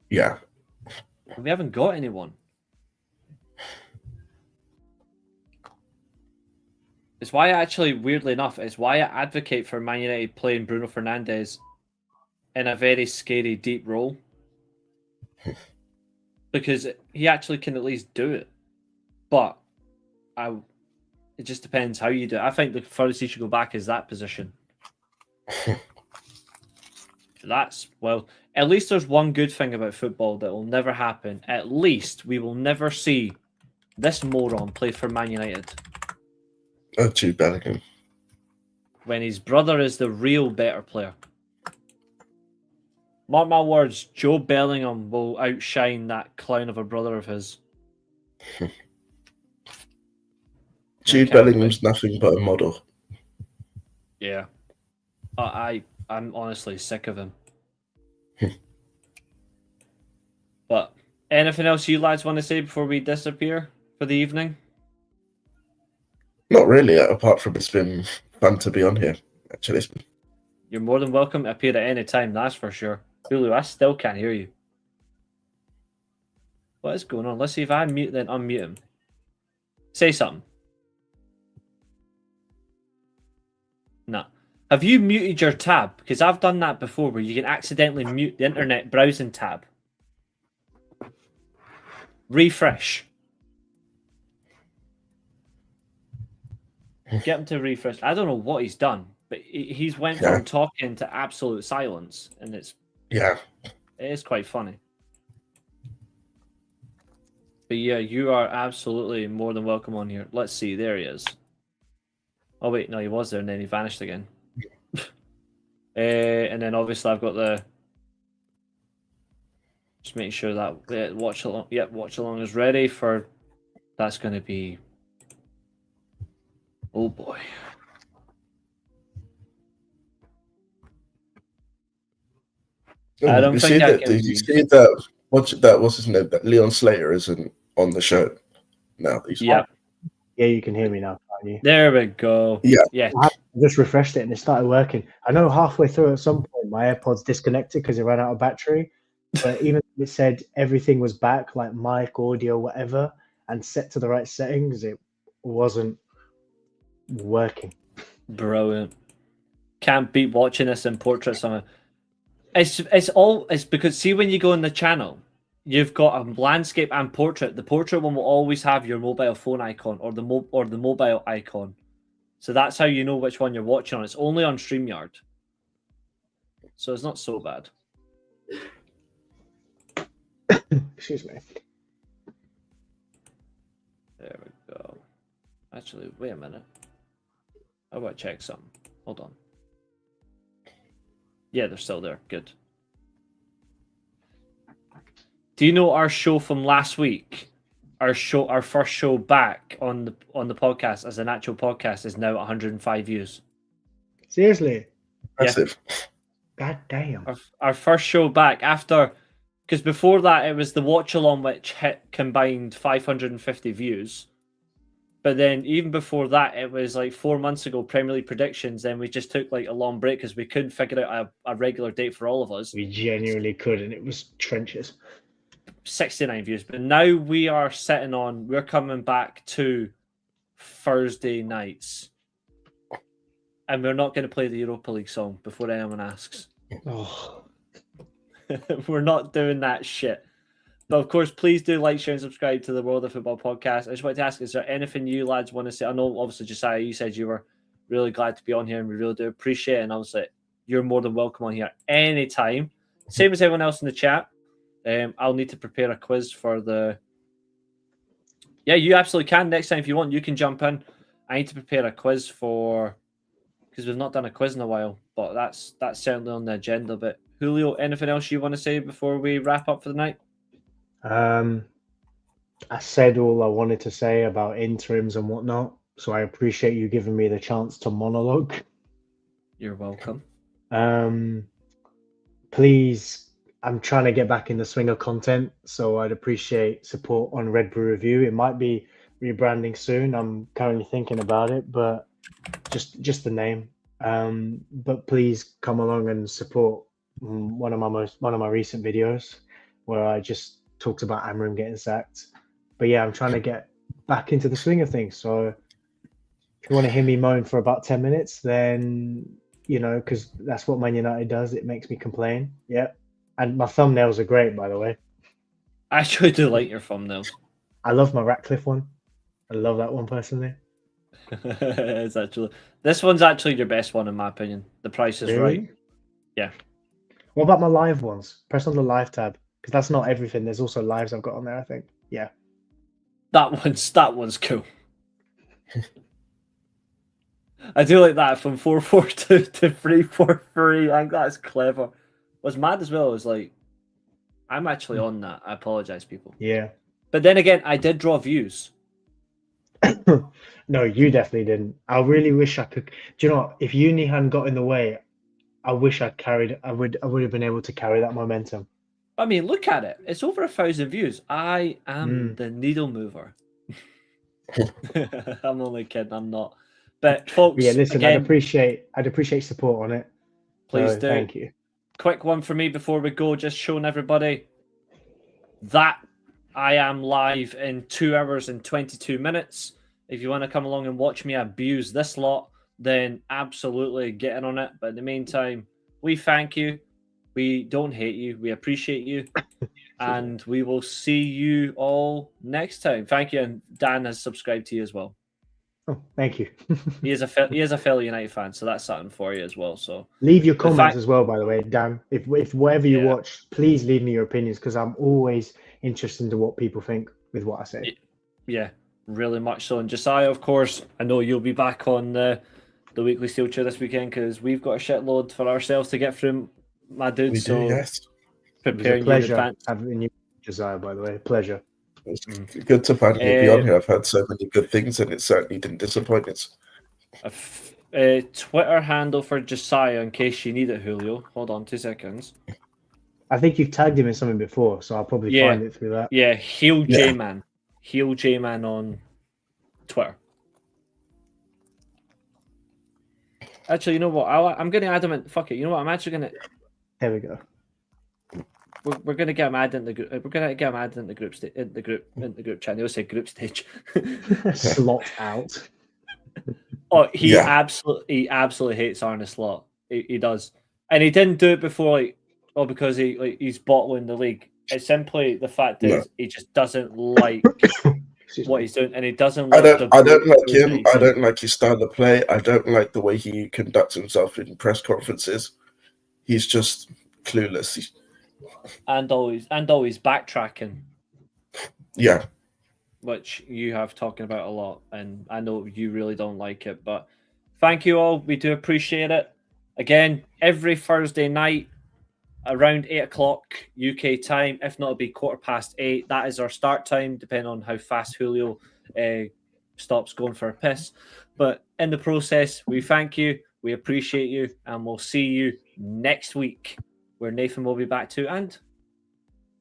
Yeah. And we haven't got anyone. It's why weirdly enough, it's why I advocate for Man United playing Bruno Fernandes in a very scary deep role, because he actually can at least do it. But it just depends how you do it. I think the furthest he should go back is that position. That's, well, at least there's one good thing about football that will never happen. At least we will never see this moron play for Man United. Oh, Jude Bellingham. When his brother is the real better player. Mark my words, Joe Bellingham will outshine that clown of a brother of his. Jude Bellingham's nothing but a model. Yeah. I'm honestly sick of him. But anything else you lads want to say before we disappear for the evening? Not really, apart from it's been fun to be on here. Actually, You're more than welcome to appear at any time, that's for sure. Hulu, I still can't hear you. What is going on? Let's see if I mute then unmute him. Say something. No. Have you muted your tab? Because I've done that before where you can accidentally mute the internet browsing tab. Refresh. Get him to refresh. I don't know what he's done, but he's went from talking to absolute silence, and it is quite funny. But yeah, you are absolutely more than welcome on here. Let's see, there he is. Oh wait, no, he was there and then he vanished again. And then obviously I've got the. Just make sure that watch along. Yep, watch along is ready for. That's going to be. Oh boy. I don't think I can. You see that? What's his name? That Leon Slater isn't on the show now. Yeah. Yeah, you can hear me now, can't you? There we go. Yeah. I just refreshed it and it started working. I know halfway through at some point my AirPods disconnected because it ran out of battery. But even if it said everything was back, like mic, audio, whatever, and set to the right settings, it wasn't working. Brilliant. Can't beat watching this in portrait somehow. It's because see when you go on the channel, you've got a landscape and portrait. The portrait one will always have your mobile phone icon or the mobile icon. So that's how you know which one you're watching on. It's only on StreamYard. So it's not so bad. Excuse me. There we go. Actually, wait a minute. I want to check something. Hold on. Yeah, they're still there. Good. Do you know our show from last week? Our first show back on the podcast as an actual podcast is now 105 views. Seriously? Massive. God damn. Our first show back after, because before that it was the watch along which hit combined 550 views. But then even before that, it was like 4 months ago, Premier League predictions. Then we just took like a long break because we couldn't figure out a regular date for all of us. We genuinely couldn't. It was trenches. 69 views. But now we're coming back to Thursday nights. And we're not going to play the Europa League song before anyone asks. Oh, We're not doing that shit. But of course, please do like, share, and subscribe to the World of Football podcast. I just wanted to ask, is there anything you lads want to say? I know, obviously, Josiah, you said you were really glad to be on here, and we really do appreciate it. And obviously, you're more than welcome on here anytime. Same as everyone else in the chat. I'll need to prepare a quiz for the... Yeah, you absolutely can. Next time, if you want, you can jump in. I need to prepare a quiz for... Because we've not done a quiz in a while, but that's certainly on the agenda. But Julio, anything else you want to say before we wrap up for the night? I said all I wanted to say about interims and whatnot, so I appreciate you giving me the chance to monologue. You're welcome. Please, I'm trying to get back in the swing of content, so I'd appreciate support on Red Brew Review. It might be rebranding soon. I'm currently thinking about it, but just the name. But please come along and support one of my recent videos where I just talked about Amram getting sacked. But yeah, I'm trying to get back into the swing of things. So if you want to hear me moan for about 10 minutes, then, you know, because that's what Man United does. It makes me complain. Yeah. And my thumbnails are great, by the way. I actually do like your thumbnails. I love my Ratcliffe one. I love that one personally. It's actually, this one's actually your best one, in my opinion. The price is Really? right. Yeah. What about my live ones? Press on the live tab, because that's not everything. There's also lives I've got on there, I think. Yeah. That one's cool. I do like that from 442 to 343. I think that's clever. What's mad as well is like, I'm actually on that. I apologize, people. Yeah. But then again, I did draw views. No, you definitely didn't. I really wish I could. Do you know what? If uni hadn't got in the way, I wish I would have been able to carry that momentum. I mean, look at it. It's over 1,000 views. I am the needle mover. I'm only kidding. I'm not. But folks, Yeah, listen, again, I'd appreciate support on it. Please So, do. Thank you. Quick one for me before we go. Just showing everybody that I am live in 2 hours and 22 minutes. If you want to come along and watch me abuse this lot, then absolutely get in on it. But in the meantime, we thank you. We don't hate you. We appreciate you. And we will see you all next time. Thank you. And Dan has subscribed to you as well. Oh, thank you. He is a fellow United fan, so that's something for you as well. So leave your comments as well, by the way, Dan. If whatever you watch, please leave me your opinions, because I'm always interested into what people think with what I say. Yeah, really much so. And Josiah, of course, I know you'll be back on the Weekly Steelchair this weekend, because we've got a shitload for ourselves to get through, my dude. We so do, yes. Preparing it was a pleasure you in advance. having you, Josiah, by the way. Pleasure. It's good to finally be on here. I've heard so many good things, and it certainly didn't disappoint us. A Twitter handle for Josiah, in case you need it, Julio. Hold on 2 seconds. I think you've tagged him in something before, so I'll probably find it through that. Yeah, Heel J-Man. Heel J-Man on Twitter. Actually, you know what? I'm going to add him in. Fuck it. You know what? I'm actually going to... There we go. We're gonna get him added in the group. We're gonna get him added in the group in the group chat. They always say group stage. Slot out. Oh, he absolutely hates Arne Slot. He does, and he didn't do it before, because he's bottling the league. It's simply the fact that he just doesn't like what he's doing, and he doesn't. I don't like him. I don't like his style of play. I don't like the way he conducts himself in press conferences. He's just clueless. And always backtracking. Yeah. Which you have talking about a lot, and I know you really don't like it, but thank you all. We do appreciate it. Again, every Thursday night around 8 o'clock UK time. If not, it'll be 8:15. That is our start time, depending on how fast Julio stops going for a piss. But in the process, we thank you, we appreciate you, and we'll see you next week, where Nathan will be back too, and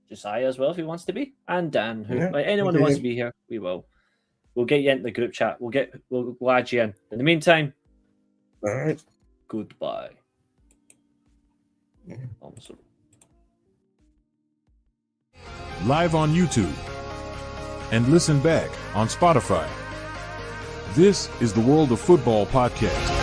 Josiah as well if he wants to be, and Dan, anyone who wants to be here, we'll get you into the group chat. We'll add you in. In the meantime, all right, goodbye. Awesome. live on YouTube, and listen back on Spotify. This is the World of Football podcast.